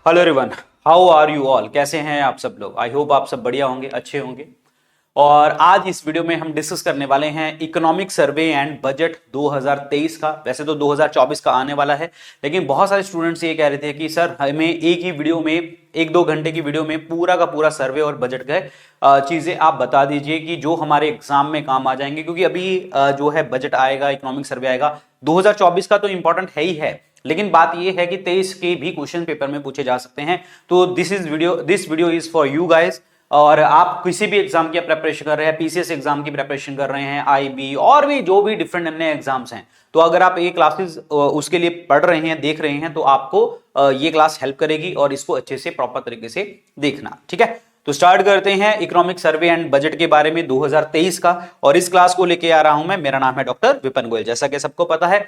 Hello everyone, how are you all? कैसे हैं आप सब लोग? आई होप आप सब बढ़िया होंगे, अच्छे होंगे। और आज इस वीडियो में हम डिस्कस करने वाले हैं इकोनॉमिक सर्वे एंड बजट 2023 का। वैसे तो 2024 का आने वाला है, लेकिन बहुत सारे स्टूडेंट्स ये कह रहे थे कि सर हमें एक ही वीडियो में, 1-2 घंटे की वीडियो में पूरा का पूरा सर्वे और बजट का चीजें आप बता दीजिए कि जो हमारे एग्जाम में काम आ जाएंगे। क्योंकि अभी जो है बजट आएगा, इकोनॉमिक सर्वे आएगा, 2024 का तो इंपॉर्टेंट है ही है, लेकिन बात यह है कि 23 के भी क्वेश्चन पेपर में पूछे जा सकते हैं। तो this video is for you guys. और आप किसी भी एग्जाम की प्रिपरेशन कर रहे हैं, पीसीएस एग्जाम की प्रिपरेशन कर रहे हैं, आईबी और भी जो भी डिफरेंट अन्य एग्जाम्स हैं, तो अगर आप ये क्लासेस उसके लिए पढ़ रहे हैं, देख रहे हैं, तो आपको ये क्लास हेल्प करेगी और इसको अच्छे से प्रॉपर तरीके से देखना। ठीक है, तो स्टार्ट करते हैं इकोनॉमिक सर्वे एंड बजट के बारे में 2023 का। और इस क्लास को लेके आ रहा हूं मैं, मेरा नाम है डॉक्टर विपिन गोयल, जैसा कि सबको पता है।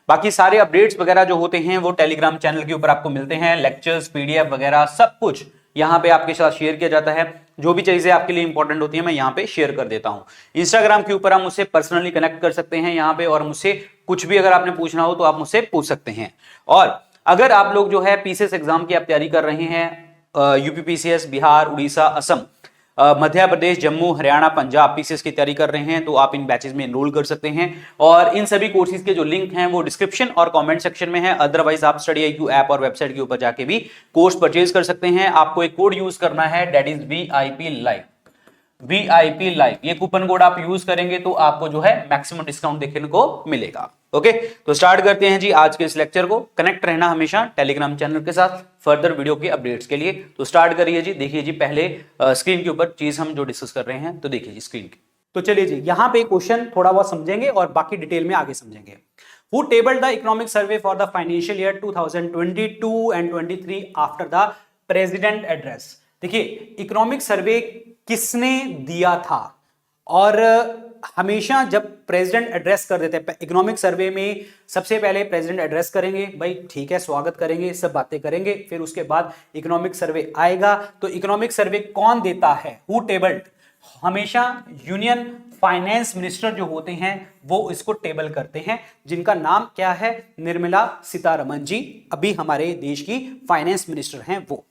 बाकी सारे अपडेट्स वगैरह जो होते हैं वो टेलीग्राम चैनल के ऊपर आपको मिलते हैं। लेक्चर्स, पीडीएफ वगैरह सब कुछ यहाँ पे आपके साथ शेयर किया जाता है। जो भी चीजें आपके लिए इंपॉर्टेंट होती है मैं यहाँ पे शेयर कर देता हूँ। इंस्टाग्राम के ऊपर आप मुझसे पर्सनली कनेक्ट कर सकते हैं यहाँ पे, और मुझसे कुछ भी अगर आपने पूछना हो तो आप मुझसे पूछ सकते हैं। और अगर आप लोग जो है पीसीएस एग्जाम की आप तैयारी कर रहे हैं, UP PCS, Bihar, Orissa, Assam, Madhya Pradesh, Jammu, Haryana, Punjab PCS की तैयारी कर रहे हैं, तो आप इन बैचेस में एनरोल कर सकते हैं। और इन सभी कोर्सेज के जो लिंक हैं वो डिस्क्रिप्शन और कमेंट सेक्शन में है। अदरवाइज आप स्टडी IQ ऐप और वेबसाइट के ऊपर जाके भी कोर्स परचेज कर सकते हैं। आपको एक कोड यूज करना है, that is VIP live. VIP live, ये कूपन कोड आप यूज करेंगे तो आपको जो है मैक्सिमम डिस्काउंट देखने को मिलेगा। ओके, तो स्टार्ट करते हैं जी आज के इस लेक्चर को। कनेक्ट रहना हमेशा टेलीग्राम चैनल के साथ फर्दर वीडियो के अपडेट्स के लिए। तो स्टार्ट करिए जी। देखिए जी, पहले स्क्रीन के ऊपर चीज हम जो डिस्कस कर रहे हैं, तो देखिए जी स्क्रीन की। तो चलिए जी, यहां पे क्वेश्चन थोड़ा बहुत समझेंगे और बाकी डिटेल में आगे समझेंगे। Who tabled the economic survey for the financial year 2022 and 23 after the president address? देखिए, इकोनॉमिक सर्वे किसने दिया था? और हमेशा जब प्रेसिडेंट एड्रेस कर देते हैं इकोनॉमिक सर्वे में, सबसे पहले प्रेसिडेंट एड्रेस करेंगे, भाई ठीक है, स्वागत करेंगे, सब बातें करेंगे, फिर उसके बाद इकोनॉमिक सर्वे आएगा। तो इकोनॉमिक सर्वे कौन देता है? Who tabled? हमेशा यूनियन फाइनेंस मिनिस्टर जो होते हैं वो इसको टेबल करते हैं, जिनका नाम क्या है? निर्मला सीतारमण जी, अभी हमारे देश की फाइनेंस मिनिस्टर हैं वो।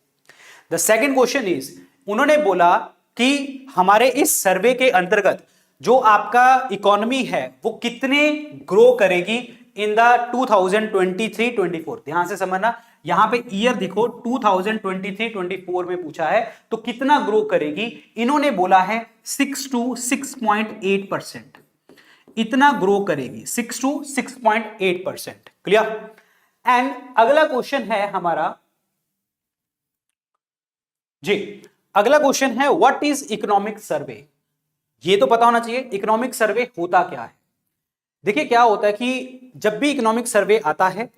द सेकेंड क्वेश्चन इज, उन्होंने बोला कि हमारे इस सर्वे के अंतर्गत जो आपका इकोनॉमी है वो कितने ग्रो करेगी इन द 2023-24। ध्यान से समझना, यहां पे ईयर देखो 2023-24 में पूछा है, तो कितना ग्रो करेगी? इन्होंने बोला है 6 to 6.8%। इतना ग्रो करेगी, 6 to 6.8%। क्लियर? एंड अगला क्वेश्चन है हमारा जी, अगला क्वेश्चन है व्हाट इज इकोनॉमिक सर्वे? ये तो पता होना चाहिए इकोनॉमिक सर्वे होता क्या है। देखिए, क्या होता है कि जब भी इकोनॉमिक सर्वे आता है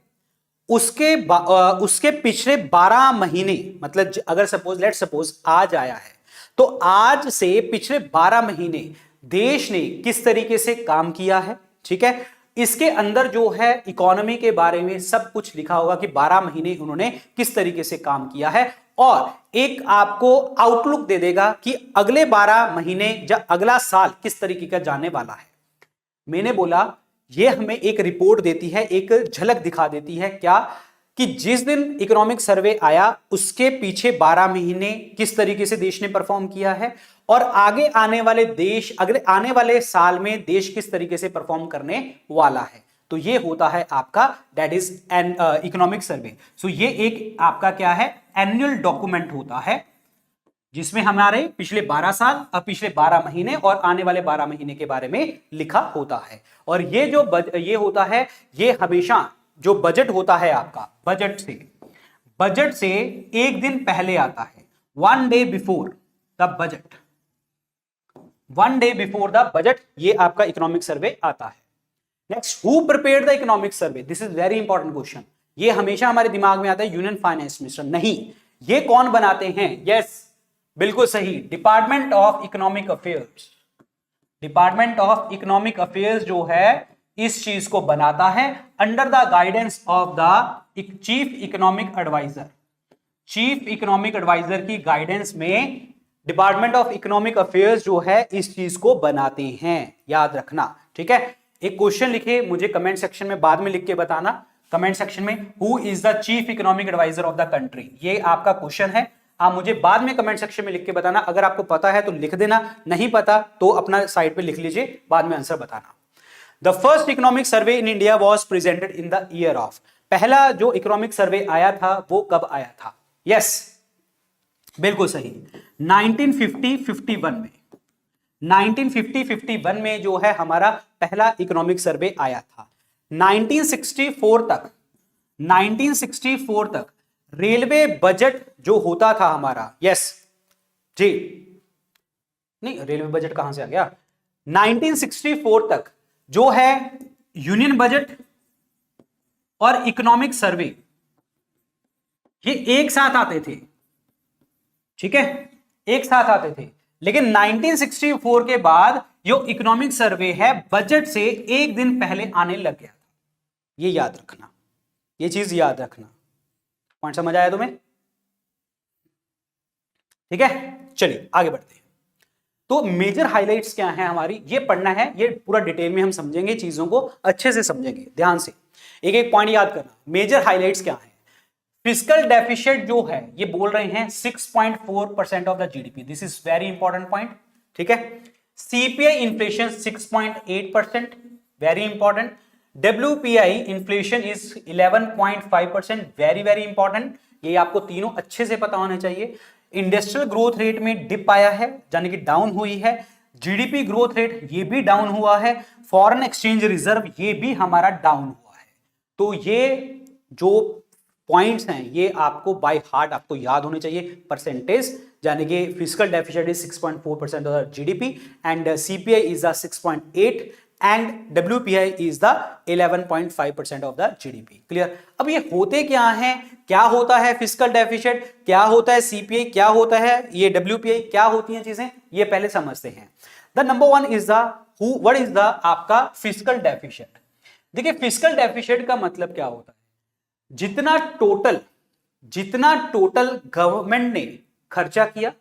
उसके पिछले 12 महीने, मतलब अगर लेट सपोज आज आया है, तो आज से पिछले 12 महीने देश ने किस तरीके से काम किया है। ठीक है, इसके अंदर जो है इकोनॉमी के बारे में सब कुछ लिखा होगा कि 12 महीने उन्होंने किस तरीके से काम किया है, और एक आपको आउटलुक दे देगा कि अगले 12 महीने या अगला साल किस तरीके का जाने वाला है। मैंने बोला ये हमें एक रिपोर्ट देती है, एक झलक दिखा देती है क्या, कि जिस दिन इकोनॉमिक सर्वे आया उसके पीछे 12 महीने किस तरीके से देश ने परफॉर्म किया है, और आगे आने वाले अगले आने वाले साल में देश किस तरीके से परफॉर्म करने वाला है। तो ये होता है आपका, that is an economic survey. So ये एक आपका क्या है? एनुअल डॉक्यूमेंट होता है, जिसमें हमारे पिछले 12 साल, अब पिछले 12 महीने और आने वाले 12 महीने के बारे में लिखा होता है। और ये जो ये होता है, ये हमेशा जो बजट होता है आपका, बजट से एक दिन पहले आता है, 1 day before the budget, 1 day before the budget, ये आपका इकोनॉमिक सर्वे आता है। Next, who prepared the economic survey? This is very important question. ये हमेशा हमारे दिमाग में आता है यूनियन फाइनेंस मिनिस्टर, नहीं, ये कौन बनाते हैं? यस, बिल्कुल सही, department of economic affairs. Department of economic affairs जो है इस चीज को बनाता है under the guidance of the chief economic adviser. Chief economic adviser की गाइडेंस में डिपार्टमेंट ऑफ इकोनॉमिक अफेयर्स जो है इस चीज को बनाते हैं, याद रखना। ठीक है, एक क्वेश्चन लिखे, मुझे कमेंट सेक्शन में बाद में लिख के बताना, कमेंट सेक्शन में, who is the chief economic adviser of the country, ये आपका क्वेश्चन है। आप मुझे बाद में कमेंट सेक्शन में लिख के बताना, अगर आपको पता है तो लिख देना, नहीं पता तो अपना साइड पे लिख लीजिए, बाद में आंसर बताना। The first economic survey in India was presented in the year of, पहला जो इकोनॉमिक सर्वे आया था वो कब आया था? यस, बिल्कुल सही, 1950-51 में। 1950-51 में जो है हमारा पहला इकोनॉमिक सर्वे आया था। 1964 तक रेलवे बजट जो होता था हमारा, यस जी, नहीं रेलवे बजट कहां से आ गया, 1964 तक जो है यूनियन बजट और इकोनॉमिक सर्वे ये एक साथ आते थे, ठीक है, एक साथ आते थे। लेकिन 1964 के बाद जो इकोनॉमिक सर्वे है बजट से एक दिन पहले आने लग गया था। ये याद रखना, ये चीज याद रखना। पॉइंट समझ आया तुम्हें? ठीक है, चलिए आगे बढ़ते हैं। तो मेजर हाइलाइट्स क्या है हमारी, ये पढ़ना है, ये पूरा डिटेल में हम समझेंगे, चीजों को अच्छे से समझेंगे, ध्यान से एक एक पॉइंट याद करना। मेजर हाइलाइट्स क्या है? फिस्कल डेफिसिट जो है ये बोल रहे हैं 6.4% of the GDP, this is very important point, ठीक है। CPI inflation 6.8%, very important. WPI inflation is 11.5%, very very important, ये आपको तीनों अच्छे से पता होने चाहिए। इंडस्ट्रियल ग्रोथ रेट में डिप आया है, यानी कि डाउन हुई है। जीडीपी ग्रोथ रेट ये भी डाउन हुआ है। फॉरेन एक्सचेंज रिजर्व ये भी हमारा डाउन हुआ है। तो ये जो पॉइंट्स हैं ये आपको बाय हार्ट आपको याद होने चाहिए। परसेंटेज यानी कि fiscal deficit is 6.4% of GDP and CPI is the 6.8 and WPI is the 11.5% of the GDP. Clear? अब ये होते क्या हैं, क्या होता है फिस्कल डेफिसिट, क्या होता है सीपीआई, क्या होता है ये WPI, क्या होती हैं चीजें, ये पहले समझते हैं। The number one is the what is the आपका फिस्कल डेफिसिट। देखिए फिस्कल डेफिसिट का मतलब क्या होता है, जितना टोटल गवर्नमेंट ने खर्चा किया,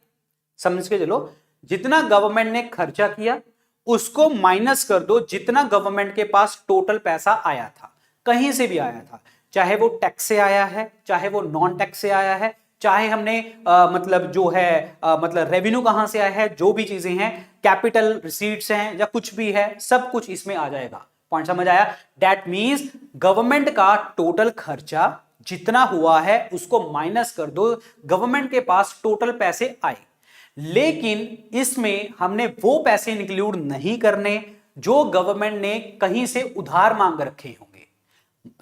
समझ के चलो, जितना गवर्नमेंट ने खर्चा किया उसको माइनस कर दो जितना गवर्नमेंट के पास टोटल पैसा आया था, कहीं से भी आया था, चाहे वो टैक्स से आया है, चाहे वो नॉन टैक्स से आया है, चाहे हमने मतलब जो है मतलब रेवेन्यू कहां से आया है, जो भी चीजें हैं, कैपिटल रिसीट्स हैं या कुछ भी है, सब कुछ इसमें आ जाएगा। पॉइंट समझ आया? दैट मींस गवर्नमेंट का टोटल खर्चा जितना हुआ है उसको माइनस कर दो, गवर्नमेंट के पास टोटल पैसे आए। लेकिन इसमें हमने वो पैसे इंक्लूड नहीं करने जो गवर्नमेंट ने कहीं से उधार मांग रखे होंगे।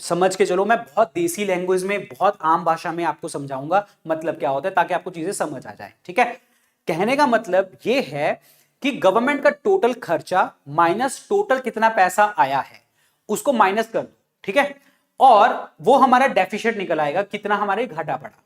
समझ के चलो, मैं बहुत देसी लैंग्वेज में, बहुत आम भाषा में आपको समझाऊंगा मतलब क्या होता है, ताकि आपको चीजें समझ आ जाए। ठीक है, कहने का मतलब ये है कि गवर्नमेंट का टोटल खर्चा माइनस टोटल कितना पैसा आया है उसको माइनस कर दो, ठीक है, और वो हमारा डेफिसिट निकल आएगा, कितना हमारे घाटा पड़ा।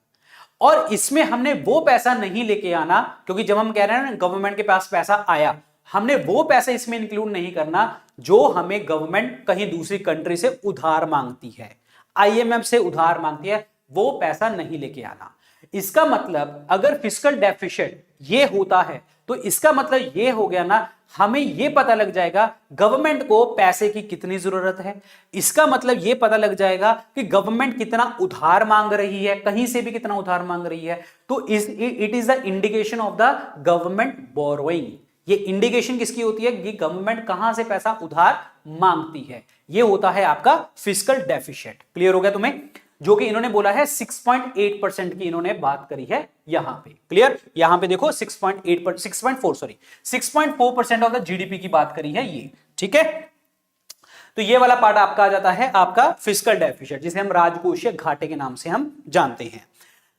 और इसमें हमने वो पैसा नहीं लेके आना, क्योंकि जब हम कह रहे हैं ना गवर्नमेंट के पास पैसा आया, हमने वो पैसा इसमें इंक्लूड नहीं करना जो हमें गवर्नमेंट कहीं दूसरी कंट्री से उधार मांगती है, IMF से उधार मांगती है, वो पैसा नहीं लेके आना। इसका मतलब अगर फिस्कल डेफिसिट ये होता है तो इसका मतलब ये हो गया ना, हमें ये पता लग जाएगा गवर्नमेंट को पैसे की कितनी जरूरत है। इसका मतलब ये पता लग जाएगा कि गवर्नमेंट कितना उधार मांग रही है, कहीं से भी कितना उधार मांग रही है। तो it is the indication of the government borrowing. ये इंडिकेशन किसकी होती है कि गवर्नमेंट कहां से पैसा उधार मांगती है। ये होता है आपका फिस्कल डेफिसिट। क्लियर हो गया तुम्हें? जो कि इन्होंने बोला है 6.8% की इन्होंने बात करी है यहां पे। क्लियर? यहां पे देखो 6.4% ऑफ द जीडीपी की बात करी है ये। ठीक है, तो ये वाला पार्ट आपका आ जाता है आपका फिस्कल डेफिसिट, जिसे हम राजकोषीय घाटे के नाम से हम जानते हैं।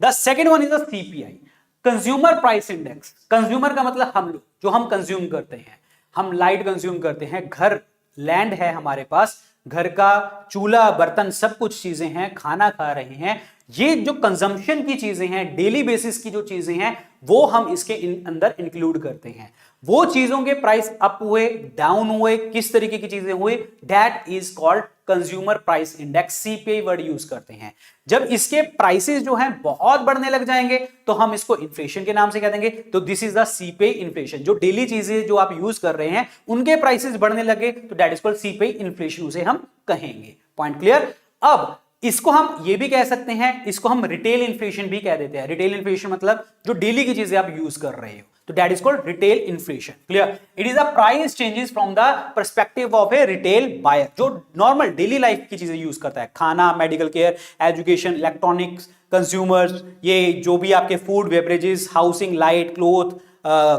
The second one is the CPI, consumer price index. Consumer का मतलब हम लोग, जो हम कंज्यूम करते हैं, हम लाइट कंज्यूम करते हैं, घर लैंड है हमारे पास, घर का चूल्हा बर्तन सब कुछ चीजें हैं, खाना खा रहे हैं, ये जो कंजम्पशन की चीजें हैं, डेली बेसिस की जो चीजें हैं, वो हम इसके अंदर इंक्लूड करते हैं। वो चीजों के प्राइस अप हुए, डाउन हुए, किस तरीके की चीजें हुई, that is called consumer price index. CPI word use करते हैं। जब इसके प्राइसेस जो हैं बहुत बढ़ने लग जाएंगे तो हम इसको इन्फ्लेशन के नाम से कह देंगे। तो this is the CPI inflation. जो डेली चीजें जो आप यूज कर रहे हैं उनके प्राइसेस बढ़ने लगे तो that is called CPI inflation, उसे हम कहेंगे। Point clear? अब इसको हम ये भी कह सकते हैं, इसको हम रिटेल इन्फ्लेशन भी कह देते हैं। रिटेल इन्फ्लेशन मतलब जो डेली की चीजें आप यूज कर रहे हो, तो that is called retail inflation. Clear? It is a price changes from the perspective of a retail buyer, जो नॉर्मल डेली लाइफ की चीजें यूज करता है, खाना, medical care, education, electronics, consumers, ये जो भी आपके food, beverages, housing, light, cloth,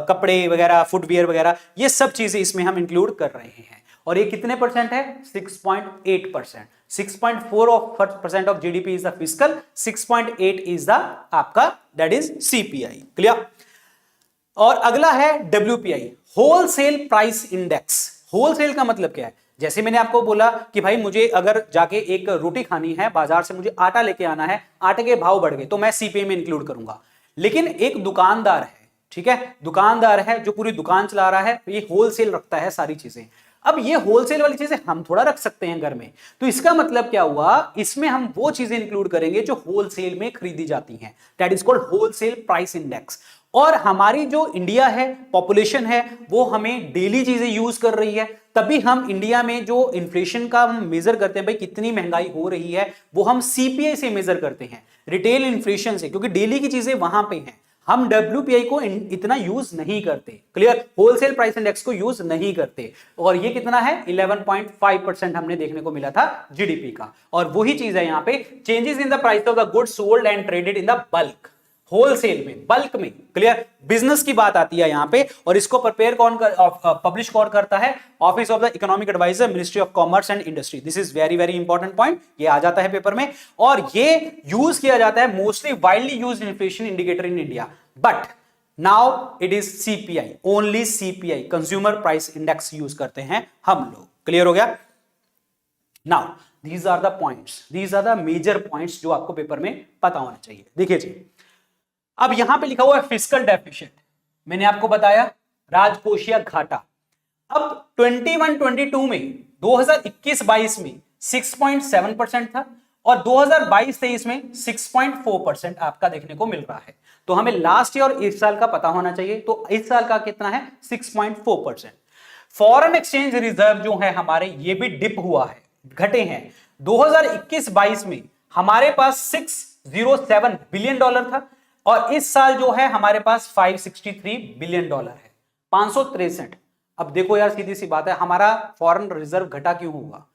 कपड़े वगैरह, फुटवियर वगैरह, ये सब चीजें इसमें हम इंक्लूड कर रहे हैं। और ये कितने परसेंट है? 6.8%। 6.4% of GDP is the fiscal, 6.8 is the आपका दैट इज सीपीआई। क्लियर? और अगला है WPI, wholesale price index. Wholesale का मतलब क्या है? जैसे मैंने आपको बोला कि भाई मुझे अगर जाके एक रोटी खानी है, बाजार से मुझे आटा लेके आना है, आटे के भाव बढ़ गए तो मैं सीपीआई में इंक्लूड करूंगा। लेकिन एक दुकानदार है, ठीक है, दुकानदार है जो पूरी दुकान चला रहा है, ये होलसेल रखता है सारी चीजें। अब ये होलसेल वाली चीजें हम थोड़ा रख सकते हैं घर में, तो इसका मतलब क्या हुआ, इसमें हम वो चीजें इंक्लूड करेंगे जो होलसेल में खरीदी जाती हैं, that is called wholesale price index. और हमारी जो इंडिया है, पॉपुलेशन है, वो हमें डेली चीजें यूज कर रही है, तभी हम इंडिया में जो इन्फ्लेशन का हम मेजर करते हैं, भाई कितनी महंगाई हो रही है, वो हम सीपीआई से मेजर करते हैं, रिटेल इन्फ्लेशन से, क्योंकि डेली की चीजें वहां पे हैं। हम डब्ल्यूपीआई को इतना यूज नहीं करते। क्लियर? होलसेल प्राइस इंडेक्स को यूज नहीं करते। और ये कितना है? 11.5% हमने देखने को मिला था जीडीपी का। और वही चीज है यहाँ पे, changes in the price of the goods sold and traded in the bulk, wholesale में, बल्क में। क्लियर? बिजनेस की बात आती है यहां पे, और इसको प्रिपेयर कौन पब्लिश कौन करता है? Office of the economic adviser, ministry of commerce and industry. This is very very important point, ये आ जाता है पेपर में। और ये यूज किया जाता है mostly widely used inflation indicator in India, but now it is CPI, only CPI, consumer price index use करते हैं हम लोग। क्लियर हो गया? Now these are the points, these are the major points जो आपको पेपर में पता होना चाहिए। देखिए जी, अब यहां पे लिखा हुआ है फिस्कल डेफिसिट, मैंने आपको बताया राजकोषीय घाटा। अब 21-22 में, 2021-22 में 6.7% था, और 2022-23 में 6.4% आपका देखने को मिल रहा है। तो हमें लास्ट ईयर और इस साल का पता होना चाहिए, तो इस साल का कितना है? 6.4%। फॉरेन एक्सचेंज रिजर्व जो है हमारे, ये भी डिप हुआ है, घटे हैं। 2021-22 में हमारे पास $607 बिलियन था, और इस साल जो है हमारे पास $563 बिलियन है, 563। अब देखो यार, सीधी सी बात है, हमारा फॉरेन रिजर्व घटा क्यों होगा?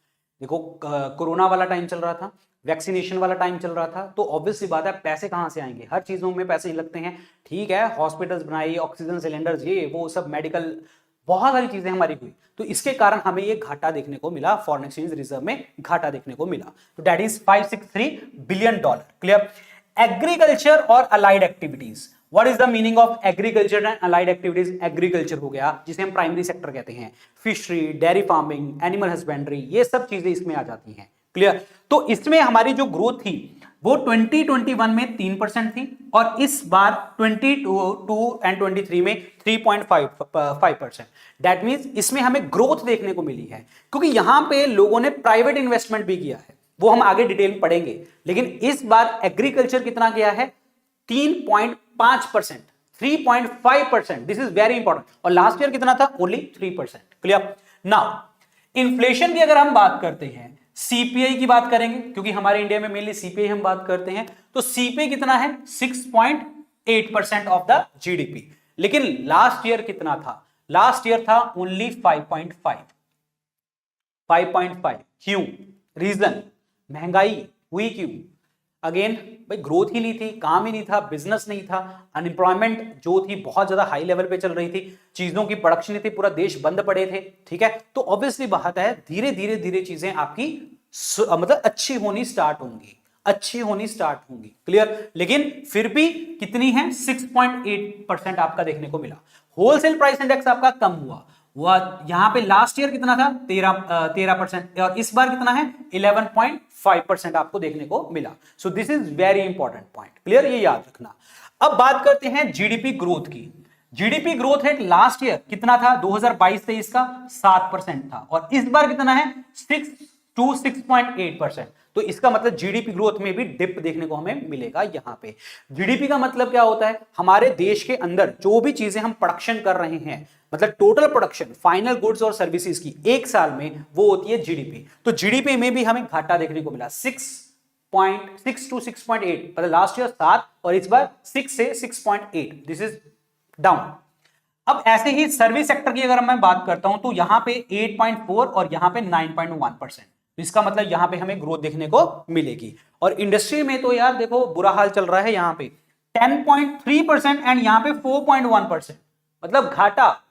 देखो, कोरोना वाला टाइम चल रहा था, वैक्सीनेशन वाला टाइम चल रहा था, तो ऑब्वियसली बात है पैसे कहां से आएंगे? हर चीजों में पैसे ही लगते हैं। ठीक है, हॉस्पिटल्स बनाई, ऑक्सीजन सिलेंडर्स, ये वो सब, मेडिकल, बहुत सारी चीजें हमारी हुई, तो इसके कारण हमें ये घाटा देखने को मिला, फॉरेन एक्सचेंज रिजर्व में घाटा देखने को मिला। तो that is $563 billion. Clear? Agriculture और allied activities, what is the meaning of agriculture and allied activities? Agriculture हो गया जिसे हम प्राइमरी सेक्टर कहते हैं, fishery, dairy farming, animal husbandry, ये सब चीजें इसमें आ जाती हैं। क्लियर? तो इसमें हमारी जो ग्रोथ थी वो 2021 में 3% थी, और इस बार 22 एंड 23 में 3.5%। दैट मीन्स इसमें हमें ग्रोथ देखने को मिली है, क्योंकि यहां पे लोगों ने प्राइवेट इन्वेस्टमेंट भी किया है, वो हम आगे डिटेल में पढ़ेंगे। लेकिन इस बार एग्रीकल्चर कितना गया है? 3.5%, 3.5%। This is very important. और लास्ट ईयर कितना था? ओनली 3%। क्लियर? नाउ इन्फ्लेशन की अगर हम बात करते हैं, सीपीआई की बात करेंगे, क्योंकि हमारे इंडिया में मेनली सीपीआई हम बात करते हैं, तो सीपीआई कितना है? 6.8% ऑफ द जीडीपी। लेकिन लास्ट ईयर कितना था? लास्ट ईयर था ओनली 5.5। क्यों? रीजन, महंगाई हुई क्यों? अगेन भाई, ग्रोथ ही नहीं थी, काम ही नहीं था, बिजनेस नहीं था, अनएम्प्लॉयमेंट जो थी बहुत ज्यादा हाई लेवल पे चल रही थी, चीजों की प्रोडक्शन नहीं थी, पूरा देश बंद पड़े थे। ठीक है, तो ऑब्वियसली बात है, धीरे धीरे धीरे चीजें आपकी मतलब अच्छी होनी स्टार्ट होंगी, अच्छी होनी स्टार्ट होंगी। क्लियर? लेकिन फिर भी कितनी है? 6.8% आपका देखने को मिला। होलसेल प्राइस इंडेक्स आपका कम हुआ, यहां पे लास्ट ईयर कितना था? 13%, और इस बार कितना है? 11.5% आपको देखने को मिला। सो this is very important point. Clear? ये याद रखना। अब बात करते हैं जीडीपी ग्रोथ की। GDP growth rate last year कितना था? 2022-23 का 7% था, और इस बार कितना है? 6.8%। तो इसका मतलब जीडीपी ग्रोथ में भी डिप देखने को हमें मिलेगा। यहां पे जीडीपी का मतलब क्या होता है? हमारे देश के अंदर जो भी चीजें हम प्रोडक्शन कर रहे हैं, मतलब टोटल प्रोडक्शन फाइनल गुड्स और सर्विसेज की एक साल में, वो होती है जीडीपी। तो जीडीपी में भी हमें घाटा देखने को मिला, 6 to 6.8, मतलब लास्ट ईयर 7 और इस बार 6 से 6.8, दिस इज डाउन। अब ऐसे ही सर्विस सेक्टर की अगर मैं बात करता हूं तो यहां पे 8.4 और यहां पे 9.1%, तो इसका मतलब यहां पे हमें ग्रोथ देखने को मिलेगी। और इंडस्ट्री में तो यार देखो बुरा हाल चल रहा है, यहां पे 10.3% एंड यहां पे 4.1%, मतलब घाटा,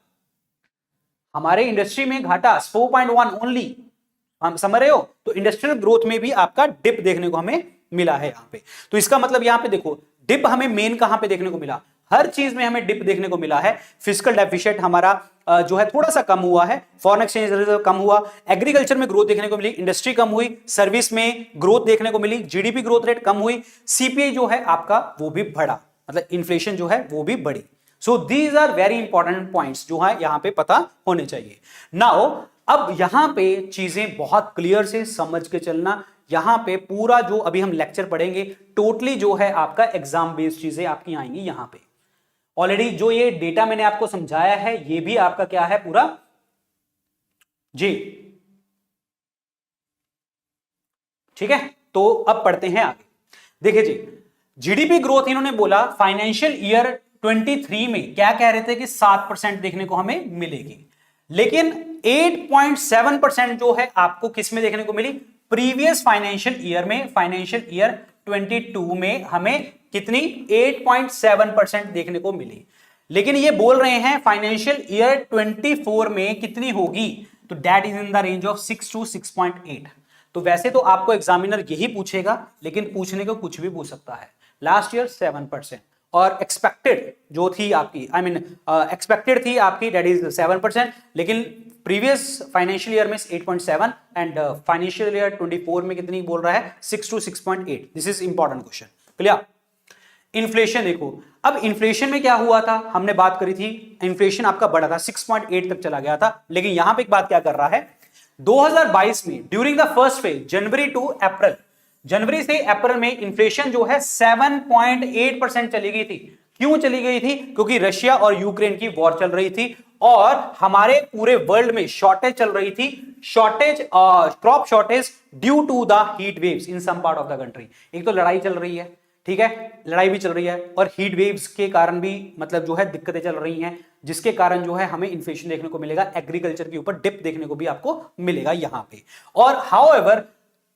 हमारे इंडस्ट्री में घाटा 4.1 ओनली, हम समझ रहे हो। तो इंडस्ट्रियल ग्रोथ में भी आपका डिप देखने को हमें मिला है यहां पे। तो इसका मतलब यहां पे देखो डिप हमें मेन कहां पे देखने को मिला, हर चीज में हमें डिप देखने को मिला है। फिस्कल डेफिसिट हमारा जो है थोड़ा सा कम हुआ है, फॉरेन एक्सचेंज रिजर्व कम हुआ, एग्रीकल्चर में ग्रोथ देखने को मिली, इंडस्ट्री कम हुई, सर्विस में ग्रोथ देखने को मिली, जीडीपी ग्रोथ रेट कम हुई, सीपीआई जो है आपका वो भी बढ़ा, मतलब इन्फ्लेशन जो है वो भी बढ़ी। So these are very important points जो है यहां पे पता होने चाहिए। नाउ अब यहां पे चीजें बहुत क्लियर से समझ के चलना, यहां पे पूरा जो अभी हम लेक्चर पढ़ेंगे टोटली जो है आपका एग्जाम बेस्ड चीजें आपकी आएंगी यहां पे। ऑलरेडी जो ये डेटा मैंने आपको समझाया है ये भी आपका क्या है पूरा जी, ठीक है। तो अब पढ़ते हैं आगे। देखिए जी, जीडीपी ग्रोथ इन्होंने बोला फाइनेंशियल ईयर 23 में क्या कह रहे थे कि 7% देखने को हमें मिलेगी, लेकिन 8.7% जो है आपको किस में देखने को मिली, प्रीवियस फाइनेंशियल ईयर में, फाइनेंशियल ईयर 22 में हमें कितनी 8.7% देखने को मिली। लेकिन ये बोल रहे हैं फाइनेंशियल ईयर 24 में कितनी होगी, तो that is in the range of 6 to 6.8। तो वैसे तो आपको एग्जामिनर यही पूछेगा, लेकिन पूछने को कुछ भी पूछ सकता है। लास्ट ईयर 7% और एक्सपेक्टेड जो थी आपकी, आई मीन एक्सपेक्टेड थी आपकी दैट इज 7%, लेकिन प्रीवियस फाइनेंशियल ईयर में 8.7 एंड फाइनेंशियल ईयर 24 में कितनी बोल रहा है 6 to 6.8। This is important question, clear. Inflation देखो, अब इन्फ्लेशन में क्या हुआ था, हमने बात करी थी, इन्फ्लेशन आपका बढ़ा था 6.8 तक चला गया था, लेकिन यहां पे एक बात क्या कर रहा है 2022 में during the first phase January to April, जनवरी से अप्रैल में इन्फ्लेशन जो है 7.8% चली गई थी। क्यों चली गई थी, क्योंकि रशिया और यूक्रेन की वॉर चल रही थी और हमारे पूरे वर्ल्ड में शॉर्टेज चल रही थी, shortage crop shortage due to the heat waves in some part of the country. एक तो लड़ाई चल रही है, ठीक है, लड़ाई भी चल रही है और हीट वेव्स के कारण भी मतलब जो है दिक्कतें चल रही हैं, जिसके कारण जो है हमें इन्फ्लेशन देखने को मिलेगा, एग्रीकल्चर के ऊपर डिप देखने को भी आपको मिलेगा यहां पे। और हाउएवर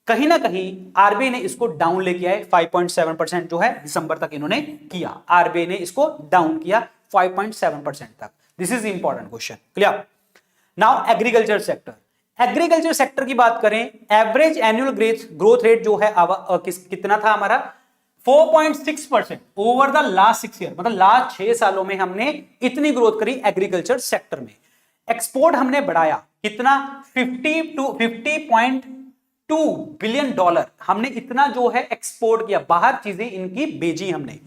कहीं ना कहीं आरबीआई ने इसको डाउन लेके आए, 5.7% जो है दिसंबर तक इन्होंने किया, आरबीआई ने इसको डाउन किया 5.7% तक। This is important question, clear. Now agriculture sector, agriculture sector की बात करें, एवरेज एनुअल ग्रोथ रेट जो है कितना था हमारा 4.6% ओवर द लास्ट 6 ईयर, मतलब लास्ट 6 सालों में हमने इतनी ग्रोथ करी एग्रीकल्चर सेक्टर में। एक्सपोर्ट हमने बढ़ाया कितना 50.2 बिलियन डॉलर हमने इतना जो है एक्सपोर्ट किया, बाहर चीजें इनकी भेजी हमने।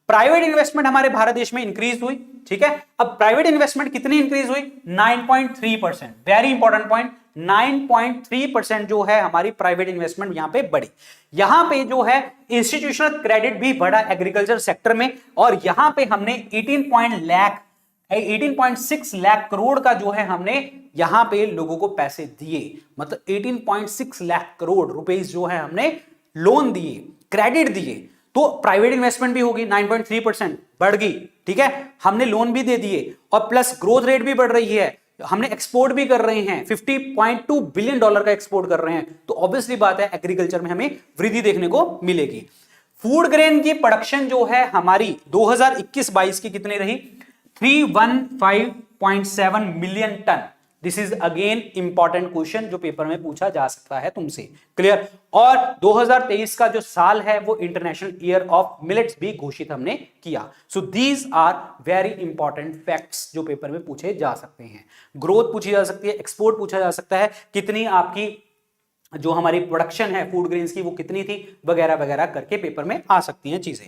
प्राइवेट इन्वेस्टमेंट हमारे भारत देश में इंक्रीज हुई, ठीक है। अब प्राइवेट इन्वेस्टमेंट कितनी इंक्रीज हुई 9.3%, वेरी इंपॉर्टेंट पॉइंट, 9.3% जो है हमारी प्राइवेट इन्वेस्टमेंट यहां पे बढ़ी। यहां पे जो है इंस्टीट्यूशनल क्रेडिट भी बढ़ा एग्रीकल्चर सेक्टर में, और यहां पे हमने 18.6 लाख करोड़ का जो है हमने यहां पे लोगों को पैसे दिए, मतलब 18.6 लाख करोड़ रुपए जो है हमने लोन दिए, क्रेडिट दिए। तो प्राइवेट इन्वेस्टमेंट भी होगी 9.3% बढ़ गई, ठीक है, हमने लोन भी दे दिए और प्लस ग्रोथ रेट भी बढ़ रही है, हमने एक्सपोर्ट भी कर रहे हैं, 50.2 बिलियन डॉलर का एक्सपोर्ट कर रहे हैं। तो ऑब्वियसली बात है एग्रीकल्चर में हमें वृद्धि देखने को मिलेगी। फूड ग्रेन की प्रोडक्शन जो है हमारी 2021-22 की कितनी रही 315.7 million ton. This is again important question जो पेपर में पूछा जा सकता है तुमसे, क्लियर। और 2023 का जो साल है वो इंटरनेशनल ईयर ऑफ मिलेट्स भी घोषित हमने किया। So these are very important facts जो पेपर में पूछे जा सकते हैं। ग्रोथ पूछी जा सकती है, एक्सपोर्ट पूछा जा सकता है, कितनी आपकी जो हमारी प्रोडक्शन है फूड ग्रेन्स की वो कितनी थी, वगैरह वगैरह करके पेपर में आ सकती हैं चीजें।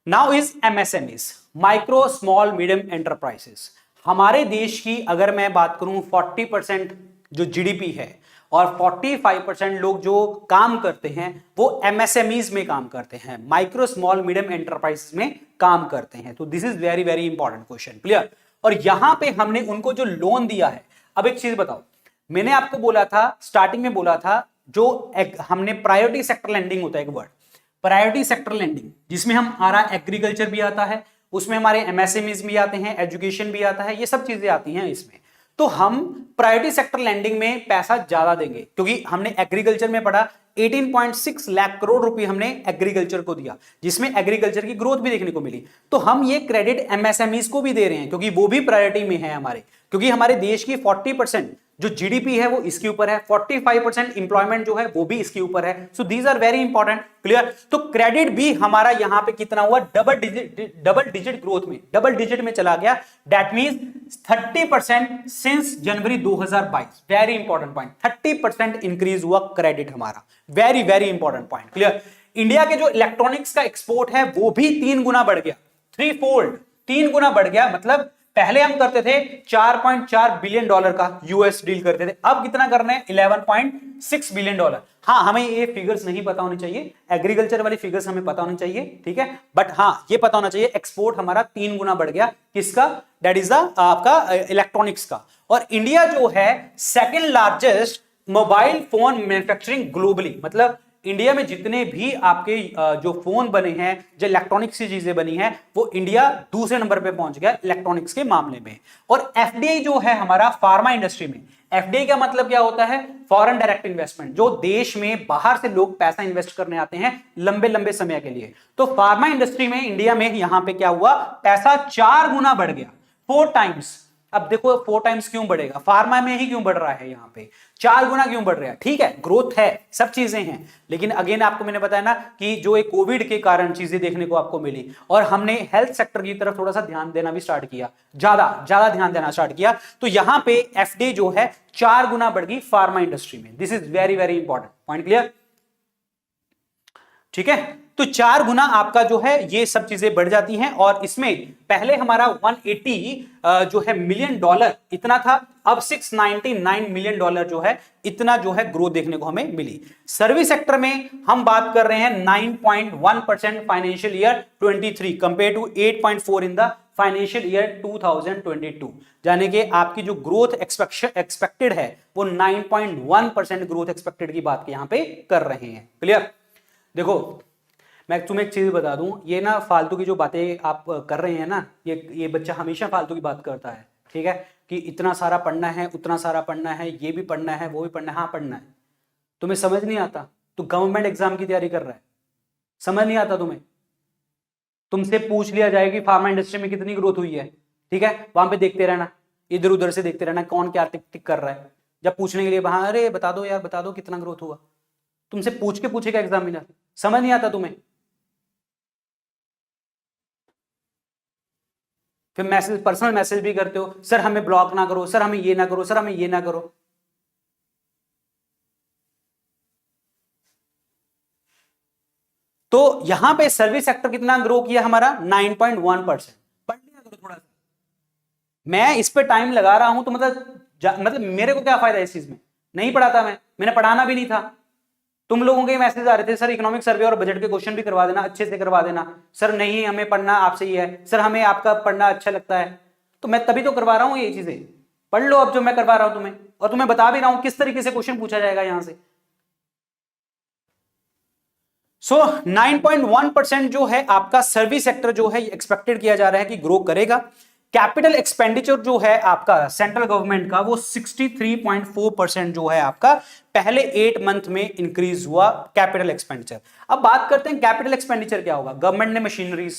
Now is MSMEs, micro small medium enterprises. हमारे देश की अगर मैं बात करूं 40% जो जीडीपी है और 45% लोग जो काम करते हैं वो एमएसएमईज में काम करते हैं, माइक्रो स्मॉल मीडियम एंटरप्राइजेस में काम करते हैं। तो this is very very important question, clear. और यहां पे हमने उनको जो लोन दिया है, अब एक चीज बताओ, मैंने आपको बोला था स्टार्टिंग में बोला था हमने प्रायोरिटी सेक्टर लेंडिंग होता है एक वर्ड, प्रायोरिटी सेक्टर लेंडिंग, जिसमें हमारा एग्रीकल्चर भी आता है, उसमें हमारे एमएसएमईज भी आते हैं, एजुकेशन भी आता है, ये सब चीजें आती हैं इसमें। तो हम प्रायोरिटी सेक्टर लैंडिंग में पैसा ज्यादा देंगे, क्योंकि हमने एग्रीकल्चर में पढ़ा 18.6 लाख करोड़ रुपए हमने एग्रीकल्चर को दिया, जिसमें एग्रीकल्चर की ग्रोथ भी देखने को मिली। तो हम ये क्रेडिट एमएसएमईज को भी दे रहे हैं, क्योंकि वो भी प्रायोरिटी में है हमारे, क्योंकि हमारे देश की 40% जो जीडीपी है वो इसके ऊपर है, 45% इंप्लॉयमेंट जो है वो भी इसके ऊपर है। So these are very important, clear. तो क्रेडिट भी हमारा यहां पे कितना हुआ, डबल डिजिट ग्रोथ में, डबल डिजिट में चला गया। That means 30% since January 2022। Very important point, 30% increase हुआ क्रेडिट हमारा, very very important point, clear. India के जो इलेक्ट्रॉनिक्स का एक्सपोर्ट है वो भी 3 गुना बढ़ गया, 3 फोल्ड, 3 गुना बढ़ गया। मतलब पहले हम करते थे 4.4 बिलियन डॉलर का यूएस डील करते थे, अब कितना कर रहे हैं, 11.6 बिलियन डॉलर। हाँ, हमें ये फिगर्स नहीं पता होनी चाहिए, एग्रीकल्चर वाली फिगर्स हमें पता होनी चाहिए, ठीक है, बट हाँ ये पता होना चाहिए एक्सपोर्ट हमारा 3 गुना बढ़ गया। किसका, दैट इज द आपका इलेक्ट्रॉनिक्स का। और इंडिया जो है second largest mobile phone manufacturing globally, मतलब इंडिया में जितने भी आपके जो फोन बने हैं, जो इलेक्ट्रॉनिक्स की चीजें बनी हैं, वो इंडिया दूसरे नंबर पे पहुंच गया इलेक्ट्रॉनिक्स के मामले में। और एफडीआई जो है हमारा फार्मा इंडस्ट्री में, एफडीआई का मतलब क्या होता है, फॉरेन डायरेक्ट इन्वेस्टमेंट, जो देश में बाहर से लोग पैसा इन्वेस्ट करने आते हैं लंबे लंबे समय के लिए। तो फार्मा इंडस्ट्री में इंडिया में यहां पे क्या हुआ, पैसा 4 गुना बढ़ गया, 4 टाइम्स। अब देखो 4 टाइम्स क्यों बढ़ेगा, फार्मा में ही क्यों बढ़ रहा है, यहां पे 4 गुना क्यों बढ़ रहा है। ठीक है, ग्रोथ है, सब चीजें हैं, लेकिन अगेन आपको मैंने बताया ना कि जो एक कोविड के कारण चीजें देखने को आपको मिली, और हमने हेल्थ सेक्टर की तरफ थोड़ा सा ध्यान देना भी स्टार्ट किया, ज्यादा ध्यान देना स्टार्ट किया। तो यहां पे एफडीआई जो है 4 गुना बढ़ गई फार्मा इंडस्ट्री में। This is very very important point, clear, ठीक है। तो 4 गुना आपका जो है ये सब चीजें बढ़ जाती हैं। और इसमें पहले हमारा 180 जो है मिलियन डॉलर इतना था, अब 699 मिलियन डॉलर जो है इतना जो है ग्रोथ देखने को हमें मिली। सर्विस सेक्टर में हम बात कर रहे हैं 9.1% financial year 23 compare to 8.4 in the financial year 2022, यानी कि आपकी जो ग्रोथ एक्सपेक्टेड है वो 9.1% ग्रोथ एक्सपेक्टेड की बात यहां पे कर रहे हैं, क्लियर। देखो मैं तुम्हें एक चीज बता दूं, ये ना फालतू की जो बातें आप कर रहे हैं ना, ये बच्चा हमेशा फालतू की बात करता है, ठीक है, कि इतना सारा पढ़ना है, उतना सारा पढ़ना है, ये भी पढ़ना है, वो भी पढ़ना है। हाँ पढ़ना है, तुम्हें समझ नहीं आता तो गवर्नमेंट एग्जाम की तैयारी कर रहा है, समझ नहीं आता तुम्हें, तुमसे पूछ लिया जाएगी फार्मा इंडस्ट्री में कितनी ग्रोथ हुई है, ठीक है, वहां पे देखते रहना, इधर उधर से देखते रहना कौन क्या टिक टिक कर रहा है। जब पूछने के लिए वहां, अरे बता दो यार, बता दो कितना ग्रोथ हुआ, तुमसे पूछ के पूछेगा एग्जामिनर, समझ नहीं आता तुम्हें। फिर मैसेज, पर्सनल मैसेज भी करते हो, सर हमें ब्लॉक ना करो, सर हमें ये ना करो, सर हमें ये ना करो। तो यहां पे सर्विस सेक्टर कितना ग्रो किया हमारा, 9.1%। पढ़ लिया करो थोड़ा सा, मैं इस पे टाइम लगा रहा हूं तो मतलब मेरे को क्या फायदा इस चीज में, नहीं पढ़ा था मैंने पढ़ाना भी नहीं था। तुम लोगों के मैसेज आ रहे थे, सर इकोनॉमिक सर्वे और बजट के क्वेश्चन भी करवा देना, अच्छे से करवा देना। सर नहीं हमें पढ़ना आपसे ही है, सर हमें आपका पढ़ना अच्छा लगता है, तो मैं तभी तो करवा रहा हूं ये चीजें। पढ़ लो अब जो मैं करवा रहा हूं तुम्हें, और तुम्हें बता भी रहा हूं किस तरीके से क्वेश्चन पूछा जाएगा यहां से। सो 9.1% जो है आपका सर्विस सेक्टर जो है एक्सपेक्टेड किया जा रहा है कि ग्रो करेगा। कैपिटल एक्सपेंडिचर जो है आपका सेंट्रल गवर्नमेंट का वो 63.4% जो है आपका पहले 8 मंथ में इंक्रीज हुआ कैपिटल एक्सपेंडिचर। अब बात करते हैं कैपिटल एक्सपेंडिचर क्या होगा। गवर्नमेंट ने मशीनरीज,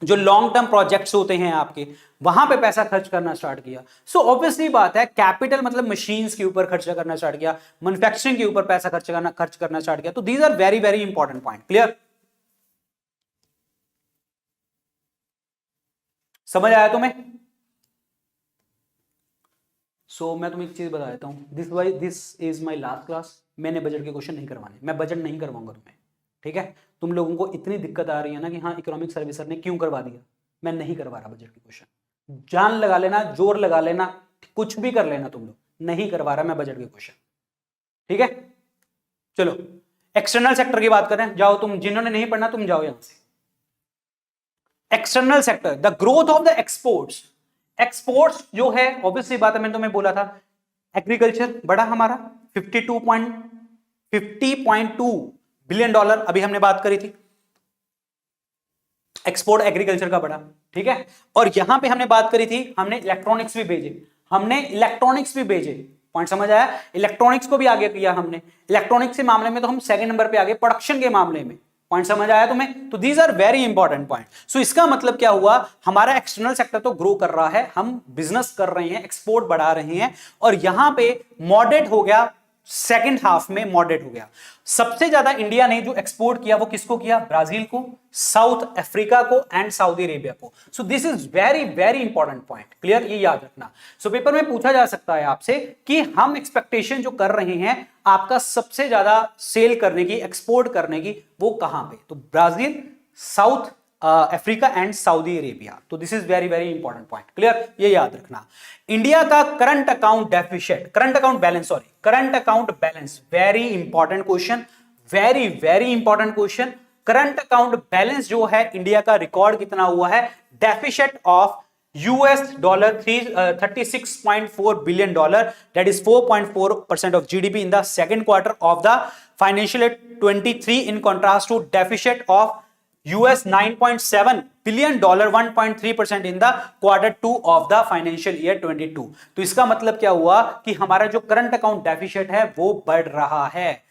जो लॉन्ग टर्म प्रोजेक्ट्स होते हैं आपके, वहां पे पैसा खर्च करना स्टार्ट किया। सो ऑब्वियसली बात है, कैपिटल मतलब मशीन्स के ऊपर खर्चा करना स्टार्ट किया, मैन्युफैक्चरिंग के ऊपर पैसा खर्च करना स्टार्ट किया। तो these are very very important point, clear, समझ आया तुम्हें। सो मैं तुम्हें एक चीज बता देता हूं, this is my last class. मैंने बजट के क्वेश्चन नहीं करवाने, मैं बजट नहीं करवाऊंगा तुम्हें, ठीक है। तुम लोगों को इतनी दिक्कत आ रही है ना कि हाँ इकोनॉमिक सर्विसर ने क्यों करवा दिया, मैं नहीं करवा रहा बजट के क्वेश्चन। जान लगा लेना, जोर लगा लेना, कुछ भी कर लेना, तुम लोग, नहीं करवा रहा मैं बजट के क्वेश्चन, ठीक है। चलो एक्सटर्नल सेक्टर की बात करें, जाओ तुम, जिन्होंने नहीं पढ़ना तुम जाओ यहां से। External sector, the growth of the exports. Exports जो है ऑब्वियसली बात है, मैंने तुम्हें बोला था एग्रीकल्चर बढ़ा हमारा, 50.2 बिलियन डॉलर अभी हमने बात करी थी। एक्सपोर्ट एग्रीकल्चर का बढ़ा, ठीक है। और यहां पे हमने बात करी थी, हमने इलेक्ट्रॉनिक्स भी भेजे, पॉइंट समझ आया। इलेक्ट्रॉनिक्स को भी आगे किया हमने। इलेक्ट्रॉनिक्स के मामले में तो हम सेकंड नंबर पे आगे, प्रोडक्शन के मामले में, पॉइंट समझ आया तुम्हें। तो these are very important point. So इसका मतलब क्या हुआ, हमारा एक्सटर्नल सेक्टर तो ग्रो कर रहा है, हम बिजनेस कर रहे हैं, एक्सपोर्ट बढ़ा रहे हैं, और यहां पे मॉडरेट हो गया, सेकेंड हाफ में मॉडरेट हो गया। सबसे ज्यादा इंडिया ने जो एक्सपोर्ट किया वो किसको किया, ब्राजील को, साउथ अफ्रीका को एंड सऊदी अरेबिया को। सो this is very very important point, clear, ये याद रखना। सो पेपर में पूछा जा सकता है आपसे कि हम एक्सपेक्टेशन जो कर रहे हैं आपका सबसे ज्यादा सेल करने की, एक्सपोर्ट करने की, वो कहां पे, तो Brazil, South Africa and Saudi Arabia. तो this is very very important point, clear, ये याद रखना। इंडिया का current account deficit, current account balance, very important question, very very important question. Current account balance जो है इंडिया का, record कितना हुआ है, deficit of $36.4 billion, that is 4.4% of GDP in the second quarter of the financial year 23, in contrast to deficit of $9.7 billion, 1.3% in the quarter 2 of the financial year 22। तो इसका मतलब क्या हुआ कि हमारा जो करंट अकाउंट डेफिसिट है वो बढ़ रहा है।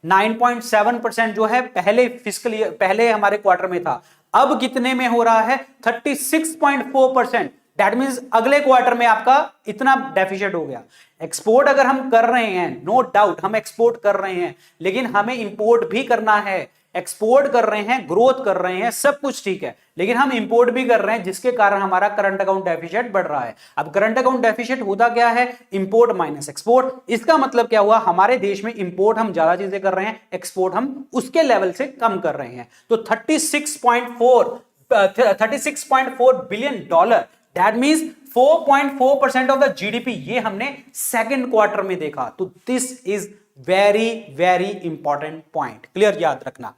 9.7% जो है पहले फिस्कल ईयर, पहले हमारे क्वार्टर में था, अब कितने में हो रहा है, 36.4%। दैट मींस अगले क्वार्टर में आपका इतना डेफिसिट हो गया। एक्सपोर्ट अगर हम कर रहे हैं, नो डाउट हम एक्सपोर्ट कर रहे हैं, लेकिन हमें इंपोर्ट भी करना है। एक्सपोर्ट कर रहे हैं, ग्रोथ कर रहे हैं, सब कुछ ठीक है, लेकिन हम इंपोर्ट भी कर रहे हैं, जिसके कारण हमारा करंट अकाउंट डेफिसिट बढ़ रहा है। अब करंट अकाउंट डेफिसिट होता क्या है, इंपोर्ट माइनस एक्सपोर्ट। इसका मतलब क्या हुआ, हमारे देश में इंपोर्ट हम ज्यादा चीजें कर रहे हैं, एक्सपोर्ट हम उसके लेवल से कम कर रहे हैं। तो 36.4 billion dollar, that means 4.4% of the GDP, ये हमने सेकंड क्वार्टर में देखा। तो this is very very important point, clear, याद रखना।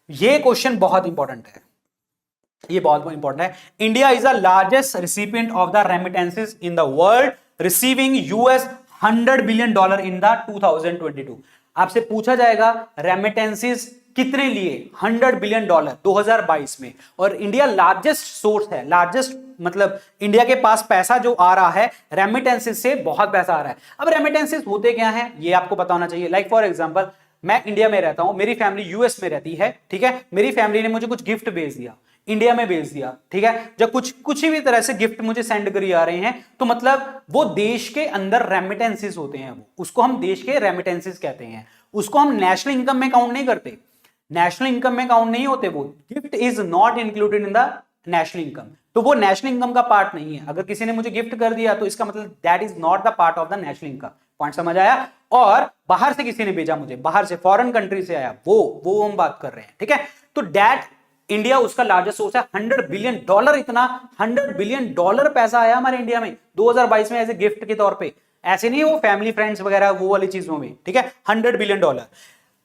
ये क्वेश्चन बहुत इंपॉर्टेंट है, ये बहुत इंपॉर्टेंट है। India is the largest recipient of the remittances in the world, receiving $100 billion in the 2022। आपसे पूछा जाएगा रेमिटेंसेस कितने लिए, $100 बिलियन 2022 में, और इंडिया लार्जेस्ट सोर्स है, लार्जेस्ट मतलब इंडिया के पास पैसा जो आ रहा है रेमिटेंसेस से, बहुत पैसा आ रहा है। अब रेमिटेंसेस होते क्या हैं ये आपको पता होना चाहिए। लाइक फॉर एग्जांपल, मैं इंडिया में रहता हूं, मेरी फैमिली यूएस में रहती है, ठीक है, मेरी फैमिली ने मुझे कुछ गिफ्ट भेज दिया, इंडिया में भेज दिया, ठीक है, जब कुछ भी तरह से गिफ्ट मुझे सेंड करी आ रहे हैं, तो मतलब वो देश के अंदर रेमिटेंसेस होते हैं, वो उसको हम देश के रेमिटेंसेस कहते हैं, उसको हम नेशनल इनकम में काउंट नहीं करते, नेशनल इनकम में काउंट नहीं होते, वो gift is not included in the national income, तो वो नेशनल इनकम का पार्ट नहीं है। अगर किसी ने मुझे गिफ्ट कर दिया तो इसका मतलब that is not the part of the national income, point समझ आया। और बाहर से किसी ने भेजा मुझे, बाहर से फॉरेन कंट्री से आया, वो हम बात कर रहे हैं, ठीक है। तो दैट इंडिया उसका लार्जेस्ट सोर्स है, $100 बिलियन, इतना $100 बिलियन पैसा आया हमारे इंडिया में 2022 में एज ए गिफ्ट के तौर पे, ऐसे नहीं वो फैमिली फ्रेंड्स वगैरह वो वाली चीजों में, ठीक है, $100 बिलियन।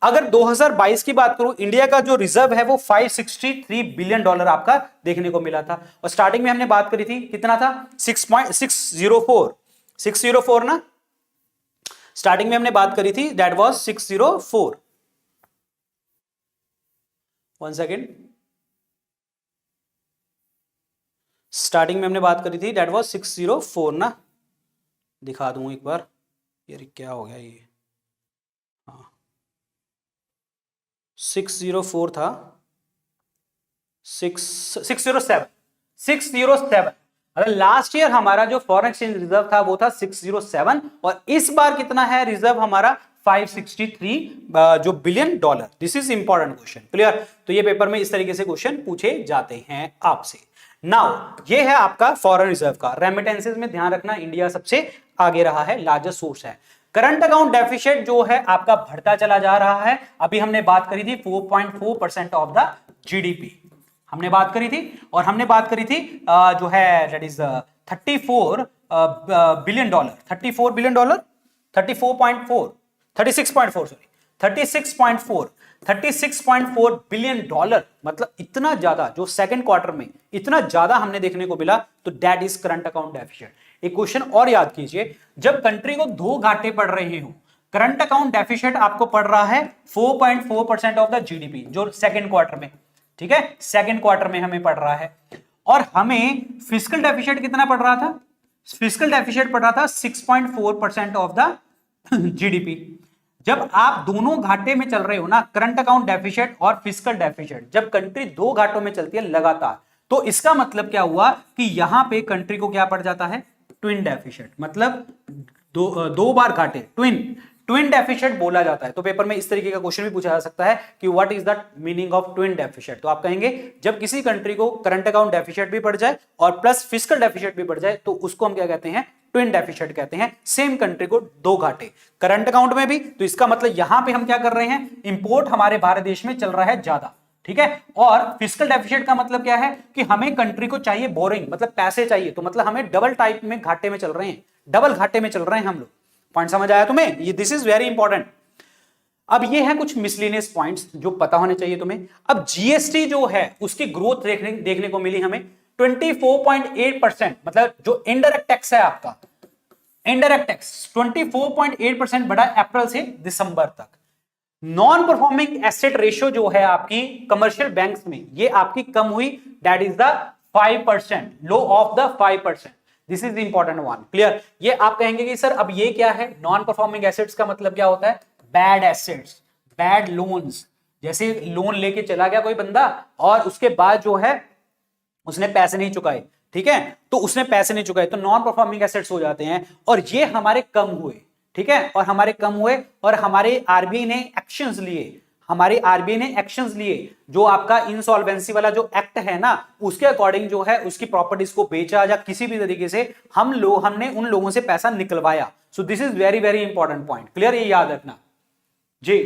अगर 2022 की बात करूं, इंडिया का जो रिजर्व है वो $563 बिलियन आपका देखने को मिला था, और स्टार्टिंग में हमने बात करी थी कितना था, 604 ना, स्टार्टिंग में हमने बात करी थी, that was 604। One second, starting में हमने बात करी थी, दैट वाज 604 ना, दिखा दूं एक बार, यार क्या हो गया ये, हाँ 604 था, 607। अरे लास्ट ईयर हमारा जो फॉरेन एक्सचेंज रिजर्व था वो था 607, और इस बार कितना है रिजर्व हमारा, 563 जो billion dollar. This is important question, clear. तो ये पेपर में इस तरीके से क्वेश्चन पूछे जाते हैं आपसे। नाउ ये है आपका फॉरेन रिजर्व का, रेमिटेंसेस में ध्यान रखना इंडिया सबसे आगे रहा है, लार्जेस्ट सोर्स है। करंट अकाउंट डेफिसिट जो है आपका बढ़ता चला जा रहा है, अभी हमने बात करी थी 4.4% ऑफ द जीडीपी हमने बात करी थी, और हमने बात करी थी जो है that is 34 billion dollar, 36.4 sorry 36.4 billion dollar, मतलब इतना ज्यादा जो सेकंड क्वार्टर में इतना ज्यादा हमने देखने को मिला, तो that is current account deficit. एक क्वेश्चन और याद कीजिए, जब कंट्री को दो घाटे पड़ रहे हो, करंट अकाउंट डेफिसिट आपको पड़ रहा है 4.4% ऑफ द जीडीपी, जो सेकंड क्वार्टर में, ठीक है, सेकंड क्वार्टर में हमें पड़ रहा है। और हमें फिस्कल डेफिसिट कितना पड़ रहा था? फिस्कल डेफिसिट पड़ रहा था 6.4% ऑफ द जीडीपी। जब आप दोनों घाटे में चल रहे हो ना, करंट अकाउंट डेफिसिट और फिस्कल डेफिसिट, जब कंट्री दो घाटों में चलती है लगातार, तो इसका मतलब क्या हुआ कि यहां पे कंट्री को क्या पड़ जाता है? ट्विन डेफिसिट, मतलब दो बार घाटे, ट्विन डेफिसिट बोला जाता है। तो पेपर में इस तरीके का क्वेश्चन भी पूछा जा सकता है कि what is the meaning of twin deficit. तो आप कहेंगे जब किसी कंट्री को करंट अकाउंट डेफिसिट भी पड़ जाए और प्लस फिस्कल डेफिसिट भी पड़ जाए, तो उसको हम क्या कहते हैं? ट्विन डेफिसिट कहते हैं। सेम कंट्री को दो घाटे करंट अकाउंट में भी, तो इसका मतलब यहां पे हम क्या कर रहे हैं? इंपोर्ट हमारे भारत देश में चल रहा है ज्यादा, ठीक है। और फिस्कल डेफिसिट का मतलब क्या है कि हमें कंट्री को चाहिए बोरिंग, मतलब पैसे चाहिए, तो मतलब हमें डबल टाइप में घाटे में चल रहे हैं, डबल घाटे में चल रहे हैं हम लोग। पॉइंट समझ आया तुम्हें? ये दिस इज वेरी इंपॉर्टेंट। अब ये है कुछ मिसलिनियस पॉइंट्स जो पता होने चाहिए तुम्हें। अब जीएसटी जो है उसकी ग्रोथ देखने को मिली हमें 24.8%, मतलब जो इनडायरेक्ट टैक्स है आपका, इनडायरेक्ट टैक्स 24.8% बढ़ा अप्रैल से दिसंबर तक। नॉन परफॉर्मिंग एसेट रेशियो जो है आपकी कमर्शियल बैंक्स में, ये आपकी कम हुई, that is the 5%, low of the 5%। This is the important one, clear. ये आप कहेंगे कि सर अब ये क्या है? नॉन परफॉर्मिंग एसेट्स का मतलब क्या होता है? Bad assets, bad loans. जैसे लोन लेके चला गया कोई बंदा और उसके बाद जो है उसने पैसे नहीं चुकाए, ठीक है, तो उसने पैसे नहीं चुकाए, तो नॉन परफॉर्मिंग एसेट्स हो जाते हैं, और ये हमारे कम हुए, ठीक है, और हमारे कम हुए, और हमारे आरबीआई ने एक्शंस लिए, हमारे आरबीआई ने एक्शंस लिए, जो आपका इंसॉल्वेंसी वाला जो एक्ट है ना, उसके अकॉर्डिंग जो है उसकी प्रॉपर्टीज को बेचा या किसी भी तरीके से हमने उन लोगों से पैसा निकलवाया। So this is very very important point, clear, ये याद रखना जी,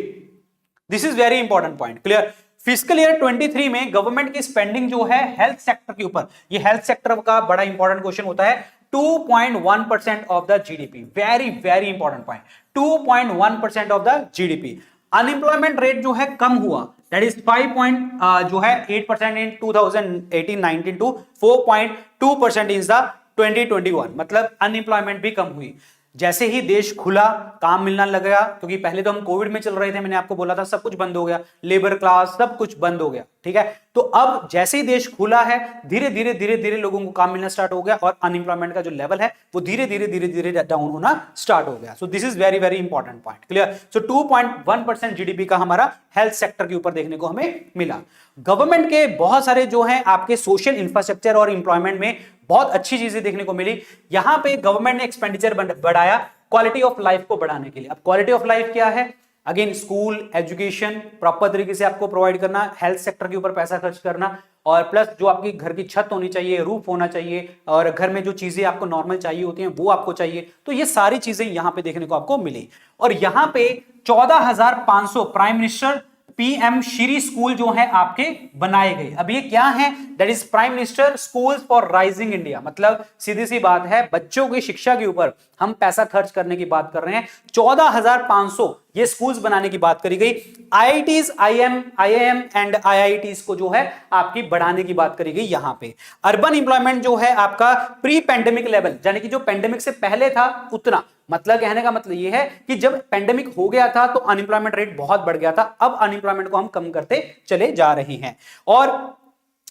this is very important point, clear. Fiscal year 23 में गवर्नमेंट की स्पेंडिंग जो है हेल्थ सेक्टर के ऊपर, ये हेल्थ सेक्टर का बड़ा इंपॉर्टेंट क्वेश्चन होता है, 2.1% of the GDP, very very important point, 2.1% of the GDP. Unemployment rate जो है कम हुआ, that is 5.8% in 2018-19 to 4.2% in the 2021, मतलब अनएम्प्लॉयमेंट भी कम हुई। जैसे ही देश खुला, काम मिलना लग गया, क्योंकि पहले तो हम कोविड में चल रहे थे, मैंने आपको बोला था सब कुछ बंद हो गया, लेबर क्लास सब कुछ बंद हो गया, ठीक है। तो अब जैसे ही देश खुला है, धीरे धीरे लोगों को काम मिलना स्टार्ट हो गया, और अनएम्प्लॉयमेंट का जो लेवल है वो धीरे धीरे डाउन होना स्टार्ट हो गया। सो this is very very important point, clear. So 2.1% GDP का हमारा हेल्थ सेक्टर के ऊपर देखने को हमें मिला। गवर्नमेंट के बहुत सारे जो है आपके सोशल इंफ्रास्ट्रक्चर और इंप्लॉयमेंट में बहुत अच्छी चीजें देखने को मिली। यहां पे गवर्नमेंट ने एक्सपेंडिचर बढ़ाया क्वालिटी ऑफ लाइफ को बढ़ाने के लिए। अब क्वालिटी ऑफ लाइफ क्या है? अगेन स्कूल एजुकेशन प्रॉपर तरीके से आपको प्रोवाइड करना, हेल्थ सेक्टर के ऊपर पैसा खर्च करना, और प्लस जो आपकी घर की छत होनी चाहिए, रूफ होना चाहिए, और घर में जो चीजें आपको नॉर्मल चाहिए होती हैं वो आपको चाहिए। तो ये सारी चीजें यहां पे देखने को आपको मिली। और यहां पे 14,500 prime minister PM Shri school जो है आपके बनाए गए। अब ये क्या है? That is prime minister schools for rising India, मतलब सीधी सी बात है, बच्चों की शिक्षा के ऊपर हम पैसा खर्च करने की बात कर रहे हैं। 14,500 ये स्कूल्स बनाने की बात करी गई। आईआईटीज, आईआईएम एंड आईआईटीज को जो है आपकी बढ़ाने की बात करी गई यहां पे। अर्बन एम्प्लॉयमेंट जो है आपका प्री पेंडेमिक लेवल, यानी कि जो पेंडेमिक से पहले था उतना, मतलब कहने का मतलब यह है कि जब पेंडेमिक हो गया था तो अनएम्प्लॉयमेंट रेट बहुत बढ़ गया था, अब अनएम्प्लॉयमेंट को हम कम करते चले जा रहे हैं। और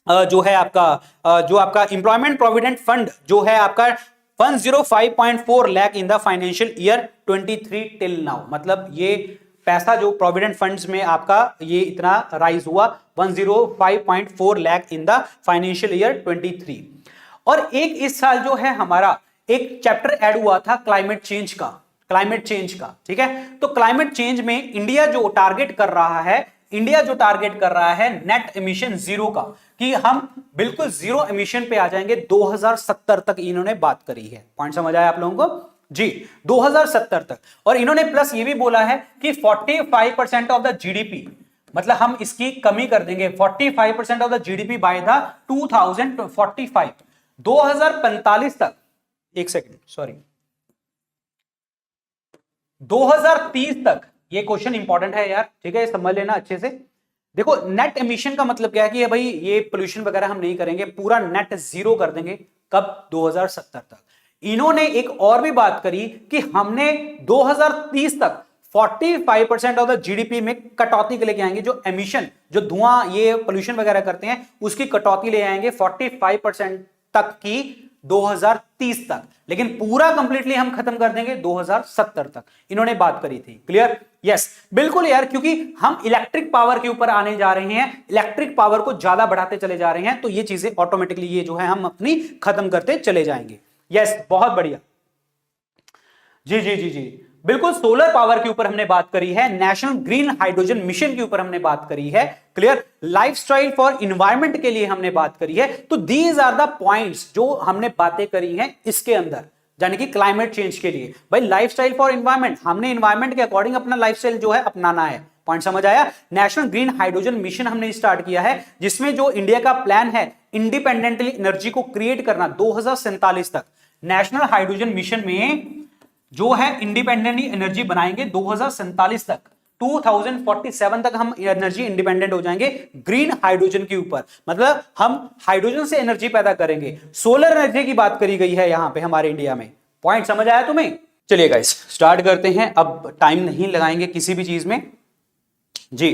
जो है आपका एम्प्लॉयमेंट प्रोविडेंट फंड जो है आपका 105.4 लाख इन the financial year 23 till now, मतलब ये पैसा जो प्रोविडेंट फंड्स में आपका ये इतना राइज हुआ 105.4 लाख इन द फाइनेंशियल ईयर 23। और एक इस साल जो है हमारा एक चैप्टर ऐड हुआ था क्लाइमेट चेंज का, ठीक है। तो क्लाइमेट चेंज में इंडिया जो टारगेट कर रहा है नेट एमिशन जीरो का, कि हम बिल्कुल जीरो एमिशन पे आ जाएंगे 2070 तक, इन्होंने बात करी है। पॉइंट समझ आया आप लोगों को जी? 2070 तक। और इन्होंने प्लस ये भी बोला है कि 45% ऑफ द जीडीपी, मतलब हम इसकी कमी कर देंगे 45% of the GDP by the 2045, 2045 तक, एक सेकंड सॉरी, 2030 तक ये क्वेश्चन इंपॉर्टेंट है यार, ठीक है, समझ लेना अच्छे से। देखो नेट एमिशन का मतलब क्या है कि भाई ये पोल्यूशन वगैरह हम नहीं करेंगे, पूरा नेट जीरो कर देंगे। कब? 2070 तक। इन्होंने एक और भी बात करी कि हमने 2030 तक 45% ऑफ द जीडीपी में कटौती के लेके आएंगे, जो एमिशन, जो धुआं ये पोल्यूशन वगैरह करते हैं उसकी कटौती ले आएंगे 45% तक की 2030 तक, लेकिन पूरा कंप्लीटली हम खत्म कर देंगे 2070 तक। इन्होंने बात करी थी। क्लियर? यस, बिल्कुल यार, क्योंकि हम इलेक्ट्रिक पावर के ऊपर आने जा रहे हैं, इलेक्ट्रिक पावर को ज्यादा बढ़ाते चले जा रहे हैं, तो ये चीजें ऑटोमेटिकली ये जो है हम अपनी खत्म करते चले जाएंगे। यस, बहुत बढ़िया। जी जी जी जी, बिल्कुल। सोलर पावर के ऊपर हमने बात करी है, नेशनल ग्रीन हाइड्रोजन मिशन के ऊपर हमने बात करी है। क्लियर? लाइफस्टाइल फॉर एनवायरनमेंट के लिए हमने बात करी है। तो दीज आर द पॉइंट्स जो हमने बातें करी हैं इसके अंदर, यानी कि क्लाइमेट चेंज के लिए। भाई लाइफस्टाइल फॉर एनवायरनमेंट, हमने एनवायरनमेंट के अकॉर्डिंग अपना लाइफस्टाइल जो है अपनाना है। पॉइंट समझ आया? नेशनल ग्रीन हाइड्रोजन मिशन हमने स्टार्ट किया है, जिसमें जो इंडिया का प्लान है इंडिपेंडेंटली एनर्जी को क्रिएट करना 2047 तक। नेशनल हाइड्रोजन मिशन में जो है इंडिपेंडेंटली एनर्जी बनाएंगे 2047 तक, 2047 तक हम एनर्जी इंडिपेंडेंट हो जाएंगे ग्रीन हाइड्रोजन के ऊपर। मतलब हम हाइड्रोजन से एनर्जी पैदा करेंगे। सोलर एनर्जी की बात करी गई है यहां पे हमारे इंडिया में। पॉइंट समझ आया तुम्हें? चलिए गाइस स्टार्ट करते हैं, अब टाइम नहीं लगाएंगे किसी भी चीज में जी।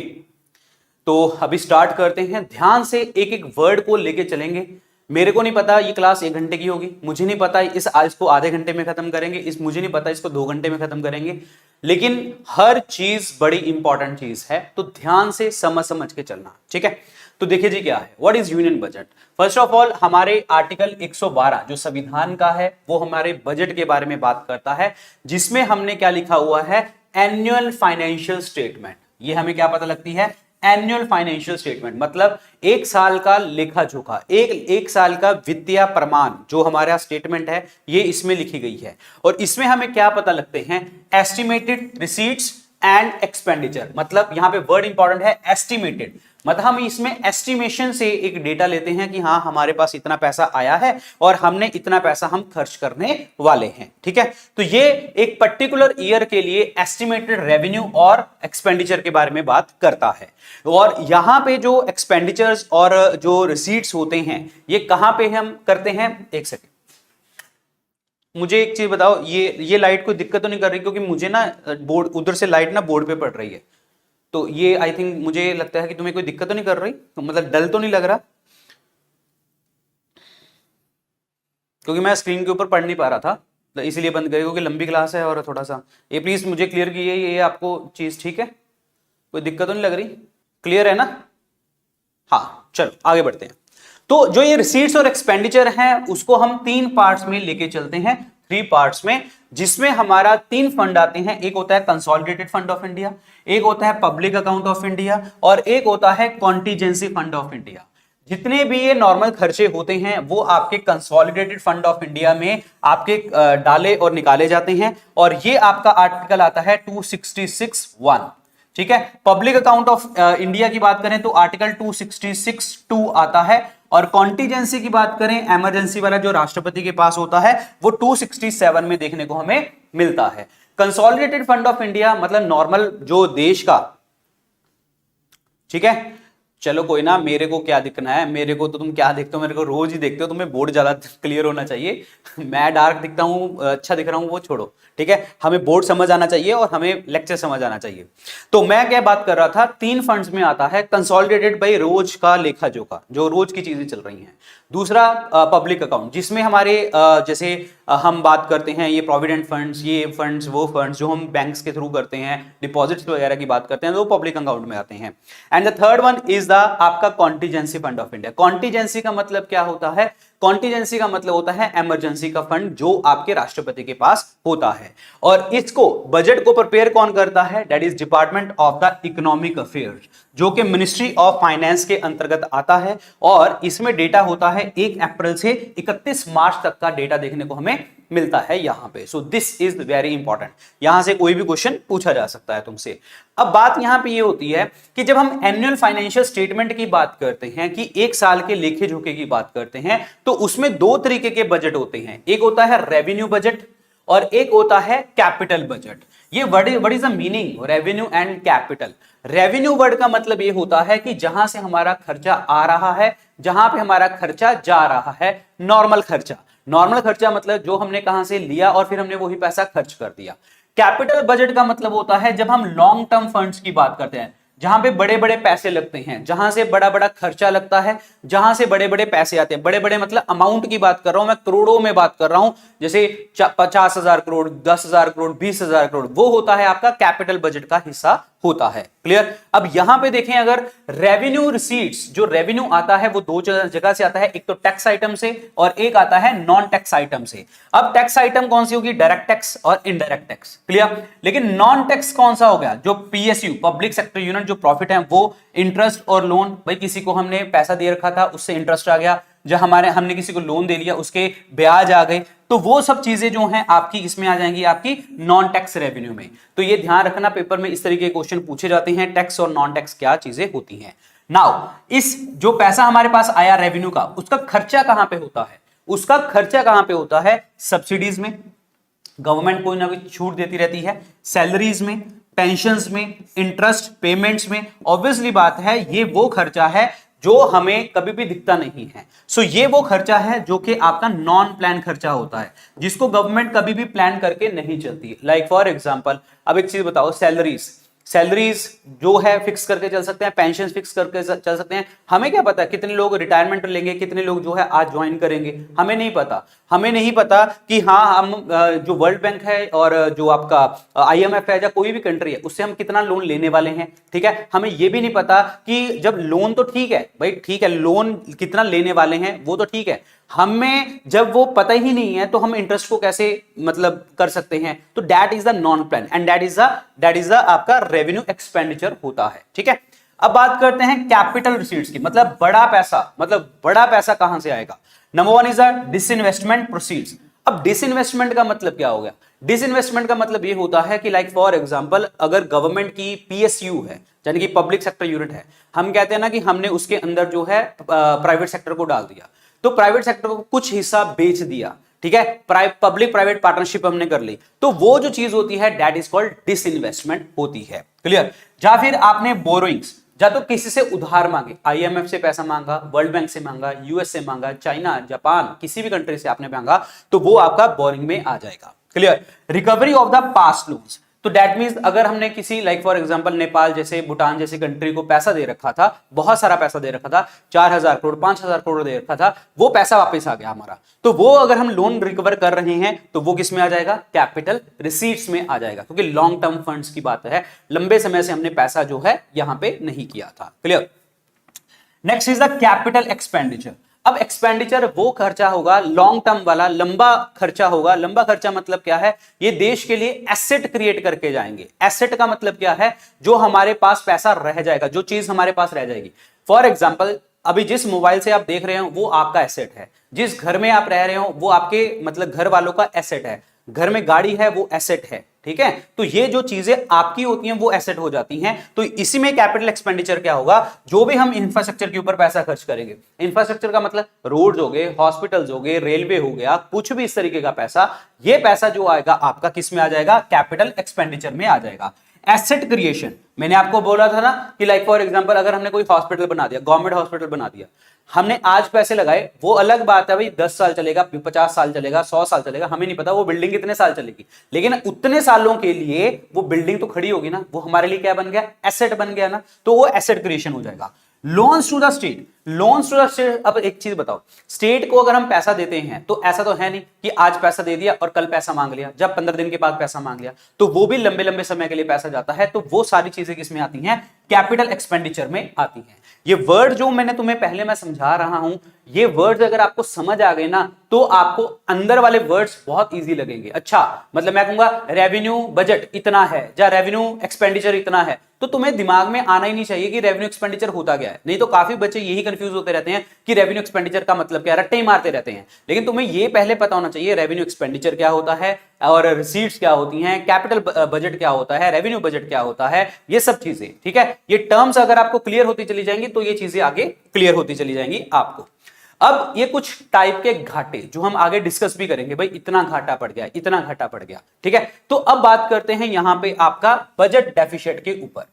तो अभी स्टार्ट करते हैं, ध्यान से एक एक वर्ड को लेके चलेंगे। मेरे को नहीं पता ये क्लास 1 घंटे की होगी, मुझे नहीं पता इसको आधे घंटे में खत्म करेंगे, मुझे नहीं पता इसको 2 घंटे में खत्म करेंगे, लेकिन हर चीज बड़ी इंपॉर्टेंट चीज है, तो ध्यान से समझ के चलना, ठीक है। तो देखिए जी क्या है, what is union budget. First of all हमारे आर्टिकल 112 जो संविधान का है वो हमारे बजट के बारे में बात करता है, जिसमें हमने क्या लिखा हुआ है, एनुअल फाइनेंशियल स्टेटमेंट। ये हमें क्या पता लगती है, एनुअल फाइनेंशियल स्टेटमेंट, मतलब एक साल का लेखा जोखा, एक साल का वित्तीय प्रमाण जो हमारा स्टेटमेंट है ये इसमें लिखी गई है। और इसमें हमें क्या पता लगते हैं, एस्टिमेटेड रिसीट्स एंड एक्सपेंडिचर। मतलब यहां पे वर्ड इंपॉर्टेंट है एस्टिमेटेड, मतलब हम इसमें एस्टिमेशन से एक डेटा लेते हैं कि हाँ हमारे पास इतना पैसा आया है और हमने इतना पैसा हम खर्च करने वाले हैं, ठीक है। तो ये एक पर्टिकुलर ईयर के लिए एस्टिमेटेड रेवेन्यू और एक्सपेंडिचर के बारे में बात करता है। और यहां पे जो एक्सपेंडिचर्स और जो रिसीट्स होते हैं ये कहां पे हम करते हैं, एक सेकेंड मुझे एक चीज बताओ, ये लाइट कोई दिक्कत तो नहीं कर रही, क्योंकि मुझे ना बोर्ड उधर से लाइट ना बोर्ड पे पड़ रही है, तो ये आई थिंक मुझे लगता है कि तुम्हें कोई दिक्कत तो नहीं कर रही, तो मतलब डल तो नहीं लग रहा, क्योंकि मैं स्क्रीन के ऊपर पढ़ नहीं पा रहा था, तो इसीलिए बंद करें, क्योंकि लंबी क्लास है और थोड़ा सा ये प्लीज मुझे क्लियर कीजिए, ये आपको चीज ठीक है, कोई दिक्कत तो नहीं लग रही, क्लियर है ना। हाँ चलो आगे बढ़ते हैं। तो जो ये रिसीट्स और एक्सपेंडिचर हैं उसको हम 3 पार्ट्स में लेके चलते हैं, 3 पार्ट्स में, जिसमें हमारा 3 फंड आते हैं। एक होता है कंसोलिडेटेड फंड ऑफ इंडिया, एक होता है पब्लिक अकाउंट ऑफ इंडिया, और एक होता है कॉन्टीजेंसी फंड ऑफ इंडिया। जितने भी ये नॉर्मल खर्चे होते हैं वो आपके कंसोलिडेटेड फंड ऑफ इंडिया में आपके डाले और निकाले जाते हैं, और ये आपका आर्टिकल आता है 266(1), ठीक है। पब्लिक अकाउंट ऑफ इंडिया की बात करें तो आर्टिकल 266(2) आता है, और कॉन्टीजेंसी की बात करें, इमरजेंसी वाला जो राष्ट्रपति के पास होता है, वो 267 में देखने को हमें मिलता है। कंसोलिडेटेड फंड ऑफ इंडिया मतलब नॉर्मल जो देश का, ठीक है। चलो कोई ना, मेरे को क्या दिखना है, मेरे को तो तुम क्या देखते हो, मेरे को रोज ही देखते हो, तुम्हें बोर्ड ज्यादा क्लियर होना चाहिए। मैं डार्क दिखता हूं, अच्छा दिख रहा हूं, वो छोड़ो, ठीक है। हमें बोर्ड समझ आना चाहिए और हमें लेक्चर समझ आना चाहिए। तो मैं क्या बात कर रहा था, 3 फंड्स में आता है कंसोलिडेटेड बाई रोज का लेखा जोखा, जो रोज की चीजें चल रही हैं। दूसरा पब्लिक अकाउंट, जिसमें हमारे जैसे हम बात करते हैं ये प्रोविडेंट फंड्स, ये फंड्स, वो फंड्स जो हम बैंक्स के थ्रू करते हैं, डिपॉजिट्स वगैरह की बात करते हैं, तो पब्लिक अकाउंट में आते हैं। And the third one is the आपका contingency fund of India. Contingency का मतलब क्या होता है, कॉन्टीजेंसी का मतलब होता है इमरजेंसी का फंड जो आपके राष्ट्रपति के पास होता है, और इसको बजट को प्रिपेयर कौन करता है, that is department of the economic affairs, जो कि मिनिस्ट्री ऑफ फाइनेंस के अंतर्गत आता है। और इसमें डेटा होता है 1 अप्रैल से 31 मार्च तक का डेटा देखने को हमें मिलता है यहां पे। सो दिस इज वेरी इंपॉर्टेंट, यहां से कोई भी क्वेश्चन पूछा जा सकता है तुमसे। अब बात यहां पे ये होती है कि जब हम एनुअल फाइनेंशियल स्टेटमेंट की बात करते हैं, कि एक साल के लेखे जोखे की बात करते हैं, तो उसमें 2 तरीके के बजट होते हैं। एक होता है रेवेन्यू बजट और एक होता है कैपिटल बजट। ये what is the meaning revenue and capital? Revenue word का मतलब ये होता है कि जहां से हमारा खर्चा आ रहा है, जहां पे हमारा खर्चा जा रहा है, नॉर्मल खर्चा। नॉर्मल खर्चा मतलब जो हमने कहां से लिया और फिर हमने वही पैसा खर्च कर दिया। कैपिटल बजट का मतलब होता है जब हम लॉन्ग टर्म फंड्स की बात करते हैं, जहां पे बड़े बड़े पैसे लगते हैं, जहां से बड़ा बड़ा खर्चा लगता है, जहां से बड़े बड़े पैसे आते हैं। बड़े बड़े मतलब अमाउंट की बात कर रहा हूं मैं, करोड़ों में बात कर रहा हूं, जैसे 50,000 करोड़, 10,000 करोड़, 20,000 करोड़, वो होता है आपका कैपिटल बजट का हिस्सा होता है। क्लियर? अब यहां पे देखें, अगर रेवेन्यू रिसीट्स, जो रेवेन्यू आता है वो दो जगह से आता है, एक तो टैक्स आइटम से और एक आता है नॉन टैक्स आइटम से। अब टैक्स आइटम कौन सी होगी? डायरेक्ट टैक्स और इनडायरेक्ट टैक्स। क्लियर? लेकिन नॉन टैक्स कौन सा हो गया? जो पीएसयू, पब्लिक सेक्टर यूनिट, जो प्रॉफिट है वो इंटरेस्ट और लोन। भाई किसी को हमने पैसा दे रखा था, उससे इंटरेस्ट आ गया, जो हमने किसी को लोन दे लिया, उसके ब्याज आ गए, तो वो सब चीजें जो हैं आपकी इसमें आ जाएंगी, आपकी नॉन टैक्स रेवेन्यू में। तो ये ध्यान रखना, पेपर में इस तरीके के क्वेश्चन पूछे जाते हैं, टैक्स और नॉन टैक्स क्या चीजें होती हैं। नाउ इस जो पैसा हमारे पास आया रेवेन्यू का, उसका खर्चा कहां पे होता है? उसका खर्चा कहां पे होता है? सब्सिडीज में, गवर्नमेंट कोई ना कोई छूट देती रहती है, सैलरीज में, पेंशन्स में, इंटरेस्ट पेमेंट्स में। ऑब्वियसली बात है ये वो खर्चा है जो हमें कभी भी दिखता नहीं है। सो ये वो खर्चा है जो कि आपका नॉन प्लान खर्चा होता है, जिसको गवर्नमेंट कभी भी प्लान करके नहीं चलती। लाइक फॉर एग्जांपल, अब एक चीज बताओ, सैलरीज जो है फिक्स करके चल सकते हैं, पेंशन फिक्स करके चल सकते हैं। हमें क्या पता कितने लोग रिटायरमेंट लेंगे, कितने लोग जो है आज ज्वाइन करेंगे, हमें नहीं पता। हमें नहीं पता कि हाँ हम जो वर्ल्ड बैंक है और जो आपका आईएमएफ है या कोई भी कंट्री है, उससे हम कितना लोन लेने वाले हैं। ठीक है, हमें यह भी नहीं पता कि जब लोन, तो ठीक है भाई, ठीक है लोन कितना लेने वाले हैं वो तो ठीक है, हमें जब वो पता ही नहीं है तो हम इंटरेस्ट को कैसे मतलब कर सकते हैं? तो that is the non plan and that is the आपका रेवेन्यू एक्सपेंडिचर होता है। ठीक है, अब बात करते हैं कैपिटल रिसीट्स की, मतलब बड़ा पैसा कहां से आएगा? Number one is the disinvestment proceeds. अब डिसइन्वेस्टमेंट का मतलब क्या हो गया? डिसइन्वेस्टमेंट का मतलब ये होता है कि लाइक फॉर एग्जांपल, अगर गवर्नमेंट की पीएसयू है, यानी कि पब्लिक सेक्टर यूनिट है, हम कहते हैं ना कि हमने उसके अंदर जो है प्राइवेट सेक्टर को डाल दिया, तो प्राइवेट सेक्टर को कुछ हिस्सा बेच दिया। ठीक है, पब्लिक प्राइवेट पार्टनरशिप हमने कर ली, तो वो जो चीज होती है दैट इज कॉल्ड डिसइन्वेस्टमेंट होती है। क्लियर? या फिर आपने बोरोइंग्स, या तो किसी से उधार मांगे, आईएमएफ से पैसा मांगा, वर्ल्ड बैंक से मांगा, यूएस से मांगा, चाइना, जापान, किसी भी कंट्री से आपने मांगा, तो वो आपका बोरिंग में आ जाएगा। Clear? Recovery of the past loans, तो दैट मींस अगर हमने किसी लाइक फॉर एग्जांपल नेपाल जैसे, भूटान जैसे कंट्री को पैसा दे रखा था, बहुत सारा पैसा दे रखा था, 4,000 करोड़ 5,000 करोड़ दे रखा था, वो पैसा वापस आ गया हमारा, तो वो अगर हम लोन रिकवर कर रहे हैं तो वो किस में आ जाएगा? कैपिटल रिसीट्स में आ जाएगा, क्योंकि लॉन्ग टर्म फंड्स की बात है, लंबे समय से हमने पैसा जो है यहां पे नहीं किया था। Clear? Next is the capital expenditure. अब एक्सपेंडिचर वो खर्चा होगा लॉन्ग टर्म वाला, लंबा खर्चा होगा। लंबा खर्चा मतलब क्या है? ये देश के लिए एसेट क्रिएट करके जाएंगे। एसेट का मतलब क्या है? जो हमारे पास पैसा रह जाएगा, जो चीज हमारे पास रह जाएगी। फॉर एग्जांपल, अभी जिस मोबाइल से आप देख रहे हो वो आपका एसेट है, जिस घर में आप रह रहे हो वो आपके मतलब घर वालों का एसेट है, घर में गाड़ी है वो एसेट है। ठीक है, तो ये जो चीजें आपकी होती हैं वो एसेट हो जाती हैं। तो इसी में कैपिटल एक्सपेंडिचर क्या होगा? जो भी हम इंफ्रास्ट्रक्चर के ऊपर पैसा खर्च करेंगे, इंफ्रास्ट्रक्चर का मतलब रोड्स हो गए, हॉस्पिटल्स हो गए, रेलवे हो गया, कुछ भी इस तरीके का पैसा, ये पैसा जो आएगा आपका किस में आ जाएगा? कैपिटल एक्सपेंडिचर में आ जाएगा। एसेट क्रिएशन, मैंने आपको बोला था ना कि लाइक फॉर एग्जांपल, अगर हमने कोई हॉस्पिटल बना दिया, गवर्नमेंट हॉस्पिटल बना दिया, हमने आज पैसे लगाए, वो अलग बात है भाई, 10 साल चलेगा, 50 साल चलेगा, 100 साल चलेगा, हमें नहीं पता वो बिल्डिंग कितने साल चलेगी, लेकिन उतने सालों के लिए वो बिल्डिंग तो खड़ी होगी ना, वो हमारे लिए क्या बन गया? एसेट बन गया ना, तो वो एसेट क्रिएशन हो जाएगा। Loans to the state, loans to the state. अब एक चीज बताओ, स्टेट को अगर हम पैसा देते हैं तो ऐसा तो है नहीं कि आज पैसा दे दिया और कल पैसा मांग लिया, जब 15 दिन के बाद पैसा मांग लिया, तो वो भी लंबे लंबे समय के लिए पैसा जाता है। तो वो सारी चीजें किसमें आती हैं? कैपिटल एक्सपेंडिचर में आती हैं। ये वर्ड जो मैंने तुम्हें पहले मैं समझा रहा हूं, ये वर्ड्स अगर आपको समझ आ गए ना, तो आपको अंदर वाले वर्ड्स बहुत इजी लगेंगे। अच्छा, मतलब मैं कहूंगा रेवेन्यू बजट इतना है या रेवेन्यू एक्सपेंडिचर इतना है, तो तुम्हें दिमाग में आना ही नहीं चाहिए कि रेवेन्यू एक्सपेंडिचर होता क्या है। नहीं तो काफी बच्चे यही कंफ्यूज होते रहते हैं कि रेवेन्यू एक्सपेंडिचर का मतलब क्या है, रट्टे ही मारते रहते हैं। लेकिन तुम्हें ये पहले पता होना चाहिए रेवेन्यू एक्सपेंडिचर क्या होता है और रिसीट्स क्या होती हैं, कैपिटल बजट क्या होता है, रेवेन्यू बजट क्या होता है, ये सब चीजें। ठीक है, ये टर्म्स अगर आपको क्लियर होती चली जाएंगी तो ये चीजें आगे क्लियर होती चली जाएंगी आपको। अब ये कुछ टाइप के घाटे जो हम आगे डिस्कस भी करेंगे, भाई इतना घाटा पड़ गया, इतना घाटा पड़ गया, ठीक है। तो अब बात करते हैं यहां पे आपका बजट डेफिसिट के ऊपर।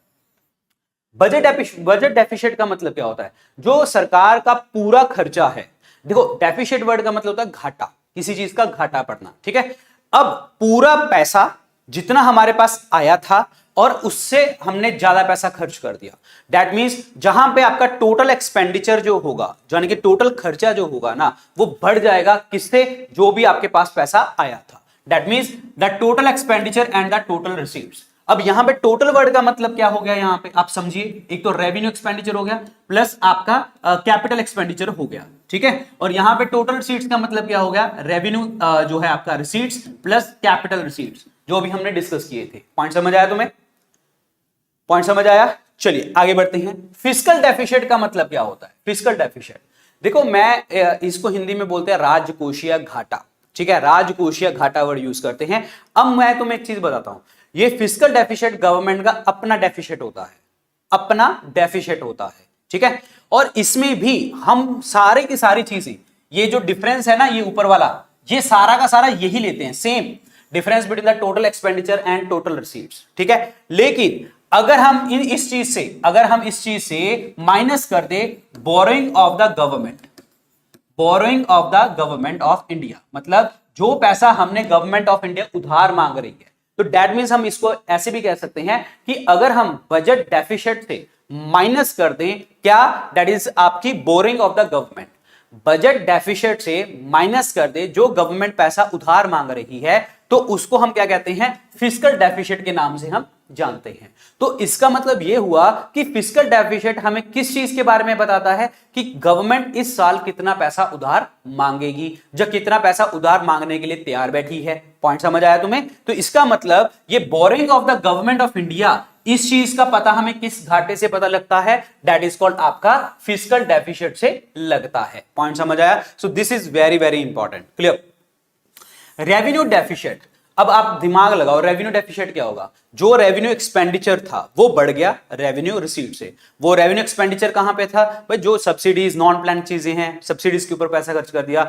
बजट डेफिसिट का मतलब क्या होता है? जो सरकार का पूरा खर्चा है। देखो डेफिसिट वर्ड का मतलब होता है घाटा, किसी चीज का घाटा पड़ना, ठीक है। अब पूरा पैसा जितना हमारे पास आया था और उससे हमने ज्यादा पैसा खर्च कर दिया, दैट मींस जहां पे आपका टोटल एक्सपेंडिचर जो होगा, यानी कि टोटल खर्चा जो होगा ना, वो बढ़ जाएगा किससे? जो भी आपके पास पैसा आया था, that means the total expenditure and the total receives. अब यहां पे टोटल वर्ड का मतलब क्या हो गया? यहां पे आप समझिए, एक तो रेवेन्यू एक्सपेंडिचर हो गया प्लस आपका कैपिटल एक्सपेंडिचर हो गया, ठीक है। और यहां पे टोटल रिसीट्स का मतलब क्या हो गया? रेवेन्यू जो है आपका रिसीट्स प्लस कैपिटल रिसीट्स, जो भी हमने डिस्कस किए थे। पॉइंट समझ आया तुम्हें? पॉइंट समझ आया? चलिए आगे बढ़ते हैं। फिस्कल डेफिसिट का मतलब क्या होता है? फिस्कल डेफिसिट, देखो मैं इसको हिंदी में बोलते हैं राजकोषीय घाटा, ठीक है। राजकोषीय घाटा वर्ड यूज करते हैं। अब मैं तुम्हें एक चीज बताता हूं, ये फिस्कल डेफिसिट गवर्नमेंट का अपना डेफिसिट होता है, अपना डेफिसिट होता है, ठीक है। और इसमें भी हम सारे की सारी चीजें, ये जो डिफरेंस है ना, ये ऊपर वाला, ये सारा का सारा यही लेते हैं, same difference between the total expenditure and total receipts, ठीक है। लेकिन अगर हम इस चीज से माइनस कर दे borrowing of the government, borrowing of the government of India, मतलब जो पैसा हमने गवर्नमेंट ऑफ इंडिया उधार मांग रही है, तो दैट मींस हम इसको ऐसे भी कह सकते हैं कि अगर हम बजट डेफिसिट से माइनस कर दें, क्या? दैट इज आपकी borrowing of the government. Budget deficit से माइनस कर दे जो गवर्नमेंट पैसा उधार मांग रही है, तो उसको हम क्या कहते हैं? फिस्कल डेफिसिट के नाम से हम जानते हैं। तो इसका मतलब यह हुआ कि फिस्कल डेफिसिट हमें किस चीज के बारे में बताता है? कि गवर्नमेंट इस साल कितना पैसा उधार मांगेगी, जो कितना पैसा उधार मांगने के लिए तैयार बैठी है। पॉइंट समझ आया तुम्हें? तो इसका मतलब ये borrowing of the government of India, इस चीज का पता हमें किस घाटे से पता लगता है? दैट इज कॉल्ड आपका फिस्कल डेफिसिट से लगता है। पॉइंट समझ आया? सो this is very very important. Clear? Revenue deficit, अब आप दिमाग लगाओ, रेवेन्यू डेफिसिट क्या होगा? जो रेवेन्यू एक्सपेंडिचर था वो बढ़ गया रेवेन्यू रिसीट से। वो रेवेन्यू एक्सपेंडिचर कहां पे था भाई? जो सब्सिडीज, नॉन प्लान चीजें हैं, सब्सिडीज के ऊपर पैसा खर्च कर दिया,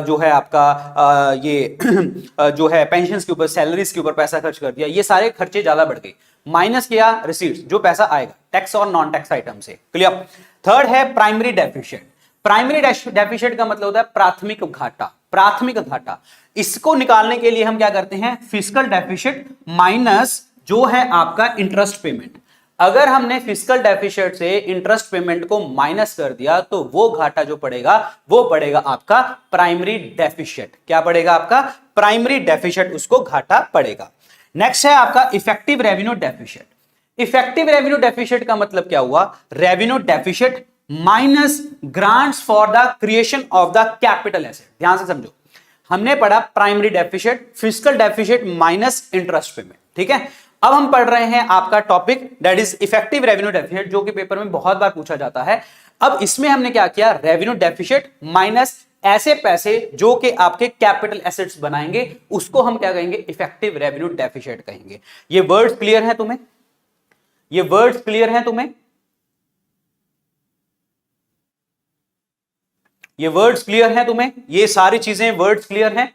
जो है आपका ये जो है पेंशन के ऊपर, सैलरीज के ऊपर पैसा खर्च कर दिया, ये सारे खर्चे ज्यादा बढ़ गए। माइनस किया रिसीट्स, जो पैसा आएगा टैक्स और नॉन टैक्स आइटम से। क्लियर? थर्ड है प्राइमरी डेफिसिट। प्राइमरी डेफिसिट का मतलब होता है प्राथमिक घाटा, प्राथमिक घाटा। इसको निकालने के लिए हम क्या करते हैं? फिस्कल डेफिसिट माइनस जो है आपका इंटरेस्ट पेमेंट। अगर हमने फिस्कल डेफिसिट से इंटरेस्ट पेमेंट को माइनस कर दिया, तो वो घाटा जो पड़ेगा वो पड़ेगा आपका प्राइमरी डेफिसिट। क्या पड़ेगा? आपका प्राइमरी डेफिसिट, उसको घाटा पड़ेगा। नेक्स्ट है आपका effective revenue deficit. Effective revenue deficit का मतलब क्या हुआ? Revenue deficit minus grants for the creation of the capital asset. ध्यान से समझो, हमने पढ़ा primary deficit, fiscal deficit minus interest payment, ठीक है। अब हम पढ़ रहे हैं आपका topic that is effective revenue deficit, जो कि पेपर में बहुत बार पूछा जाता है। अब इसमें हमने क्या किया? रेवेन्यू डेफिसिट माइनस ऐसे पैसे जो कि आपके कैपिटल एसेट्स बनाएंगे, उसको हम क्या कहेंगे? इफेक्टिव रेवेन्यू डेफिसिट कहेंगे। ये वर्ड्स क्लियर है तुम्हें? ये वर्ड्स क्लियर है तुम्हें? ये वर्ड्स क्लियर हैं तुम्हें? ये सारी चीजें वर्ड्स क्लियर हैं?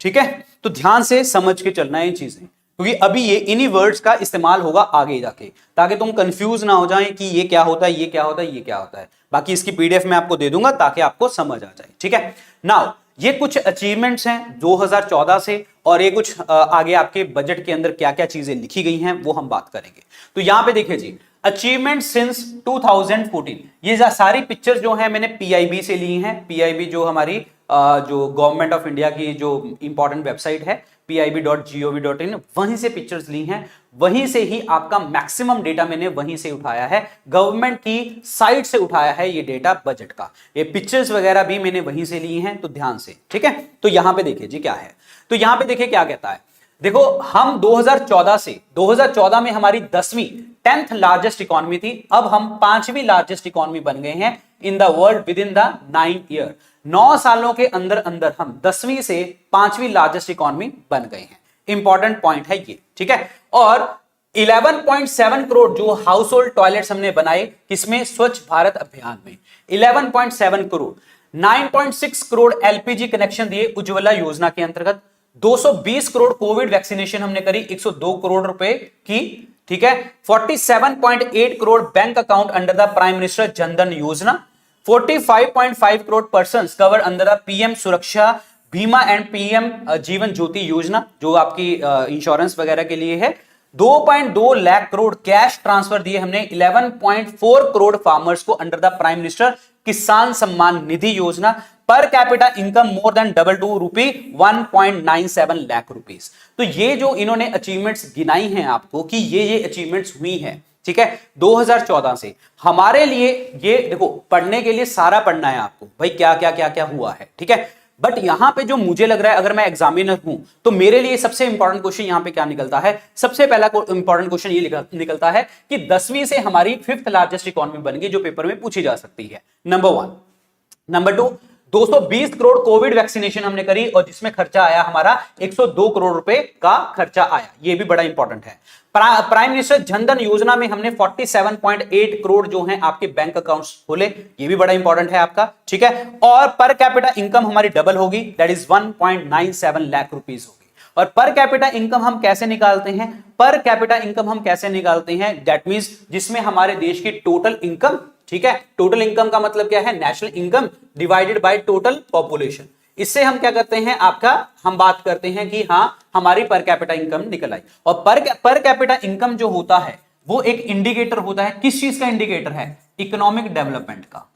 ठीक है, तो ध्यान से समझ के चलना है ये चीजें, क्योंकि अभी ये इन्हीं वर्ड्स का इस्तेमाल होगा आगे जाके, ताकि तुम कंफ्यूज ना हो जाएं कि ये क्या होता है, ये क्या होता है, ये क्या होता है। बाकी इसकी पीडीएफ में आपको दे दूंगा ताकि आपको समझ आ जाए, ठीक है। नाउ ये कुछ अचीवमेंट्स हैं 2014 से, और ये कुछ आगे आपके बजट के अंदर क्या क्या चीजें लिखी गई हैं वो हम बात करेंगे। तो यहां पे देखिए जी, अचीवमेंट सिंस 2014, ये सारी पिक्चर्स जो हैं मैंने पीआईबी से ली हैं। पीआईबी जो हमारी जो गवर्नमेंट ऑफ इंडिया की जो इंपॉर्टेंट वेबसाइट है pib.gov.in, वहीं से पिक्चर्स ली हैं, वहीं से ही आपका मैक्सिमम डेटा मैंने वहीं से उठाया है, गवर्नमेंट की साइट से उठाया है ये डेटा बजट का। ये पिक्चर्स वगैरह भी मैंने वहीं से ली हैं, तो ध्यान से, ठीक है। तो यहां पे देखिए जी क्या है, तो यहां पे देखिए क्या कहता है। देखो हम 2014 में हमारी 10th लार्जेस्ट इकोनॉमी थी, अब हम 5वीं लार्जेस्ट इकोनॉमी बन गए हैं in the world with in the 9 year. 9 सालों के अंदर अंदर हम 10वीं से 5वीं लार्जेस्ट इकोनॉमी बन गए हैं। इंपॉर्टेंट पॉइंट है ये, ठीक है। और 11.7 करोड़ जो हाउस होल्ड टॉयलेट्स हमने बनाए, किसमें? स्वच्छ भारत अभियान में 11.7 करोड़। 9.6 करोड़ एलपीजी कनेक्शन दिए उज्ज्वला योजना के अंतर्गत। 220 करोड़ कोविड वैक्सीनेशन हमने करी 102 करोड़ रुपए की, ठीक है। 47.8 crore bank account under the prime minister Jan Dhan योजना। 45.5 crore persons cover under the PM सुरक्षा बीमा एंड पीएम जीवन ज्योति योजना, जो आपकी इंश्योरेंस वगैरह के लिए है। 2.2 लाख करोड़ कैश ट्रांसफर दिए हमने 11.4 करोड़ फार्मर्स को अंडर द प्राइम मिनिस्टर किसान सम्मान निधि योजना। Per capita income more than double two रूपी 1.97 लाख रुपीस। तो ये जो इन्होंने अचीवमेंट्स गिनाई हैं आपको कि ये अचीवमेंट्स हुई हैं, ठीक है, 2014 से हमारे लिए। ये देखो, पढ़ने के लिए सारा पढ़ना है आपको भाई, क्या क्या क्या क्या हुआ है, ठीक है। बट यहां पे जो मुझे लग रहा है, अगर मैं एग्जामिनर हूं तो मेरे लिए सबसे इंपॉर्टेंट क्वेश्चन यहां पे क्या निकलता है? सबसे पहला इंपॉर्टेंट क्वेश्चन ये निकलता है कि 10वीं से हमारी 5th लार्जेस्ट इकोनॉमी बन गई, जो पेपर में पूछी जा सकती है। Number 1। Number 2, 220 crore Covid vaccination हमने करी और जिसमें खर्चा आया हमारा 102 करोड़ रुपए का खर्चा आया, ये भी बड़ा इंपॉर्टेंट है। प्राइम मिनिस्टर जनधन योजना में हमने 47.8 करोड़ जो हैं आपके बैंक अकाउंट्स खोले, ये भी बड़ा इंपॉर्टेंट है आपका, ठीक है। और पर कैपिटा इनकम हमारी डबल होगी, दैट इज 1.97 लाख रुपीस होगी। और पर कैपिटा इनकम हम कैसे निकालते हैं? पर कैपिटा इनकम हम कैसे निकालते हैं? दैट मींस जिसमें हमारे देश की टोटल इनकम, ठीक है, टोटल इनकम का मतलब क्या है? National income divided by total population. इससे हम क्या करते हैं आपका, हम बात करते हैं कि हाँ हमारी पर कैपिटा इनकम निकल आई। और पर कैपिटा इनकम जो होता है वो एक इंडिकेटर होता है। किस चीज का इंडिकेटर है? इकोनॉमिक डेवलपमेंट का।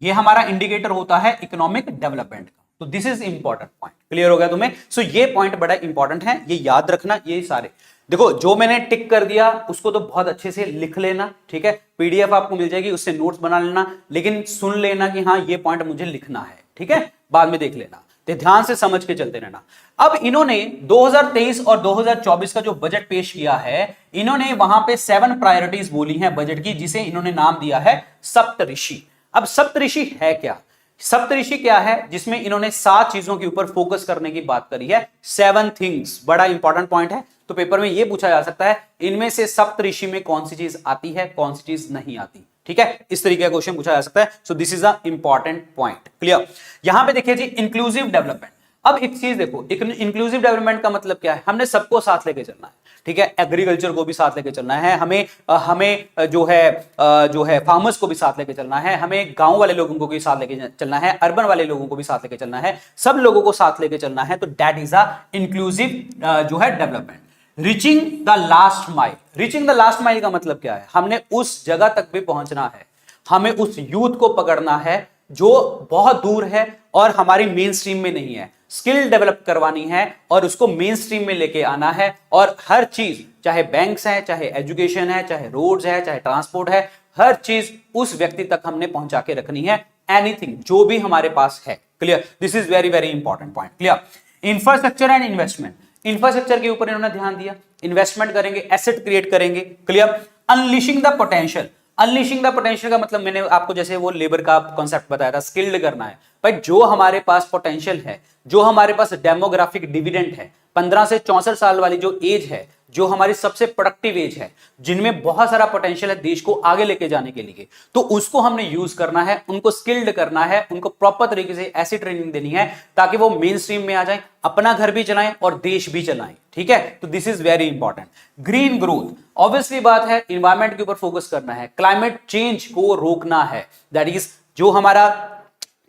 ये हमारा इंडिकेटर होता है इकोनॉमिक डेवलपमेंट का। तो this is important point. Clear हो गया तुम्हें? सो ये पॉइंट बड़ा इंपॉर्टेंट है, ये याद रखना। ये सारे देखो जो मैंने टिक कर दिया उसको तो बहुत अच्छे से लिख लेना, ठीक है। पीडीएफ आपको मिल जाएगी, उससे नोट्स बना लेना, लेकिन सुन लेना कि हाँ ये पॉइंट मुझे लिखना है, ठीक है। बाद में देख लेना, तो ध्यान से समझ के चलते रहना। अब इन्होंने 2023 और 2024 का जो बजट पेश किया है, इन्होंने वहां पे 7 प्रायोरिटीज बोली हैं बजट की, जिसे इन्होंने नाम दिया है सप्तऋषि। अब सप्तऋषि है क्या? सप्तऋषि क्या है? जिसमें इन्होंने 7 चीजों के ऊपर फोकस करने की बात करी है। 7 थिंग्स, बड़ा इंपॉर्टेंट पॉइंट है। तो पेपर में यह पूछा जा सकता है इनमें से सप्तऋषि में कौन सी चीज आती है, कौन सी चीज नहीं आती, ठीक है। इस तरीके का क्वेश्चन पूछा जा सकता है। सो this is a important point. Clear? यहां पे देखिए जी, इंक्लूसिव डेवलपमेंट। अब एक चीज देखो, इंक्लूसिव डेवलपमेंट का मतलब क्या है? हमने सबको साथ लेके चलना है, ठीक है। एग्रीकल्चर को भी साथ लेके चलना है, हमें जो है फार्मर्स को भी साथ लेके चलना है, हमें गांव वाले लोगों को भी साथ लेके चलना है, अर्बन वाले लोगों को भी साथ लेके चलना है, सब लोगों को साथ लेके चलना है। तो दैट इज अ इंक्लूसिव जो है development. Reaching the last mile. Reaching the last mile का मतलब क्या है? हमने उस जगह तक भी पहुंचना है, हमें उस यूथ को पकड़ना है जो बहुत दूर है और हमारी मेन स्ट्रीम में नहीं है। स्किल डेवलप करवानी है और उसको मेन स्ट्रीम में लेके आना है। और हर चीज, चाहे बैंक्स है, चाहे एजुकेशन है, चाहे रोड्स है, चाहे ट्रांसपोर्ट है, हर चीज उस व्यक्ति तक हमने पहुंचा के रखनी है। एनीथिंग जो भी हमारे पास है। Clear? This is very very important point. Clear? Infrastructure and investment. Infrastructure के ऊपर इन्होंने ध्यान दिया, इन्वेस्टमेंट करेंगे, एसेट क्रिएट करेंगे। Clear? Unleashing the potential. Unleashing the potential का मतलब मैंने आपको जैसे वो लेबर का कॉन्सेप्ट बताया था, स्किल्ड करना है भाई। जो हमारे पास पोटेंशियल है, जो हमारे पास डेमोग्राफिक डिविडेंड है, 15 से 64 साल वाली जो एज है, जो हमारी सबसे प्रोडक्टिव एज है, जिनमें बहुत सारा पोटेंशियल है देश को आगे लेके जाने के लिए, तो उसको हमने यूज करना है, उनको स्किल्ड करना है, उनको प्रॉपर तरीके से ऐसी ट्रेनिंग देनी है ताकि वो मेन स्ट्रीम में आ जाए, अपना घर भी चलाएं और देश भी चलाएं, ठीक है। तो this is very important. Green growth, obviously बात है, इन्वायरमेंट के ऊपर फोकस करना है, क्लाइमेट चेंज को रोकना है। दैट इज जो हमारा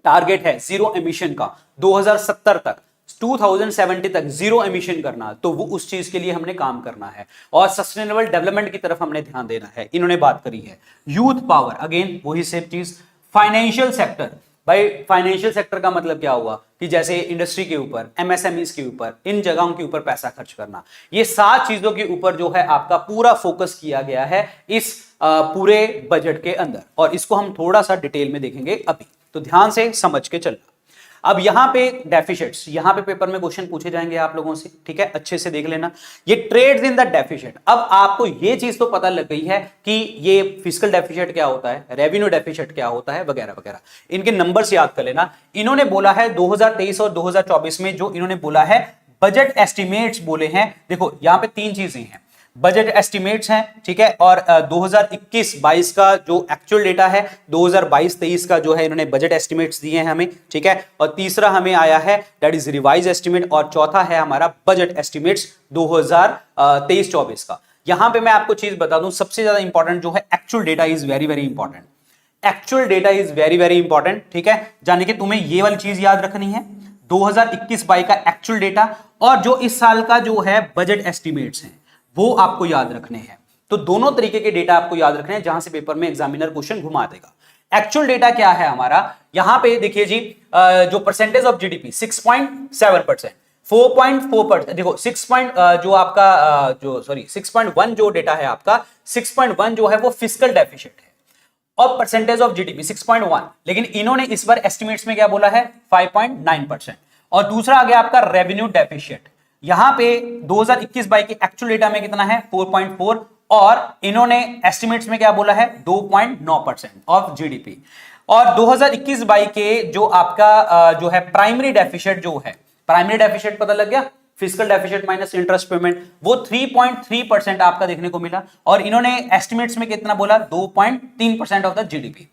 टारगेट है जीरो एमिशन का 2070 तक, 2070 तक जीरो एमिशन करना, तो वो उस चीज के लिए हमने काम करना है। और सस्टेनेबल डेवलपमेंट की तरफ हमने ध्यान देना है, इन्होंने बात करी है। यूथ पावर, अगेन वही सेम चीज। फाइनेंशियल सेक्टर, भाई फाइनेंशियल सेक्टर का मतलब क्या हुआ कि जैसे इंडस्ट्री के ऊपर, एमएसएमईज के ऊपर, इन जगहों के ऊपर पैसा खर्च करना। ये 7 चीजों के ऊपर जो है आपका पूरा फोकस किया गया है इस पूरे बजट के अंदर, और इसको हम थोड़ा सा डिटेल में देखेंगे अभी। तो ध्यान से समझ के चलना। अब यहां पे डेफिसिट्स, यहां पे पेपर में क्वेश्चन पूछे जाएंगे आप लोगों से, ठीक है, अच्छे से देख लेना। ये ट्रेड्स इन द डेफिसिट। अब आपको ये चीज तो पता लग गई है कि ये फिस्कल डेफिसिट क्या होता है, रेवेन्यू डेफिसिट क्या होता है, वगैरह वगैरह। इनके नंबर्स याद कर लेना। इन्होंने बोला है 2023 और 2024 में जो इन्होंने बोला है बजट एस्टिमेट्स बोले हैं। देखो यहां पे 3 चीजें हैं, बजट एस्टिमेट्स हैं, ठीक है। और 2021-22 का जो एक्चुअल डेटा है, 2022-23 का जो है इन्होंने बजट एस्टिमेट्स दिए हैं हमें, ठीक है। और तीसरा हमें आया है दैट इज रिवाइज एस्टिमेट, और चौथा है हमारा बजट एस्टिमेट्स 2023-24 का। यहां पे मैं आपको चीज बता दूं, सबसे ज्यादा इंपॉर्टेंट जो है actual data is very very important. Actual data is very very important, ठीक है। जाने के तुम्हें ये वाली चीज याद रखनी है, 2021-22 का एक्चुअल डेटा और जो इस साल का जो है बजट एस्टिमेट्स हैं वो आपको याद रखने हैं। तो दोनों तरीके के डेटा आपको याद रखने हैं जहां से पेपर में एग्जामिनर क्वेश्चन घुमा देगा। एक्चुअल डेटा क्या है हमारा, यहां पे देखिए जी, जो परसेंटेज ऑफ जीडीपी 6.7%, 4.4%, देखो 6.1 जो डेटा है आपका, 6.1 जो है वो फिस्कल डेफिसिट है और परसेंटेज ऑफ जीडीपी 6.1, लेकिन इन्होंने इस बार एस्टिमेट्स में क्या बोला है 5.9%। और दूसरा आ गया आपका रेवेन्यू डेफिसिट, यहां पे 2021-22 के एक्चुअल डेटा में कितना है 4.4 और इन्होंने एस्टिमेट्स में क्या बोला है 2.9% ऑफ जीडीपी। और 2021-22 के जो आपका जो है प्राइमरी डेफिसिट जो है, प्राइमरी डेफिसिट पता लग गया, fiscal deficit minus interest payment, वो 3.3% आपका देखने को मिला और इन्होंने एस्टिमेट्स में कितना बोला 2.3% of the GDP.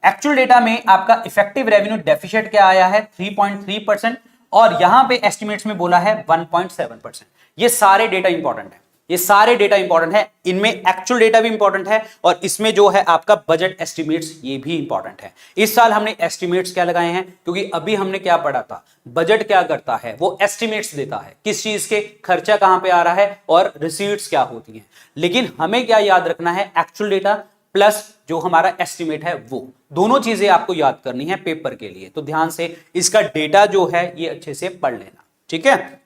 Actual data में आपका इफेक्टिव रेवेन्यू डेफिसिट क्या आया है 3.3% और यहां पे एस्टिमेट्स में बोला है 1.7%। ये सारे डेटा इंपॉर्टेंट है, ये सारे डेटा इंपॉर्टेंट है, इनमें एक्चुअल डेटा भी इंपॉर्टेंट है और इसमें जो है आपका बजट एस्टिमेट्स ये भी इंपॉर्टेंट है। इस साल हमने एस्टिमेट्स क्या लगाए हैं, क्योंकि अभी हमने क्या पढ़ा था, बजट क्या करता है, वो एस्टिमेट्स देता है किस चीज के, खर्चा कहां पे आ रहा है और रिसीट्स क्या होती हैं। लेकिन हमें क्या याद रखना है, एक्चुअल डेटा प्लस जो हमारा एस्टिमेट है, वो दोनों चीजें आपको याद करनी है पेपर के लिए। तो ध्यान से इसका डेटा जो है ये अच्छे से पढ़ लेना, ठीक है।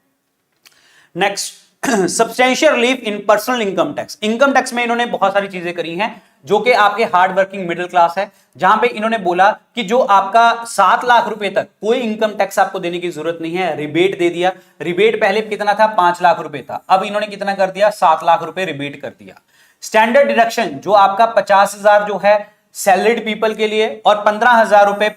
Next, substantial relief in personal income tax. Income tax में इन्होंने बहुत सारी चीजें करी हैं जो कि आपके हार्ड वर्किंग मिडिल क्लास है, जहां पे इन्होंने बोला कि जो आपका 7 लाख रुपए तक कोई इनकम टैक्स आपको देने की जरूरत नहीं है, रिबेट दे दिया। रिबेट पहले कितना था 5 लाख रुपए था, अब इन्होंने कितना कर दिया 7 लाख रुपए रिबेट कर दिया। स्टैंडर्ड डिडक्शन जो आपका 50,000 जो है सैलरीड पीपल के लिए और 15,000 रुपए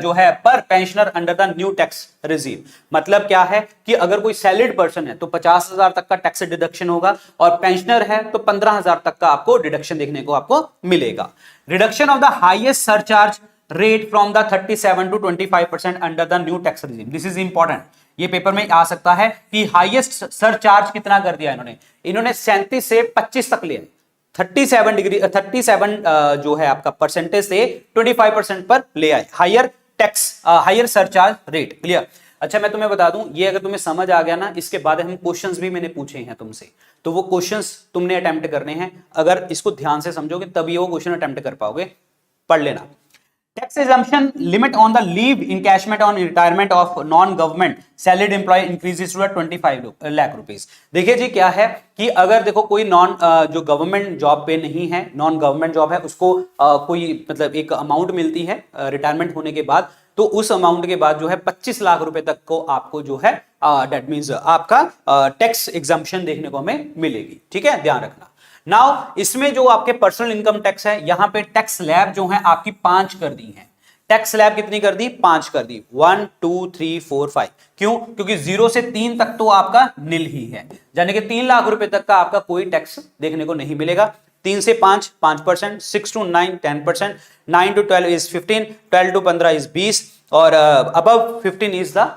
जो है पर pensioner under the new tax regime. मतलब क्या है कि अगर कोई सैलरीड पर्सन है तो 50,000 तक का टैक्स डिडक्शन होगा और पेंशनर है तो 15,000 तक का आपको डिडक्शन देखने को आपको मिलेगा। Reduction of the highest surcharge rate from the 37 to 25% under the new tax regime. This is important, ये पेपर में आ सकता है कि हाईएस्ट सरचार्ज कितना कर दिया इन्होंने 37 से 25 तक लिया, 37 जो है आपका परसेंटेज से 25% पर ले आए, higher tax higher surcharge rate. Clear. अच्छा मैं तुम्हें बता दूं, ये अगर तुम्हें समझ आ गया ना, इसके बाद हम क्वेश्चंस भी मैंने पूछे हैं तुमसे, तो वो क्वेश्चंस तुमने अटेम्प्ट करने हैं। अगर इसको ध्यान से समझोगे तभी वो क्वेश्चन अटेम्प्ट कर पाओगे, पढ़ लेना। Tax exemption limit on the leave encashment on retirement of non government salaried employee increases to 25 lakh rupees. देखिए जी क्या है कि अगर देखो कोई नॉन जो गवर्नमेंट जॉब पे नहीं है, नॉन गवर्नमेंट जॉब है, उसको कोई मतलब एक अमाउंट मिलती है रिटायरमेंट होने के बाद, तो उस अमाउंट के बाद जो है 25 लाख रुपए तक को आपको जो है दैट मींस आपका टैक्स एग्जम्पशन देखने को हमें मिलेगी, ठीक है, ध्यान रखना। नाउ इसमें जो आपके पर्सनल इनकम टैक्स है, यहां पे टैक्स स्लैब जो है आपकी 5 कर दी है। टैक्स स्लैब कितनी कर दी 5 कर दी, 1 2 3 4 5। क्यों? क्योंकि 0 से 3 तक तो आपका नील ही है, यानी कि 3 लाख रुपए तक का आपका कोई टैक्स देखने को नहीं मिलेगा। 3 से 5 5%, 6 to 9 10%, 9 to 12 is 15, 12 to 15 is 20 और अबव 15 इज द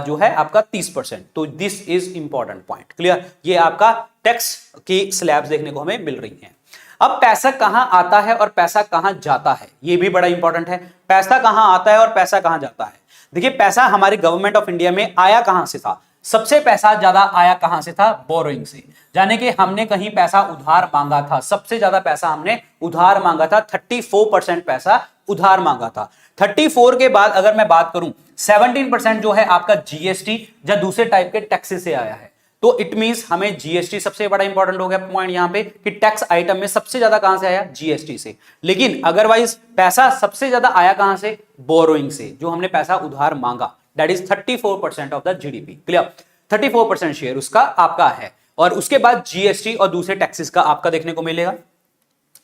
जो है आपका 30%। तो this is important point. Clear. ये आपका टैक्स की स्लैब्स देखने को हमें मिल रही हैं। अब पैसा कहां आता है और पैसा कहां जाता है, ये भी बड़ा इंपॉर्टेंट है। पैसा कहां आता है और पैसा कहां जाता है। देखिए पैसा हमारे गवर्नमेंट ऑफ इंडिया में आया कहां से था, सबसे पैसा ज्यादा आया कहां से था, बोरोइंग से, यानी कि हमने कहीं पैसा उधार मांगा था। सबसे ज्यादा पैसा हमने उधार मांगा था, 34% पैसा उधार मांगा था। 34 के बाद अगर मैं बात करूं 17% जो है आपका जीएसटी या दूसरे टाइप के टैक्सेस से आया है। तो इट मींस हमें जीएसटी सबसे बड़ा इंपॉर्टेंट हो गया पॉइंट यहां पे कि टैक्स आइटम में सबसे ज्यादा कहां से आया, जीएसटी से। लेकिन अदरवाइज पैसा सबसे ज्यादा आया कहां से, बोरोइंग से, जो हमने पैसा उधार मांगा, that is 34% of the GDP. Clear. 34% share उसका आपका है और उसके बाद जीएसटी और दूसरे टैक्सेस का आपका देखने को मिलेगा।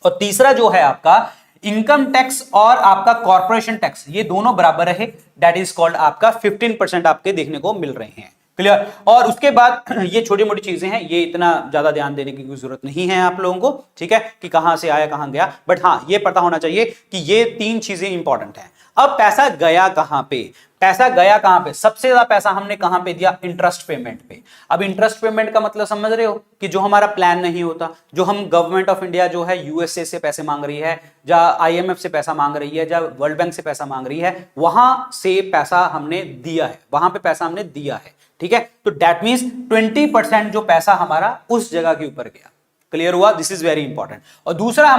और तीसरा जो है आपका इनकम टैक्स और आपका कॉर्पोरेशन टैक्स, ये दोनों बराबर है, दैट इज कॉल्ड आपका 15% आपके देखने को मिल रहे हैं। क्लियर। और उसके बाद ये छोटी मोटी चीजें हैं, ये इतना ज्यादा ध्यान देने की कोई जरूरत नहीं है आप लोगों को, ठीक है, कि कहां से आया कहां गया, बट हाँ ये पता होना चाहिए कि ये 3 चीजें इंपॉर्टेंट हैं। अब पैसा गया कहां पे, पैसा गया कहां पे, सबसे ज्यादा पैसा हमने कहां पे दिया, इंटरेस्ट पेमेंट पे। अब इंटरेस्ट पेमेंट का मतलब समझ रहे हो कि जो हमारा प्लान नहीं होता, जो हम गवर्नमेंट ऑफ इंडिया जो है यूएसए से पैसे मांग रही है, या आईएमएफ से पैसा मांग रही है, या वर्ल्ड बैंक से पैसा मांग रही है, वहां से पैसा हमने दिया है, वहां पे पैसा हमने दिया है, ठीक है। तो दैट मींस 20% जो पैसा हमारा उस जगह के ऊपर गया। क्लियर हुआ, दिस इज वेरी इंपॉर्टेंट। और दूसरा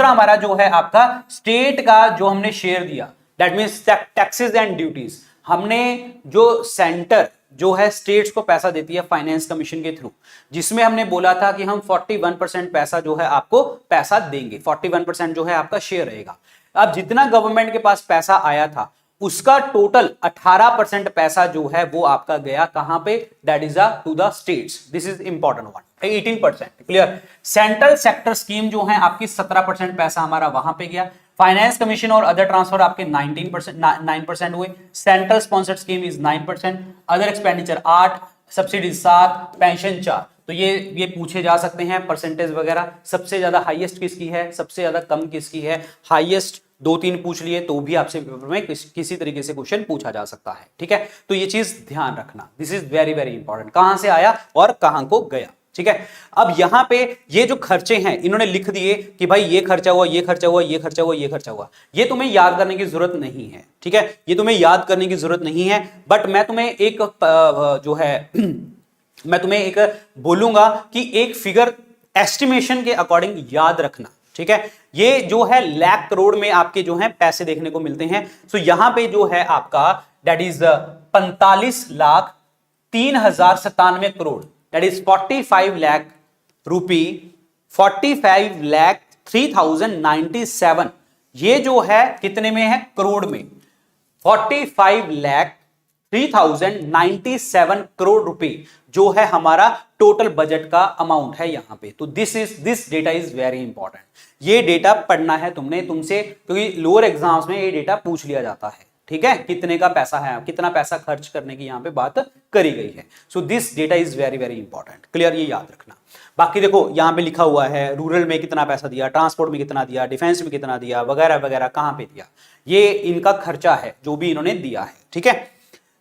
हमारा जो है आपका स्टेट का जो हमने शेयर दिया, that means taxes and duties, हमने जो सेंटर जो है स्टेट्स को पैसा देती है फाइनेंस कमीशन के थ्रू, जिसमें हमने बोला था कि हम 41% पैसा जो है आपको पैसा देंगे, 41% जो है आपका शेयर रहेगा। अब जितना गवर्नमेंट के पास पैसा आया था उसका टोटल 18% पैसा जो है वो आपका गया कहां पे, that is to the states, this is important one. 18%, clear. Central sector scheme जो है आपकी 17% पैसा हमारा वहां पे गया। फाइनेंस कमीशन और अदर ट्रांसफर आपके 9% हुए। Central sponsored scheme is 9%, other expenditure 8, subsidies 7, pension 4। तो ये पूछे जा सकते हैं परसेंटेज वगैरह, सबसे ज्यादा हाईएस्ट किसकी है, सबसे ज्यादा कम किसकी है, हाईएस्ट 2-3 पूछ लिए तो भी आपसे पेपर में किसी तरीके से क्वेश्चन पूछा जा सकता है, ठीक है। तो ये चीज ध्यान रखना, this is very very important, कहां से आया और कहां को गया, ठीक है। अब यहां पे ये जो खर्चे हैं इन्होंने लिख दिए कि भाई ये खर्चा हुआ, ये खर्चा हुआ, ये खर्चा हुआ, ये खर्चा हुआ, ये तुम्हें याद करने की जरूरत नहीं है, ठीक है, ये तुम्हें याद करने की जरूरत नहीं है। बट मैं तुम्हें एक जो है मैं तुम्हें एक बोलूंगा कि एक फिगर एस्टिमेशन के अकॉर्डिंग याद रखना, ठीक है। ये जो है लाख करोड़ में आपके जो है पैसे देखने को मिलते हैं। सो यहां पे जो है आपका that is 45,03,097 crore, that is 45 lakh rupee, 45 lakh 3,097, ये जो है कितने में है, करोड़ में, 45 लाख 3,097 करोड़ रुपए जो है हमारा टोटल बजट का अमाउंट है यहां पे। तो this data is very important, ये डेटा पढ़ना है तुमसे, क्योंकि लोअर एग्जाम्स में ये डेटा पूछ लिया जाता है, ठीक है, कितने का पैसा है, कितना पैसा खर्च करने की यहां पे बात करी गई है। So this data is very very important, clear, ये याद रखना। बाकी देखो यहां पे लिखा हुआ है रूरल में कितना पैसा दिया, ट्रांसपोर्ट में कितना दिया, डिफेंस में कितना दिया, वगैरह वगैरह, कहां पे दिया, ये इनका खर्चा है जो भी इन्होंने दिया है, ठीक है।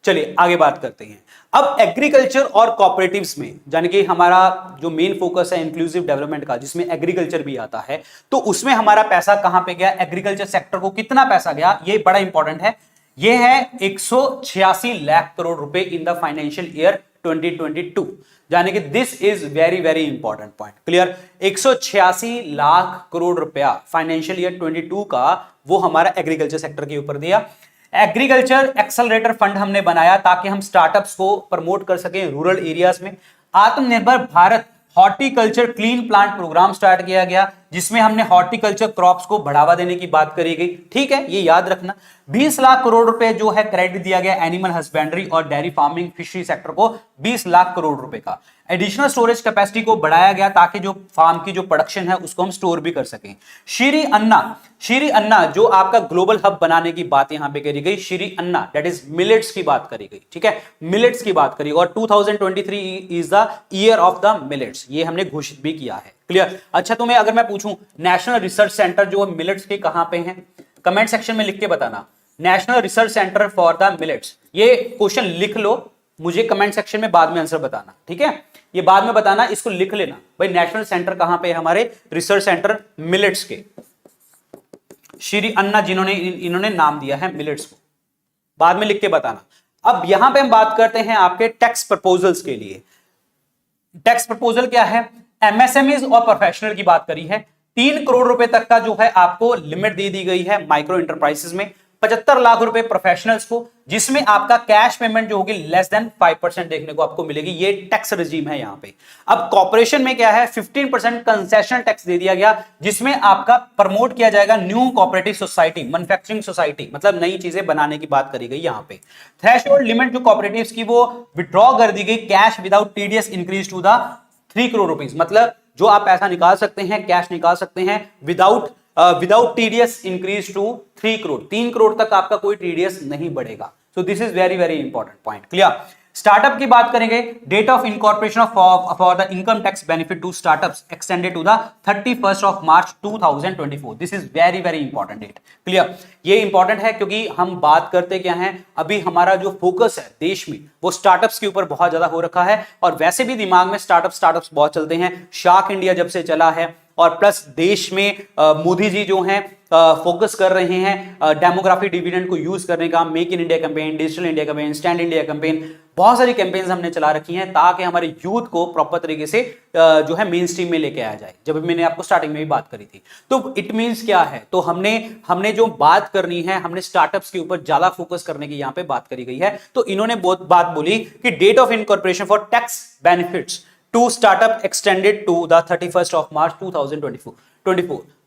चलिए आगे बात करते हैं। अब एग्रीकल्चर और कॉपरेटिव्स में, यानी कि हमारा जो मेन फोकस है इंक्लूसिव डेवलपमेंट का, जिसमें एग्रीकल्चर भी आता है, तो उसमें हमारा पैसा कहां पे गया, एग्रीकल्चर सेक्टर को कितना पैसा गया, ये बड़ा इंपॉर्टेंट है। ये है 186 लाख करोड़ रुपए इन द फाइनेंशियल ईयर 2022, यानी कि this is very very important point, clear. 186 lakh crore रुपया फाइनेंशियल ईयर 22 का वो हमारा एग्रीकल्चर सेक्टर के ऊपर दिया। एग्रीकल्चर एक्सेलरेटर फंड हमने बनाया ताकि हम स्टार्टअप्स को प्रमोट कर सकें रूरल एरियाज में। Atmanirbhar Bharat horticulture clean plant program start किया गया, जिसमें हमने हॉर्टिकल्चर क्रॉप्स को बढ़ावा देने की बात करी गई, ठीक है, ये याद रखना। 20 लाख करोड़ रुपए जो है क्रेडिट दिया गया एनिमल हस्बेंड्री और डेयरी फार्मिंग फिशरी सेक्टर को, 20 लाख करोड़ रुपए का। एडिशनल स्टोरेज कैपेसिटी को बढ़ाया गया ताकि जो फार्म की जो प्रोडक्शन है उसको हम स्टोर भी कर सकें। श्री अन्ना जो आपका ग्लोबल हब बनाने की बात यहां पे करी गई, श्री अन्ना दैट इज मिलेट्स की बात करी गई, ठीक है, मिलेट्स की बात करी, और 2023 is the year of the millets, ये हमने घोषित भी किया है, क्लियर। अच्छा, तुम्हें अगर मैं पूछूं नेशनल रिसर्च सेंटर जो मिलेट्स के कहां पे हैं, कमेंट सेक्शन में लिख के बताना, national research centre for the millets, ये क्वेश्चन लिख लो, मुझे कमेंट सेक्शन में बाद में आंसर बताना, ठीक है, ये बाद में बताना, इसको लिख लेना भाई, नेशनल सेंटर कहां पे है हमारे रिसर्च सेंटर मिलेट्स के, श्री अन्ना जिन्होंने इन्होंने नाम दिया है मिलेट्स को, बाद में लिख के बताना। अब यहां पे हम बात करते हैं आपके टैक्स प्रपोजल्स के लिए। टैक्स प्रपोजल क्या है, एमएसएमईज और प्रोफेशनल की बात करी है, 3 करोड़ रुपए तक का जो है आपको लिमिट दे दी गई है माइक्रो इंटरप्राइजेस में, 75 लाख रुपए प्रोफेशनल्स को, जिसमें आपका कैश पेमेंट जो होगी लेस देन 5% देखने को आपको मिलेगी, ये टैक्स रेजिम है यहां पे। अब कॉर्पोरेशन में क्या है, 15% कंसेशन टैक्स दे दिया गया, जिसमें आपका प्रमोट किया जाएगा new cooperative society, manufacturing society, मतलब नई चीजें बनाने की बात करी गई यहां पे। थ्रेशोल्ड लिमिट जो कॉपरेटिव्स की वो विड्रॉ कर दी गई, cash without TDS increase to the 3 crore rupees, मतलब जो आप पैसा निकाल सकते हैं, कैश निकाल सकते हैं without TDS increase to 3 crore, 3 crore तक आपका कोई टीडीएस नहीं बढ़ेगा। So this is very very important point, clear. Startup की बात करेंगे, date of incorporation for the income tax benefit to startups extended to the 31st of March 2024। This is very very important date. Clear, ये important है क्योंकि हम बात करते क्या हैं, अभी हमारा जो फोकस है देश में वो स्टार्टअप्स के ऊपर बहुत ज्यादा हो रखा है, और वैसे भी दिमाग में स्टार्टअप्स बहुत चलते हैं। शार्क इंडिया जब से चला है, और प्लस देश में मोदी जी जो हैं फोकस कर रहे हैं डेमोग्राफी डिविडेंड को यूज करने का, make in India campaign, digital India campaign, stand India campaign, बहुत सारी कैंपेन्स हमने चला रखी हैं ताकि हमारे यूथ को प्रॉपर तरीके से जो है मेन स्ट्रीम में लेके आया जाए। जब मैंने आपको स्टार्टिंग में भी बात करी थी, तो इट मींस क्या है, तो हमने जो बात करनी है, हमने स्टार्टअप्स के ऊपर ज्यादा फोकस करने की यहां पे बात करी गई है। तो इन्होंने बहुत बात बोली कि date of incorporation for tax benefits to startup extended to the 31st of March 2024।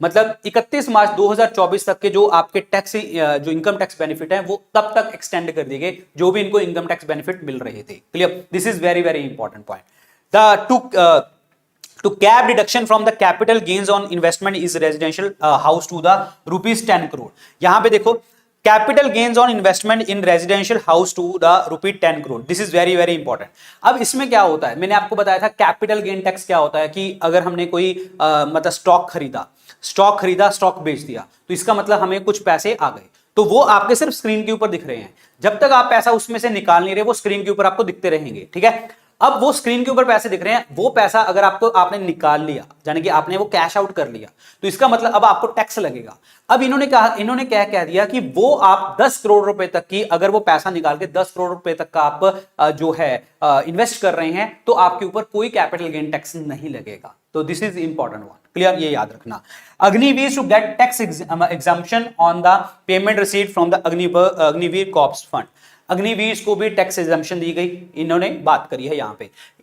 मतलब 31 मार्च 2024 तक के जो आपके टैक्स जो इनकम टैक्स बेनिफिट है वो तब तक एक्सटेंड कर दिए गए जो भी इनको इनकम टैक्स बेनिफिट मिल रहे थे। Clear, this is very very important point. The to cap deduction from the capital gains on investment is residential house to the ₹10 crore। यहां पे देखो, capital gains on investment in residential house to the ₹10 crore. This is very very important. अब इसमें क्या होता है, मैंने आपको बताया था कैपिटल गेन टैक्स क्या होता है कि अगर हमने कोई मतलब स्टॉक खरीदा, स्टॉक बेच दिया, तो इसका मतलब हमें कुछ पैसे आ गए, तो वो आपके सिर्फ स्क्रीन के ऊपर दिख रहे हैं। जब तक आप पैसा उसमें से निकाल नहीं रहे, वो स्क्रीन के ऊपर आपको दिखते रहेंगे। ठीक है, अब वो स्क्रीन के ऊपर पैसे दिख रहे हैं, वो पैसा अगर आपने निकाल लिया, यानी कि आपने वो कैश आउट कर लिया, तो इसका मतलब अब आपको टैक्स लगेगा। अब इन्होंने क्या कह दिया कि वो आप 10 करोड़ रुपए तक की, अगर वो पैसा निकाल के 10 करोड़ रुपए तक का आप जो है इन्वेस्ट कर रहे हैं, तो आपके ऊपर कोई कैपिटल गेन टैक्स नहीं लगेगा। तो this is important one. Clear, ये याद रखना। Agniveer to get tax exemption on the payment received from the Agniveer corps fund. Agniveer को भी टैक्स एग्जम्पशन दी गई, इन्होंने बात करी है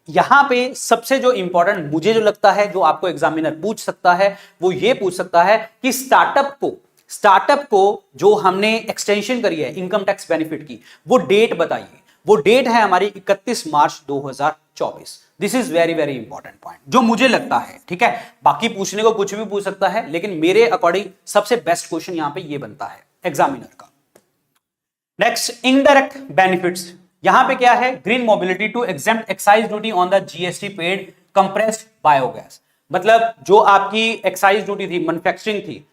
यहां पे सबसे जो इंपॉर्टेंट मुझे जो लगता है, जो आपको एग्जामिनर पूछ सकता है, वो ये पूछ सकता है कि स्टार्टअप को जो हमने एक्सटेंशन करी है इनकम टैक्स बेनिफिट की, वो डेट बताइए। वो डेट है हमारी 31 मार्च 2024। This is very very important point जो मुझे लगता है। ठीक है, बाकी पूछने को कुछ भी पूछ सकता है, लेकिन मेरे अकॉर्डिंग सबसे बेस्ट क्वेश्चन यहां पे ये बनता है एग्जामिनर का। Next, indirect benefits. यहां पे क्या है, green mobility to exempt excise duty on the GST paid compressed biogas. मतलब जो आपकी एक्साइज ड्यूटी थी, मैन्युफैक्चरिंग थी,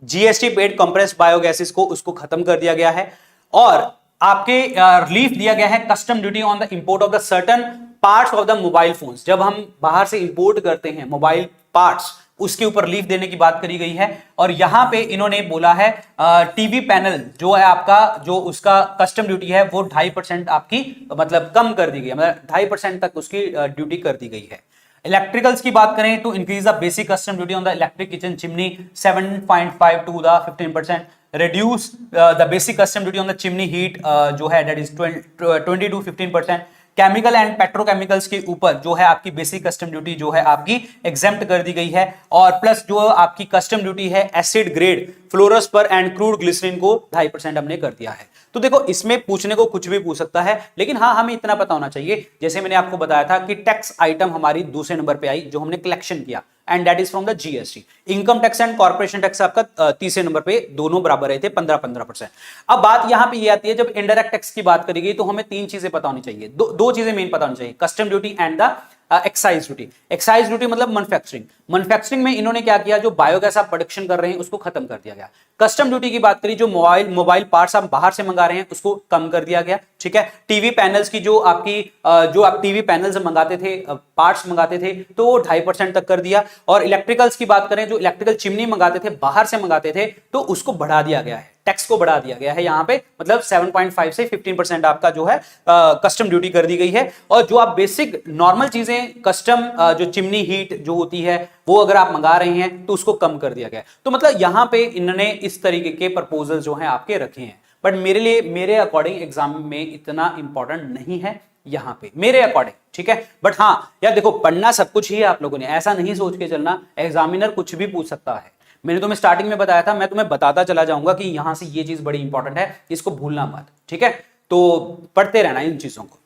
जीएसटी पेड कंप्रेस्ड बायोगैसेस को उसको खत्म कर दिया गया है, और आपके रिलीफ दिया गया है custom duty on the import of the certain parts of the mobile phones. जब हम बाहर से इंपोर्ट करते हैं मोबाइल पार्ट्स, उसके ऊपर रिलीफ देने की बात करी गई है। और यहां पे इन्होंने बोला है टीवी पैनल जो है आपका, जो उसका कस्टम ड्यूटी है वो 2.5% आपकी मतलब कम कर दी गई है, मतलब 2.5% तक उसकी ड्यूटी कर दी गई है। इलेक्ट्रिकल्स की बात करें तो increase the basic custom duty on the electric kitchen chimney 7.5 to the 15%। reduce the basic custom duty on the chimney heat जो है that is 20 to 15%। Chemical and petrochemicals के ऊपर जो है आपकी बेसिक कस्टम ड्यूटी जो है आपकी एग्जेम्प्ट कर दी गई है, और प्लस जो आपकी कस्टम ड्यूटी है एसिड ग्रेड फ्लोरस पर एंड क्रूड ग्लिसरीन को 2.5% हमने कर दिया है। तो देखो, इसमें पूछने को कुछ भी पूछ सकता है, लेकिन हाँ हमें इतना पता होना चाहिए, जैसे मैंने आपको बताया था कि टैक्स आइटम हमारी दूसरे नंबर पे आई जो हमने कलेक्शन किया, and that is from the GST. Income tax and corporation tax आपका तीसरे नंबर पे, दोनों बराबर रहे थे 15-15%। अब बात यहां पे ये आती है, जब इनडायरेक्ट टैक्स की बात करी गई तो हमें तीन चीजें पता होनी चाहिए, दो चीजें मेन पता होनी चाहिए, custom duty and the excise duty. Excise duty मतलब मैन्युफैक्चरिंग में इन्होंने क्या किया, जो बायोगैस आप प्रोडक्शन कर रहे हैं उसको खत्म कर दिया गया। कस्टम ड्यूटी की बात करी, जो मोबाइल पार्ट्स आप बाहर से मंगा रहे हैं उसको कम कर दिया गया। ठीक है, टीवी पैनल्स की जो आप टीवी पैनल्स मंगाते थे, पार्ट्स मंगाते थे, तो वो 2.5% तक कर दिया। और इलेक्ट्रिकल्स की बात करें, जो इलेक्ट्रिकल चिमनी मंगाते थे, बाहर से मंगाते थे, तो उसको बढ़ा दिया गया है, टैक्स को बढ़ा दिया गया है यहाँ पे, मतलब 7.5 से 15% आपका जो है कस्टम ड्यूटी कर दी गई है। और जो आप बेसिक नॉर्मल चीजें कस्टम जो चिमनी हीट जो होती है वो अगर आप मंगा रहे हैं तो उसको कम कर दिया गया। तो मतलब यहाँ पे इन्होंने इस तरीके के प्रपोजल जो हैं आपके रखे हैं, बट मेरे अकॉर्डिंग एग्जाम में इतना इंपॉर्टेंट नहीं है यहाँ पे, मेरे अकॉर्डिंग। ठीक है, बट हाँ यार देखो, पढ़ना सब कुछ ही है आप लोगों ने, ऐसा नहीं सोच के चलना एग्जामिनर कुछ भी पूछ सकता है। मैंने तुम्हें स्टार्टिंग में बताया था, मैं तुम्हें बताता चला जाऊंगा कि यहां से ये चीज बड़ी इंपॉर्टेंट है, इसको भूलना मत। ठीक है, तो पढ़ते रहना इन चीजों को।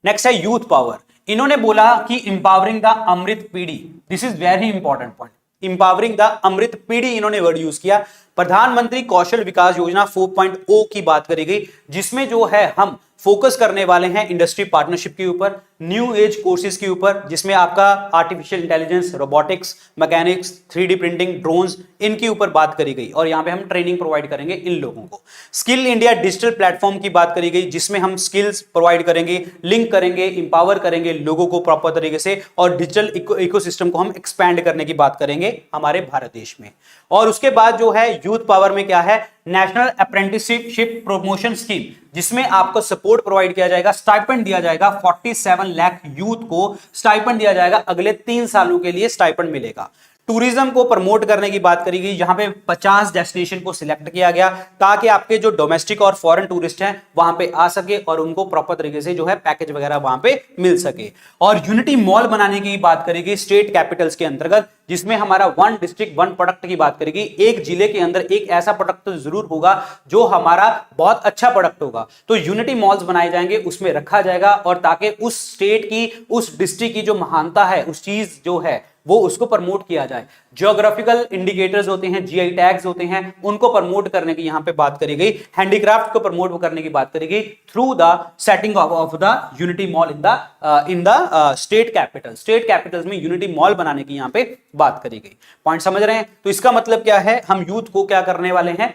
नेक्स्ट है यूथ पावर। इन्होंने बोला कि empowering the Amrit Peedhi, this is very important point. Empowering the Amrit Peedhi इन्होंने वर्ड यूज किया। प्रधानमंत्री कौशल विकास योजना 4.0 की बात करी गई, जिसमें जो है हम फोकस करने वाले हैं इंडस्ट्री पार्टनरशिप के ऊपर, न्यू एज कोर्सेज के ऊपर, जिसमें आपका artificial intelligence, robotics, mechanics, 3D printing, drones, इनके ऊपर बात करी गई और यहां पे हम ट्रेनिंग प्रोवाइड करेंगे इन लोगों को। स्किल इंडिया डिजिटल प्लेटफॉर्म की बात करी गई, जिसमें हम स्किल्स प्रोवाइड करेंगे, लिंक करेंगे, इंपावर करेंगे लोगों को प्रॉपर तरीके से, और डिजिटल इकोसिस्टम को हम एक्सपैंड करने की बात करेंगे हमारे भारत देश में। और उसके बाद जो है यूथ पावर में क्या है, नेशनल अप्रेंटिसशिप प्रमोशन स्कीम, जिसमें आपको सपोर्ट प्रोवाइड किया जाएगा, स्टाइपेंड दिया जाएगा, 47 लाख यूथ को स्टाइपेंड दिया जाएगा, अगले 3 सालों के लिए स्टाइपेंड मिलेगा। टूरिज्म को प्रमोट करने की बात करी गई, जहां पे 50 डेस्टिनेशन को सिलेक्ट किया गया ताकि आपके जो डोमेस्टिक और फॉरेन टूरिस्ट हैं वहां पे आ सके और उनको प्रॉपर तरीके से जो है पैकेज वगैरह वहां पे मिल सके। और यूनिटी मॉल बनाने की बात करी गई स्टेट कैपिटल्स के अंतर्गत, जिसमें हमारा 1 डिस्ट्रिक्ट 1 प्रोडक्ट की बात करेगी। एक जिले के अंदर एक ऐसा प्रोडक्ट तो जरूर होगा जो हमारा बहुत अच्छा प्रोडक्ट होगा, तो यूनिटी मॉल्स बनाए जाएंगे, उसमें रखा जाएगा, और ताकि उस स्टेट की, उस डिस्ट्रिक्ट की जो महानता है, उस चीज जो है वो उसको प्रमोट किया जाए। ज्योग्राफिकल इंडिकेटर्स होते हैं, जीआई टैग्स होते हैं, उनको प्रमोट करने की यहां पे बात करी गई। हैंडीक्राफ्ट को प्रमोट करने की बात करी गई through the setting of the unity mall in the state Capitals में यूनिटी मॉल बनाने की यहां पे बात करी गई। पॉइंट समझ रहे हैं? तो इसका मतलब क्या है, हम यूथ को क्या करने वाले हैं,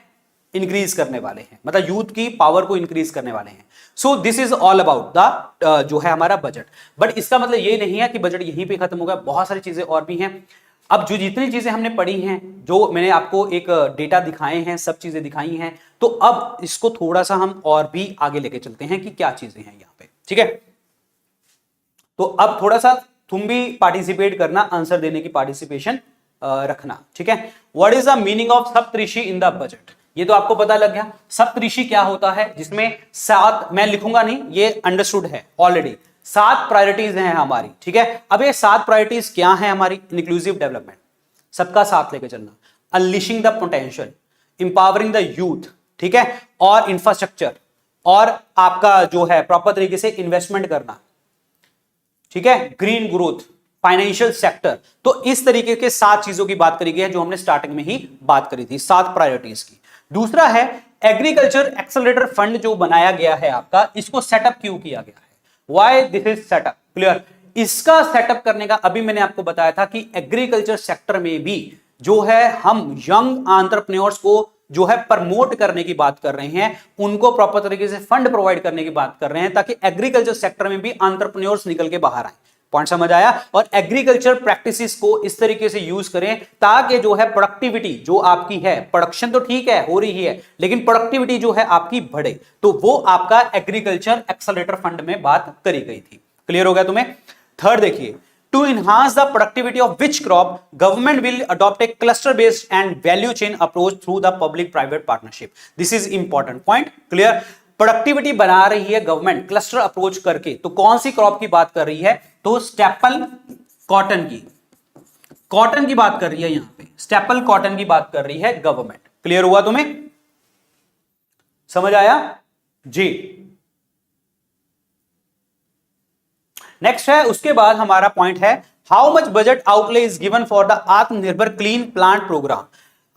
इंक्रीज करने वाले हैं, मतलब यूथ की पावर को इंक्रीज करने वाले हैं। सो this is all about the जो है हमारा बजट। बट इसका मतलब ये नहीं है कि बजट यहीं पे खत्म होगा, बहुत सारी चीजें और भी हैं। अब जो जितनी चीजें हमने पढ़ी हैं, जो मैंने आपको एक डेटा दिखाए हैं, सब चीजें दिखाई हैं, तो अब इसको थोड़ा सा हम और भी आगे लेके चलते हैं कि क्या चीजें हैं यहां पे। ठीक है, तो अब थोड़ा सा तुम भी पार्टिसिपेट करना, आंसर देने की पार्टिसिपेशन रखना। ठीक है, what is the meaning of Saptarishi in the budget? ये तो आपको पता लग गया सप्तऋषि क्या होता है, जिसमें 7, मैं लिखूंगा नहीं, ये अंडरस्टूड है ऑलरेडी, 7 प्रायोरिटीज हैं हमारी। ठीक है, अब ये 7 प्रायोरिटीज क्या हैं हमारी? इंक्लूसिव डेवलपमेंट, सबका साथ लेके चलना, unleashing the potential, empowering the youth, ठीक है, और इंफ्रास्ट्रक्चर, और आपका जो है प्रॉपर तरीके से इन्वेस्टमेंट करना, ठीक है, ग्रीन ग्रोथ, फाइनेंशियल सेक्टर। तो इस तरीके के 7 चीजों की बात करी गई है जो हमने स्टार्टिंग में ही बात करी थी, 7 प्रायोरिटीज की। दूसरा है एग्रीकल्चर एक्सेलरेटर फंड जो बनाया गया है आपका, इसको सेटअप क्यों किया गया है? Why this is setup? Clear? इसका सेटअप करने का अभी मैंने आपको बताया था कि एग्रीकल्चर सेक्टर में भी जो है हम यंग एंटरप्रेन्योर्स को जो है प्रमोट करने की बात कर रहे हैं, उनको प्रॉपर तरीके से फंड प्रोवाइड करने की बात कर रहे हैं, ताकि एग्रीकल्चर सेक्टर में भी एंटरप्रेन्योर्स निकल के बाहर आए। पॉइंट समझ आया? और एग्रीकल्चर प्रैक्टिसेस को इस तरीके से यूज करें ताकि जो है प्रोडक्टिविटी जो आपकी है, प्रोडक्शन तो ठीक है हो रही है, लेकिन प्रोडक्टिविटी जो है आपकी बढ़े, तो वो आपका एग्रीकल्चर एक्सेलरेटर फंड में बात करी गई थी। क्लियर हो गया तुम्हें? थर्ड देखिए, to enhance the productivity of which crop, government will adopt a cluster based and value chain approach through the public private partnership. This is important point. Clear? Productivity बना रही है गवर्नमेंट क्लस्टर अप्रोच करके। तो कौन सी crop की बात कर रही है? तो स्टेपल कॉटन की बात कर रही है, यहां पे स्टेपल कॉटन की बात कर रही है गवर्नमेंट। क्लियर हुआ तुम्हें? समझ आया जी? नेक्स्ट है, उसके बाद हमारा पॉइंट है how much budget outlay is given for the आत्मनिर्भर क्लीन प्लांट प्रोग्राम।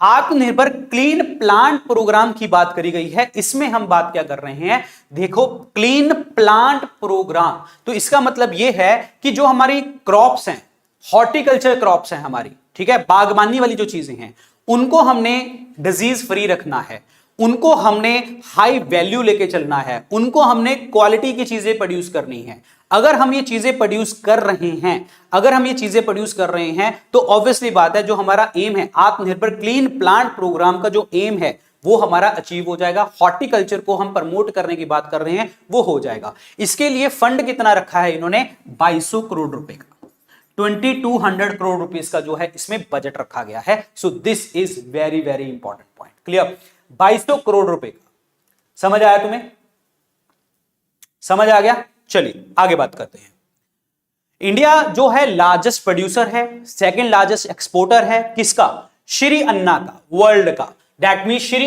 आत्मनिर्भर क्लीन प्लांट प्रोग्राम की बात करी गई है। इसमें हम बात क्या कर रहे हैं? देखो, क्लीन प्लांट प्रोग्राम, तो इसका मतलब यह है कि जो हमारी क्रॉप्स हैं, हॉर्टिकल्चर क्रॉप्स हैं हमारी, ठीक है, बागबानी वाली जो चीजें हैं, उनको हमने डिजीज फ्री रखना है, उनको हमने हाई वैल्यू लेके चलना है, उनको हमने क्वालिटी की चीजें प्रोड्यूस करनी है। अगर हम ये चीजें प्रोड्यूस कर रहे हैं, तो ऑब्वियसली बात है जो हमारा एम है, आत्मनिर्भर क्लीन प्लांट प्रोग्राम का जो एम है वो हमारा अचीव हो जाएगा। हॉर्टिकल्चर को हम प्रमोट करने की बात कर रहे हैं, वो हो जाएगा। इसके लिए फंड कितना रखा है इन्होंने? 2200 करोड़ रुपए का, 2200 करोड़ रुपीस का जो है इसमें बजट रखा गया है। सो this is very very important point. Clear? 2200 crore रुपए का। समझ आया तुम्हें? समझ आ गया? चलिए आगे बात करते हैं। इंडिया जो है लार्जेस्ट प्रोड्यूसर है, सेकंड लार्जेस्ट एक्सपोर्टर है किसका? श्री अन्ना का, वर्ल्ड का। दैट मीन श्री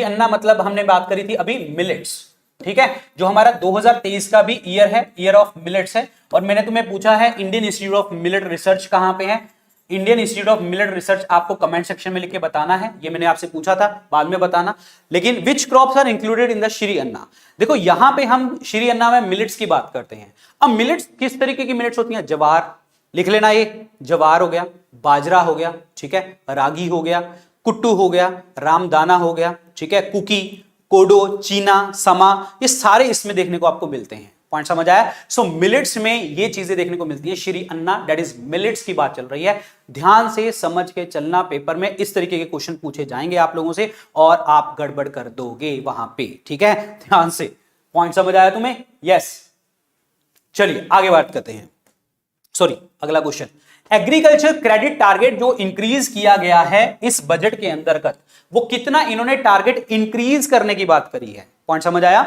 अन्ना मतलब हमने बात करी थी अभी मिलेट्स, ठीक है, जो हमारा 2023 का भी ईयर है, ईयर ऑफ मिलेट्स है। और मैंने तुम्हें पूछा है Indian institute of millet research कहां पे है? Indian institute of millet research आपको कमेंट सेक्शन में लिख के बताना है, ये मैंने आपसे पूछा था, बाद में बताना। लेकिन which crops are included in the Shri Anna, देखो यहां पे हम श्री अन्ना में मिलेट्स की बात करते हैं। अब मिलेट्स किस तरीके की मिलेट्स होती हैं? जवार लिख लेना, ये जवार हो गया, बाजरा हो गया, ठीक है, रागी हो गया, कुट्टू हो गया, रामदाना हो गया, ठीक है, कुकी, कोडो, चीना, समा, ये सारे इसमें देखने को आपको मिलते हैं। पॉइंट समझ आया? सो मिलेट्स में ये चीजें देखने को मिलती है। श्री अन्ना दैट इज मिलेट्स की बात चल रही है। ध्यान से समझ के चलना, पेपर में इस तरीके के क्वेश्चन पूछे जाएंगे आप लोगों से और आप गड़बड़ कर दोगे वहां पे, ठीक है, ध्यान से। पॉइंट समझ आया तुम्हें? यस। चलिए आगे बात करते हैं। सॉरी, अगला क्वेश्चन, एग्रीकल्चर क्रेडिट टारगेट जो इंक्रीज किया गया है इस बजट के अंतर्गत, वो कितना इन्होंने टारगेट इंक्रीज करने की बात करी है? पॉइंट समझ आया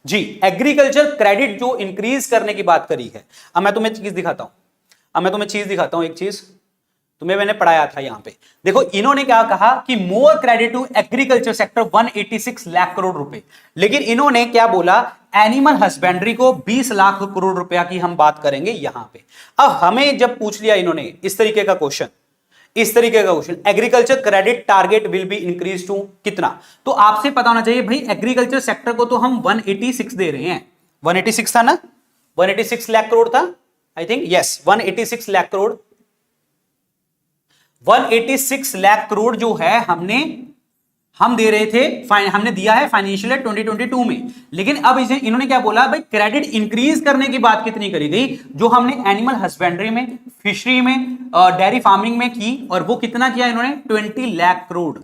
जी? एग्रीकल्चर क्रेडिट जो इंक्रीज करने की बात करी है। अब मैं तुम्हें चीज दिखाता हूं, एक चीज तुम्हें मैंने पढ़ाया था यहां पे। देखो इन्होंने क्या कहा कि more credit to agriculture sector 186 lakh crore रुपए, लेकिन इन्होंने क्या बोला? एनिमल हस्बेंड्री को 20 लाख करोड़ रुपया की हम बात करेंगे यहां पे। अब हमें जब पूछ लिया इन्होंने इस तरीके का question, agriculture credit target will be increase to कितना, तो आपसे पता होना चाहिए भाई एग्रीकल्चर सेक्टर को तो हम 186 दे रहे हैं। 186 था ना, 186 लाख करोड़ था, I think, yes 186 lakh crore. 186 lakh crore जो है हम दे रहे थे, हमने दिया है फाइनेंशियल ईयर 2022 में। लेकिन अब इसे इन्होंने क्या बोला भाई, क्रेडिट इंक्रीज करने की बात कितनी करी गई? जो हमने एनिमल हस्बेंड्री में, फिशरी में, डेयरी फार्मिंग में की, और वो कितना किया इन्होंने? 20 लाख करोड़।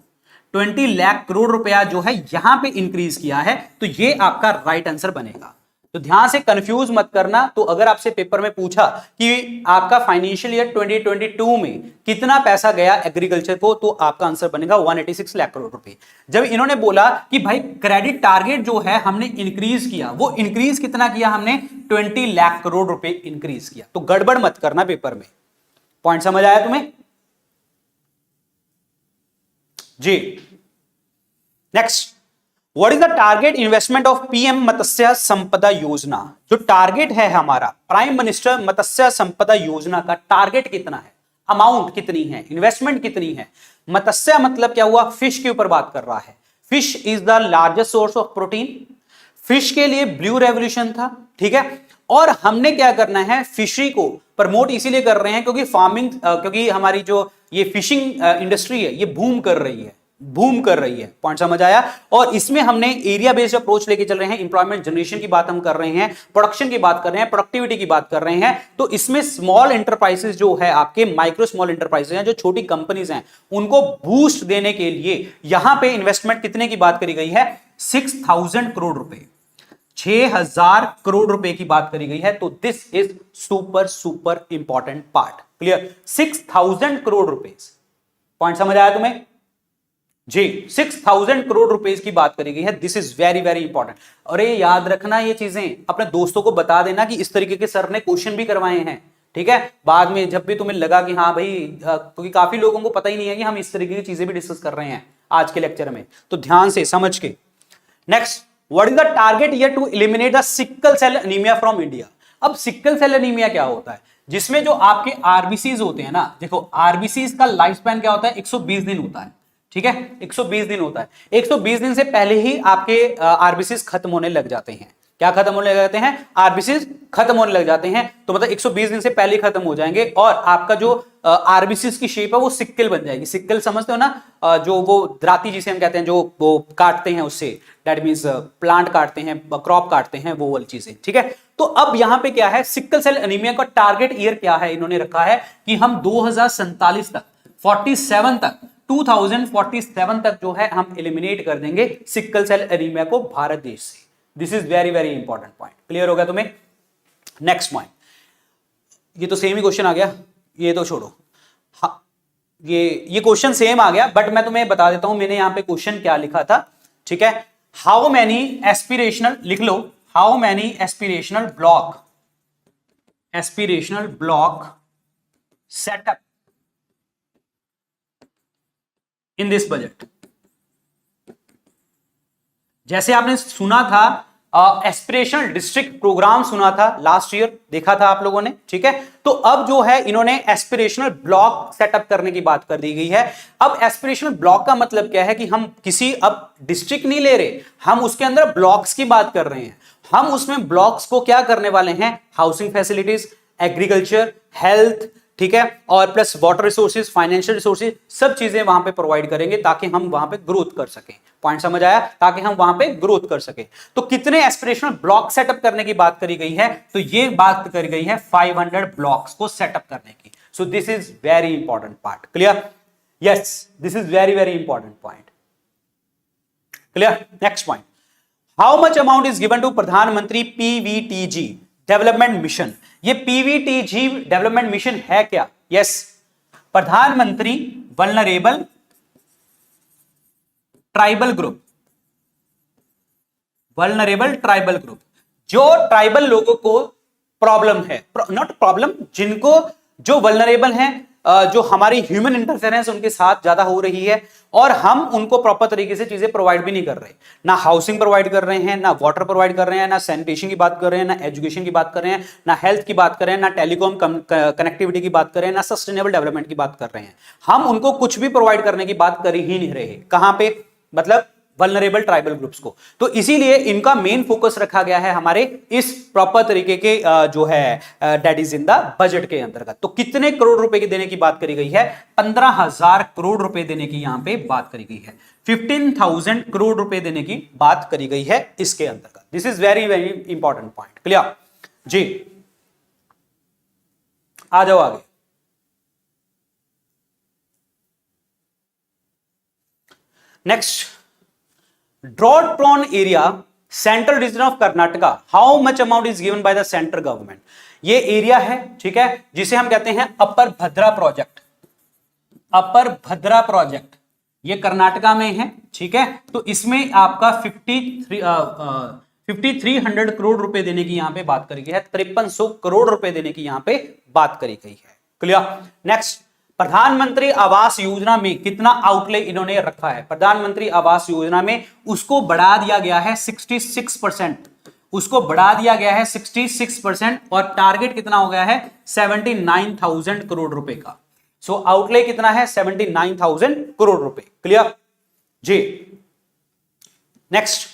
20 लाख करोड़ रुपया जो है यहां पे इंक्रीज किया है, तो ये आपका राइट आंसर बनेगा। तो ध्यान से कंफ्यूज मत करना। तो अगर आपसे पेपर में पूछा कि आपका फाइनेंशियल ईयर 2022 में कितना पैसा गया एग्रीकल्चर को, तो आपका आंसर बनेगा 186 लाख करोड़ रुपए। जब इन्होंने बोला कि भाई क्रेडिट टारगेट जो है हमने इंक्रीज किया, वो इंक्रीज कितना किया हमने? 20 लाख करोड़ रुपए इंक्रीज किया। तो गड़बड़ मत करना पेपर में। पॉइंट समझ आया तुम्हें जी? Next, what is the target investment of PM Matsya Sampada Yojana? जो टारगेट है हमारा प्राइम मिनिस्टर मत्स्य संपदा योजना का टारगेट कितना है? अमाउंट कितनी है? इन्वेस्टमेंट कितनी है? मत्स्य मतलब क्या हुआ? फिश के ऊपर बात कर रहा है। Fish is the largest source of protein. Fish के लिए ब्लू रेवोल्यूशन था, ठीक है। और हमने क्या करना है? फिशरी को प्रमोट इसीलिए कर रहे हैं क्योंकि हमारी जो ये फिशिंग इंडस्ट्री है ये बूम कर रही है। पॉइंट समझ आया? और इसमें हमने एरिया बेस्ड अप्रोच लेके चल रहे हैं। इंप्लॉयमेंट जनरेशन की बात हम कर रहे हैं, प्रोडक्शन की बात कर रहे हैं, प्रोडक्टिविटी की बात कर रहे हैं। तो इसमें स्मॉल एंटरप्राइजेस जो है आपके, माइक्रो स्मॉल एंटरप्राइजेस हैं, जो छोटी कंपनीज हैं, उनको बूस्ट देने के लिए यहां पे इन्वेस्टमेंट कितने की बात करी गई है? 6000 करोड़ रुपए, 6000 करोड़ रुपए की बात करी गई है। तो this is super important part. Clear? 6000 crore रुपए। पॉइंट समझ आया तुम्हें जी? 6000 करोड़ रुपए की बात करी गई है। This is very very important. अरे याद रखना ये चीजें, अपने दोस्तों को बता देना कि इस तरीके के सर ने क्वेश्चन भी करवाए हैं, ठीक है। बाद में जब भी तुम्हें लगा कि हाँ भाई, क्योंकि काफी लोगों को पता ही नहीं है कि हम इस तरीके की चीजें भी डिस्कस कर रहे हैं आज के लेक्चर में, तो ध्यान से समझ के। Next, what is the target year to eliminate the sickle cell anaemia from India? अब सिकल सेल एनीमिया क्या होता है? जिसमें जो आपके आरबीसीज होते हैं ना, देखो आरबीसीज का लाइफ स्पैन क्या होता है? 120 दिन होता है, ठीक है, 120 दिन होता है। 120 दिन से पहले ही आपके आरबीसीज खत्म होने लग जाते हैं। क्या खत्म होने लग जाते हैं? आरबीसीज खत्म होने लग जाते हैं। तो मतलब 120 दिन से पहले ही खत्म हो जाएंगे और आपका जो आरबीसीज की शेप है वो सिक्कल बन जाएगी। सिक्कल समझते हो ना, जो वो दराती जिसे हम कहते हैं, जो वो काटते हैं उससे, दैट मींस प्लांट काटते हैं, क्रॉप काटते हैं, वो वाली चीजें, ठीक है। तो अब यहां पे क्या है? सिक्कल सेल एनीमिया का टारगेट ईयर क्या है? इन्होंने रखा है कि हम 2047 तक, 2047 तक जो है हम एलिमिनेट कर देंगे सिक्कल सेल एनीमिया को भारत देश से। This is very very important point. Clear हो गया तुम्हें? नेक्स्ट पॉइंट, ये तो सेम ही क्वेश्चन आ गया, ये तो छोड़ो। हाँ, ये क्वेश्चन सेम आ गया, बट मैं तुम्हें बता देता हूं मैंने यहां पे क्वेश्चन क्या लिखा था, ठीक है। हाउ मैनी एस्पिरेशनल, लिख लो, how many aspirational block set up in this budget. जैसे आपने सुना था एस्पिरेशनल डिस्ट्रिक्ट प्रोग्राम सुना था लास्ट ईयर, देखा था आप लोगों ने, ठीक है। तो अब जो है इन्होंने एस्पिरेशनल ब्लॉक सेटअप करने की बात कर दी गई है। अब एस्पिरेशनल ब्लॉक का मतलब क्या है कि हम किसी अब डिस्ट्रिक्ट नहीं ले रहे, हम उसके अंदर ब्लॉक्स की बात कर रहे हैं। हम उसमें ब्लॉक्स को क्या करने वाले हैं, हाउसिंग फैसिलिटीज, एग्रीकल्चर, हेल्थ, ठीक है, और plus water resources, financial resources, सब चीजें वहां पे प्रोवाइड करेंगे ताकि हम वहां पे ग्रोथ कर सकें। पॉइंट समझ आया, ताकि हम वहां पे ग्रोथ कर सकें। तो कितने एस्पिरेशनल ब्लॉक सेटअप करने की बात करी गई है, तो ये बात करी गई है 500 ब्लॉक्स को सेटअप करने की। So this is very important part, clear? Yes, this is very very important point, clear? Next point, how much amount is given to प्रधानमंत्री पीवीटीजी डेवलपमेंट मिशन। ये पीवीटीजी डेवलपमेंट मिशन है क्या? Yes, प्रधानमंत्री vulnerable tribal group, vulnerable tribal group, जो tribal लोगों को problem है, not problem, जिनको जो वल्नरेबल हैं, जो हमारी ह्यूमन इंटरफेरेंस उनके साथ ज्यादा हो रही है और हम उनको प्रॉपर तरीके से चीजें प्रोवाइड भी नहीं कर रहे, ना हाउसिंग प्रोवाइड कर रहे हैं, ना वाटर प्रोवाइड कर रहे हैं, ना सैनिटेशन की बात कर रहे हैं, ना एजुकेशन की बात कर रहे हैं, ना हेल्थ की बात कर रहे हैं, ना टेलीकॉम कनेक्टिविटी की बात कर रहे हैं, ना सस्टेनेबल डेवलपमेंट की बात कर रहे हैं। हम उनको कुछ भी प्रोवाइड करने की बात कर ही नहीं रहे। कहां पे? मतलब वल्नरेबल ट्राइबल ग्रुप्स को। तो इसीलिए इनका मेन फोकस रखा गया है हमारे इस प्रॉपर तरीके के जो है that is in the budget के अंतर्गत। तो कितने करोड़ रुपए की देने की बात करी गई है? 15,000 करोड़ रुपए देने की यहां पे बात करी गई है। 15,000 करोड़ रुपए देने की बात करी गई है इसके अंतर्गत। This is very very important point, clear जी? आ जाओ आगे। Next, drought prone area central region of Karnataka, how much amount is given by the central government. ये एरिया है, ठीक है, जिसे हम कहते हैं अपर भद्रा प्रोजेक्ट। अपर भद्रा प्रोजेक्ट ये कर्नाटका में है, ठीक है। तो इसमें आपका 5300 करोड़ रुपए देने की यहां पे बात करी गई है, 5300 करोड़ रुपए देने की यहां पे बात करी गई है, क्लियर? नेक्स्ट, प्रधानमंत्री आवास योजना में कितना आउटले इन्होंने रखा है? प्रधानमंत्री आवास योजना में उसको बढ़ा दिया गया है 66%, उसको बढ़ा दिया गया है 66% और टारगेट कितना हो गया है? 79,000 करोड़ रुपए का। सो आउटले कितना है? 79,000 करोड़ रुपए, क्लियर जी? Next,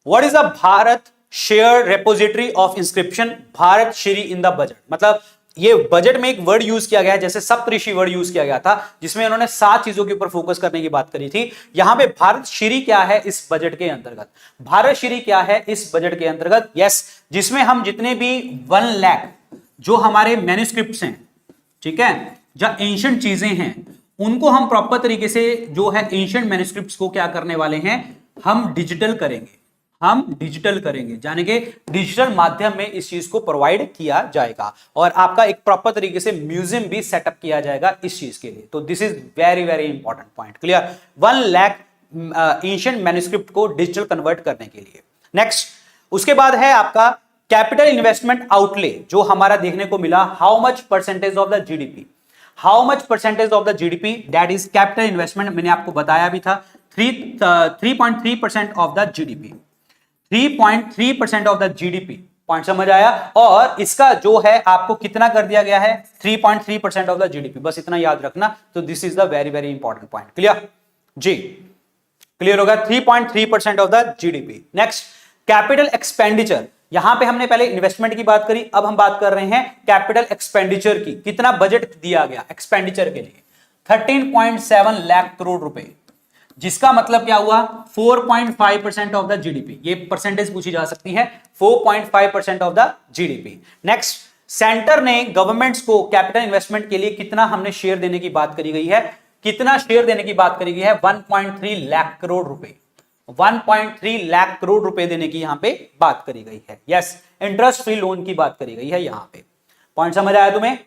what is the Bharat share repository of inscription Bharat Shri in the budget. मतलब ये बजट में एक वर्ड यूज किया गया है, जैसे सप्तऋषि वर्ड यूज किया गया था, जिसमें उन्होंने 7 चीजों के ऊपर फोकस करने की बात करी थी। यहां पे भारत श्री क्या है इस बजट के अंतर्गत? भारत श्री क्या है इस बजट के अंतर्गत? यस, जिसमें हम जितने भी 1 लाख जो हमारे मैन्युस्क्रिप्ट्स हैं, ठीक है, जो एंशिएंट चीजें हैं, उनको हम प्रॉपर तरीके से जो है एंशिएंट मैन्युस्क्रिप्ट्स को क्या करने वाले हैं? हम डिजिटल करेंगे, हम डिजिटल करेंगे, यानी कि डिजिटल माध्यम में इस चीज को प्रोवाइड किया जाएगा और आपका एक प्रॉपर तरीके से म्यूजियम भी सेटअप किया जाएगा इस चीज के लिए। तो this is very very important point, clear? 1 lakh ancient manuscript को डिजिटल कन्वर्ट करने के लिए। नेक्स्ट, उसके बाद है आपका कैपिटल इन्वेस्टमेंट आउटले, जो हमारा देखने को मिला, how much percentage of the GDP, how much percentage of the GDP that is capital investment. मैंने आपको बताया भी था 3.3% of the GDP, 3.3% of the GDP. Point समझ आया? और इसका जो है आपको कितना कर दिया गया है? 3.3% ऑफ द जीडीपी, बस इतना याद रखना। तो this is the very very important point, clear जी? क्लियर होगा? 3.3% of the GDP. Next, capital expenditure, यहां पे हमने पहले इन्वेस्टमेंट की बात करी, अब हम बात कर रहे हैं कैपिटल एक्सपेंडिचर की। कितना बजट दिया गया एक्सपेंडिचर के लिए? 13.7 लाख करोड़ रुपए, जिसका मतलब क्या हुआ? 4.5% ऑफ द जीडीपी। ये परसेंटेज पूछी जा सकती है, 4.5% of the GDP. Next, centre ने गवर्नमेंट्स को कैपिटल इन्वेस्टमेंट के लिए कितना हमने शेयर देने की बात करी गई है? कितना शेयर देने की बात करी गई है? 1.3 लाख करोड़ रुपए, 1.3 लाख करोड़ रुपए देने की यहां पे बात करी गई है। यस, इंटरेस्ट फ्री लोन की बात करी गई है यहां पे। पॉइंट समझ आया तुम्हें?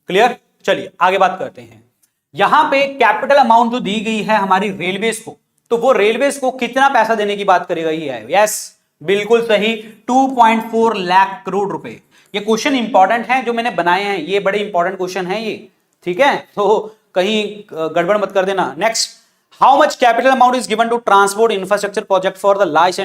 क्लियर? चलिए आगे बात करते हैं। यहां पे कैपिटल अमाउंट जो दी गई है हमारी रेलवेज को, तो वो रेलवेज को कितना पैसा देने की बात करी गई है? यस, बिल्कुल सही, 2.4 लाख करोड़ रुपए। ये क्वेश्चन इंपॉर्टेंट है जो मैंने बनाए हैं, ये बड़े इंपॉर्टेंट क्वेश्चन है ये, ठीक है, तो कहीं गड़बड़ मत कर देना। Next, how much capital amount is given to transport infrastructure project for the last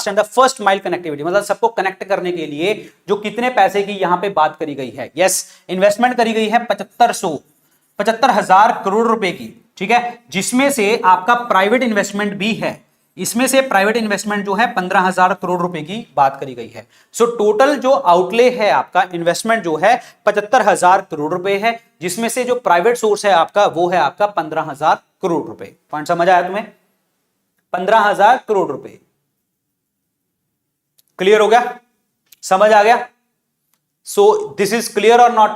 and the first mile connectivity, मतलब सबको कनेक्ट करने के लिए जो कितने पैसे की यहां पे बात करी गई है। यस, इन्वेस्टमेंट करी गई है 75,000 करोड़ रुपए की, ठीक है, जिसमें से आपका प्राइवेट इन्वेस्टमेंट भी है। इसमें से प्राइवेट इन्वेस्टमेंट जो है 15,000 करोड़ रुपए की बात करी गई है। सो टोटल जो आउटले है आपका इन्वेस्टमेंट जो है 75,000 करोड़ रुपए है, जिसमें से जो प्राइवेट सोर्स है आपका वो है आपका 15,000 करोड़ रुपए। पॉइंट समझ आया तुम्हें? 15,000 करोड़ रुपए। क्लियर हो गया? समझ आ गया? सो दिस इज क्लियर और नॉट?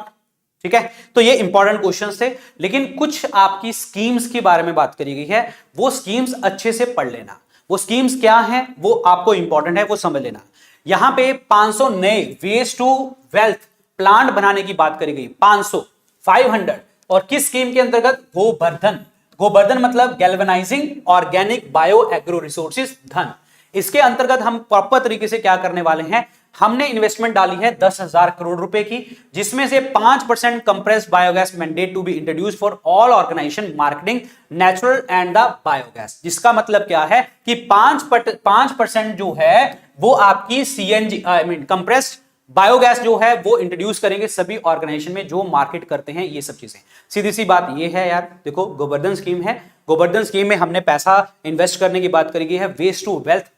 ठीक है, तो ये इंपॉर्टेंट क्वेश्चंस थे, लेकिन कुछ आपकी स्कीम्स के बारे में बात करी गई है, वो स्कीम्स अच्छे से पढ़ लेना। वो स्कीम्स क्या हैं वो आपको इंपॉर्टेंट है, वो समझ लेना। यहां पे 500 नए वेस्ट टू वेल्थ प्लांट बनाने की बात करी गई, 500 और किस स्कीम के अंतर्गत? गोवर्धन। गोवर्धन मतलब galvanising organic bio agro resources धन। इसके अंतर्गत हम प्रॉपर तरीके से क्या करने वाले हैं, हमने इन्वेस्टमेंट डाली है 10,000 करोड़ रुपए की, जिसमें से 5% compressed biogas mandate to be introduce for all organisation marketing natural and the biogas. जिसका मतलब क्या है कि 5% जो है वो आपकी CNG I mean compressed biogas जो है वो इंट्रोड्यूस करेंगे सभी ऑर्गेनाइजेशन में जो मार्केट करते हैं ये सब चीजें। सीधी सी बात ये है यार, देखो गोवर्धन स्कीम है, गोवर्धन स्कीम में हमने पैसा इन्वेस्ट करने की बात करी गई है, वेस्ट टू वेल्थ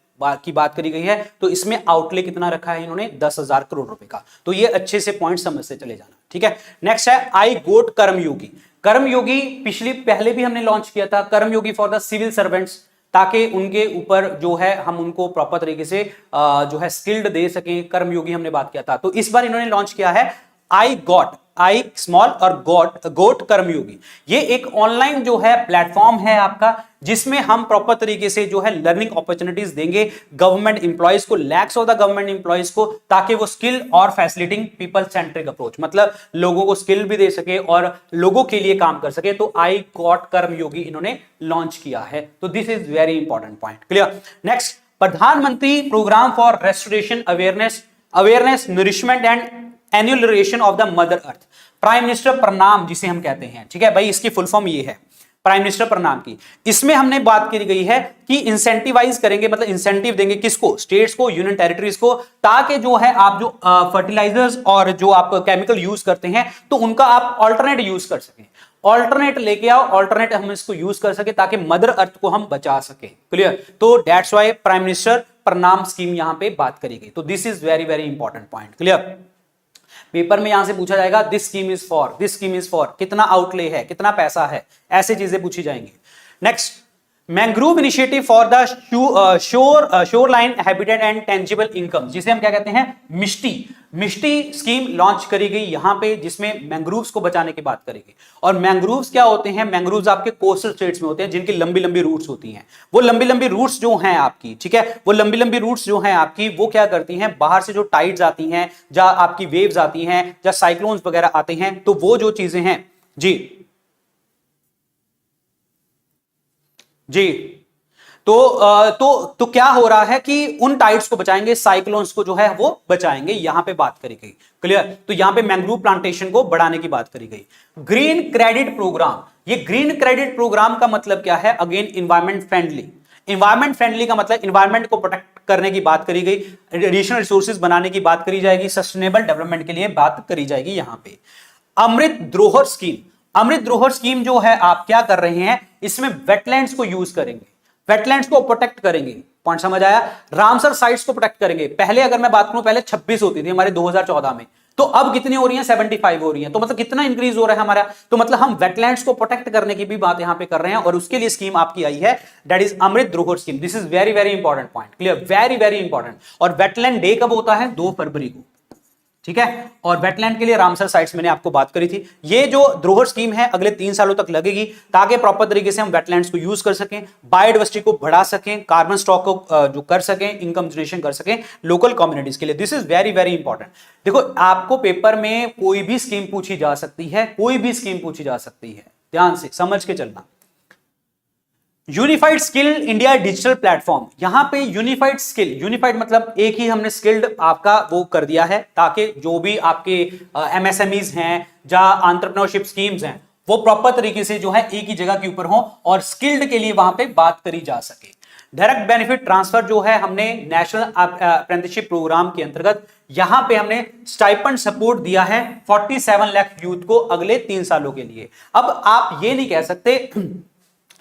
की बात करी गई है, तो इसमें आउटले कितना रखा है इन्होंने? 10,000 करोड़ रुपए का। तो ये अच्छे से पॉइंट समझते चले जाना, ठीक है। नेक्स्ट है आई गोट कर्मयोगी। कर्मयोगी पहले भी हमने लॉन्च किया था, कर्मयोगी फॉर द सिविल सर्वेंट्स, ताकि उनके ऊपर जो है हम उनको प्रॉपर तरीके से जो है स्किल्ड दे सकें। कर्मयोगी हमने बात किया था, तो इस बार इन्होंने लॉन्च किया है आई स्मॉल और गोट कर्मयोगी। ये एक ऑनलाइन जो है प्लेटफॉर्म है आपका, जिसमें हम प्रॉपर तरीके से जो है लर्निंग अपॉर्चुनिटीज देंगे गवर्नमेंट इंप्लॉइज को, lakhs of the government employees को, ताकि वो स्किल और फैसिलिटिंग पीपल सेंट्रिक अप्रोच, मतलब लोगों को स्किल भी दे सके और लोगों के लिए काम कर सके। तो आई गॉट कर्मयोगी इन्होंने लॉन्च किया है, तो this is very important point. Clear? Next, प्रधानमंत्री programme for restoration awareness nourishment and amelioration of the mother earth. Prime minister Pranam जिसे हम कहते हैं, ठीक है भाई, इसकी फुल फॉर्म ये है प्राइम मिनिस्टर प्रणाम की। इसमें हमने बात की गई है कि इंसेंटिवाइज करेंगे, मतलब इंसेंटिव देंगे किसको? स्टेट्स को, यूनियन टेरिटरीज को, ताकि जो है आप जो फर्टिलाइजर्स और जो आप केमिकल यूज करते हैं तो उनका आप ऑल्टरनेट यूज कर सकें। ऑल्टरनेट लेके आओ, ऑल्टरनेट हम इसको यूज कर सके ताकि मदर अर्थ को हम बचा सके। क्लियर? तो दैट्स व्हाई प्राइम मिनिस्टर प्रणाम स्कीम यहां पे बात करी गई। तो this is very very important point. Clear? Paper में यहां से पूछा जाएगा दिस स्कीम इज फॉर, कितना आउटले है, कितना पैसा है, ऐसे चीजें पूछी जाएंगी। Next, mangrove initiative for the shore line habitat and tangible income, जिसे हम क्या कहते हैं? मिष्टी स्कीम लॉन्च करी गई यहां पे, जिसमें मैंग्रोव्स को बचाने की बात करेगी। और मैंग्रोव्स क्या होते हैं? मैंग्रोव्स आपके कोस्टल स्टेट्स में होते हैं, जिनकी लंबी लंबी रूट्स होती हैं। वो लंबी लंबी रूट्स जो हैं आपकी, ठीक है, वो लंबी लंबी रूट्स जो हैं आपकी, वो क्या करती हैं? बाहर से जो टाइड्स आती हैं, जहां आपकी वेव्स आती हैं, जहां साइक्लोन्स वगैरह आते हैं, तो वो जो चीजें हैं जी तो क्या हो रहा है कि उन टाइड्स को बचाएंगे, साइक्लोन्स को जो है वो बचाएंगे, यहां पे बात करी गई। क्लियर? तो यहां पे मैंग्रोव प्लांटेशन को बढ़ाने की बात करी गई। ग्रीन क्रेडिट प्रोग्राम, ये ग्रीन क्रेडिट प्रोग्राम का मतलब क्या है? अगेन इन्वायरमेंट फ्रेंडली का मतलब इन्वायरमेंट को प्रोटेक्ट करने की बात करी गई, एडिशनल रिसोर्सेज बनाने की बात करी जाएगी, सस्टेनेबल डेवलपमेंट के लिए बात करी जाएगी यहां पे। अमृत धरोहर स्कीम जो है आप क्या कर रहे हैं? इसमें वेटलैंड्स को यूज करेंगे, वेटलैंड्स को प्रोटेक्ट करेंगे। पॉइंट समझ आया? रामसर साइट्स को प्रोटेक्ट करेंगे। पहले अगर मैं बात करूं, पहले 26 होती थी हमारे 2014 में, तो अब कितनी हो रही है? 75 हो रही है। तो मतलब कितना इंक्रीज हो रहा है हमारा? तो मतलब हम वेटलैंड्स को प्रोटेक्ट करने की भी बात यहां पे कर रहे हैं, और उसके लिए स्कीम आपकी आई है, दैट इज अमृत धरोहर scheme. This is very very important point. Clear? Very very important. और वेटलैंड डे कब होता है? 2 फरवरी को, ठीक है। और वेटलैंड के लिए रामसर साइट्स मैंने आपको बात करी थी। ये जो धरोहर स्कीम है अगले 3 सालों तक लगेगी, ताकि प्रॉपर तरीके से हम वेटलैंड्स को यूज कर सकें, बायोडाइवर्सिटी को बढ़ा सकें, कार्बन स्टॉक को जो कर सकें, इनकम जनरेशन कर सकें लोकल कम्युनिटीज के लिए। This is very very important. देखो, आपको पेपर में कोई भी स्कीम पूछी जा सकती है, कोई भी स्कीम पूछी जा सकती है, ध्यान से समझ के चलना। Unified skill India digital platform, यहां पे यूनिफाइड मतलब एक ही हमने स्किल्ड आपका वो कर दिया है, ताकि जो भी आपके एमएसएमईज हैं, जहां एंटरप्रेन्योरशिप स्कीम्स हैं, वो प्रॉपर तरीके से जो है एक ही जगह के ऊपर हो और स्किल्ड के लिए वहां पे बात करी जा सके। डायरेक्ट बेनिफिट ट्रांसफर जो है हमने नेशनल अप्रेंटिसशिप प्रोग्राम के अंतर्गत यहां पे हमने स्टाइपेंड सपोर्ट दिया है 47 लाख यूथ को अगले 3 सालों के लिए। अब आप ये नहीं कह सकते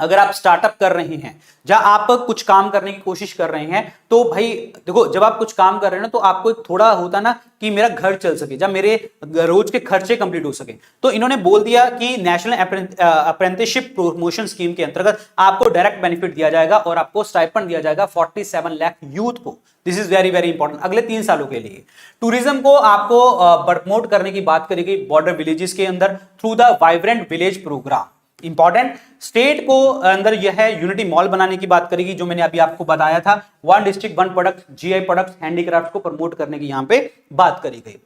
अगर आप स्टार्टअप कर रहे हैं या आप कुछ काम करने की कोशिश कर रहे हैं तो भाई देखो, जब आप कुछ काम कर रहे हैं ना तो आपको एक थोड़ा होता ना कि मेरा घर चल सके या मेरे रोज के खर्चे कंप्लीट हो सके। तो इन्होंने बोल दिया कि नेशनल अप्रेंटिसशिप प्रमोशन स्कीम के अंतर्गत आपको डायरेक्ट बेनिफिट दिया जाएगा और आपको स्टाइपेंड दिया जाएगा 47 लाख यूथ को। This is very very important अगले 3 सालों के लिए। टूरिज्म को आपको प्रमोट करने की बात करी गई बॉर्डर विलेजेस के अंदर through the vibrant village programme. Important state को अंदर यह है यूनिटी मॉल बनाने की बात करेगी, जो मैंने अभी आपको बताया था। 1 district 1 product, GI products, handicraft को प्रमोट करने की यहां पे बात करी गई।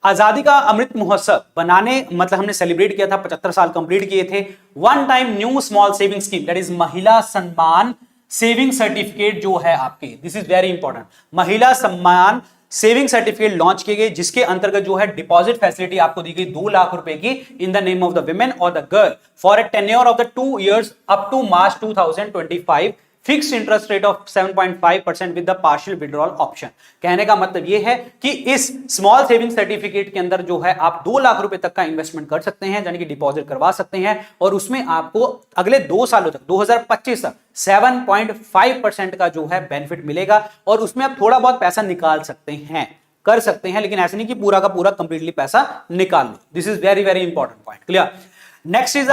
आजादी का अमृत महोत्सव बनाने मतलब हमने सेलिब्रेट किया था, 75 साल कंप्लीट किए थे। One time new small saving scheme that is महिला सम्मान सेविंग सर्टिफिकेट जो है आपके, दिस इज वेरी इंपॉर्टेंट। महिला सम्मान सेविंग सर्टिफिकेट लॉन्च किए गए जिसके अंतर्गत जो है डिपॉजिट फैसिलिटी आपको दी गई 2 लाख रुपए की in the name of the women और the girl for a tenure of the 2 years up to March 2025, fixed interest rate of 7.5% with the partial withdrawal option. कहने का मतलब यह है कि इस स्मॉल सेविंग सर्टिफिकेट के अंदर जो है आप 2 लाख रुपए तक का इन्वेस्टमेंट कर सकते हैं, यानी कि डिपॉजिट करवा सकते हैं और उसमें आपको अगले 2 सालों तक 2025 तक 7.5% का जो है बेनिफिट मिलेगा और उसमें आप थोड़ा बहुत पैसा निकाल सकते हैं, कर सकते हैं, लेकिन ऐसे नहीं कि पूरा का पूरा कंप्लीटली पैसा निकाल लो। This is very very important point. Clear? Next is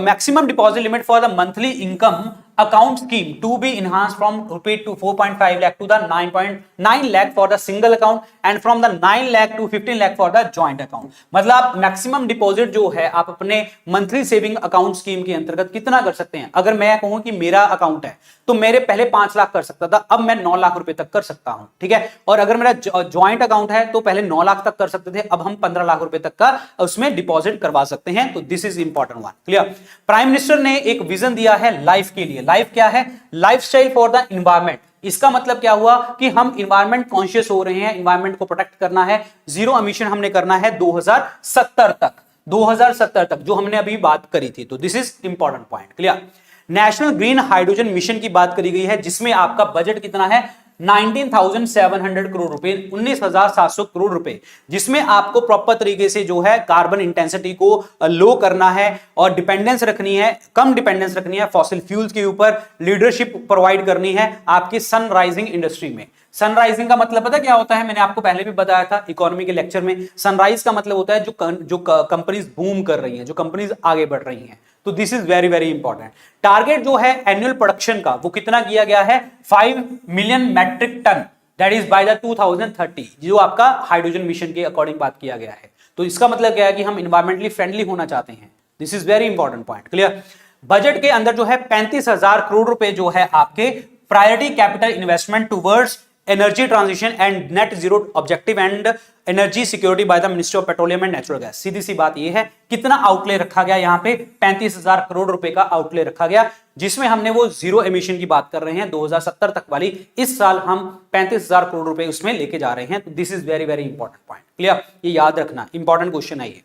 maximum deposit limit for the monthly income account scheme to be enhanced from rupee to 4.5 lakh to the 9.9 lakh for the single account and from the 9 lakh to 15 lakh for the joint account। मतलब maximum deposit जो है आप अपने monthly saving account scheme के अंतर्गत कितना कर सकते हैं। अगर मैं कहूं कि मेरा अकाउंट है तो मेरे पहले 5 लाख कर सकता था, अब मैं 9 लाख रुपए तक कर सकता हूं, ठीक है। और अगर मेरा ज्वाइंट अकाउंट है तो पहले 9 लाख तक कर सकते थे, अब हम 15 लाख रुपए तक का उसमें डिपॉजिट करवा सकते हैं। तो this is important one. Clear? Prime minister ने एक विजन दिया है लाइफ के लिए। लाइफ क्या है? Lifestyle for the environment. इसका मतलब क्या हुआ कि हम एनवायरनमेंट कॉन्शियस हो रहे हैं, एनवायरनमेंट को प्रोटेक्ट करना है, जीरो एमिशन हमने करना है 2070 तक, 2070 तक जो हमने अभी बात करी थी। तो this is important point. Clear? National green hydrogen mission की बात करी गई है जिसमें आपका बजट कितना है 19,700 करोड़ रुपए, 19,700 करोड़ रुपए, जिसमें आपको प्रॉपर तरीके से जो है कार्बन इंटेंसिटी को लो करना है और डिपेंडेंस रखनी है, कम डिपेंडेंस रखनी है फॉसिल फ्यूल्स के ऊपर, लीडरशिप प्रोवाइड करनी है आपकी सनराइजिंग इंडस्ट्री में। सनराइजिंग का मतलब पता क्या होता है? मैंने आपको पहले भी बताया था इकोनॉमी के लेक्चर में। सनराइज का मतलब होता है जो कंपनीज बूम कर रही हैं, जो कंपनीज आगे बढ़ रही हैं। तो this is very very important. Target जो है एनुअल प्रोडक्शन का वो कितना किया गया है 5 million metric ton, that is by the 2030, जो आपका हाइड्रोजन मिशन के अकॉर्डिंग बात किया गया है। तो इसका मतलब क्या है कि हम इन्वायरमेंटली फ्रेंडली होना चाहते हैं। This is very important point. Clear? Budget के अंदर जो है 35,000 करोड़ रुपए जो है आपके priority capital investment towards energy transition and net zero objective and energy security by the ministry of petroleum and natural gas. सीधी सी बात यह है कितना आउटले रखा गया यहां पे 35,000 करोड़ रुपए का आउटले रखा गया, जिसमें हमने वो जीरो एमिशन की बात कर रहे हैं 2070 तक वाली। इस साल हम 35,000 करोड़ रुपए उसमें लेके जा रहे हैं। तो this is very very important point. Clear? ये याद रखना, इंपॉर्टेंट क्वेश्चन है ये।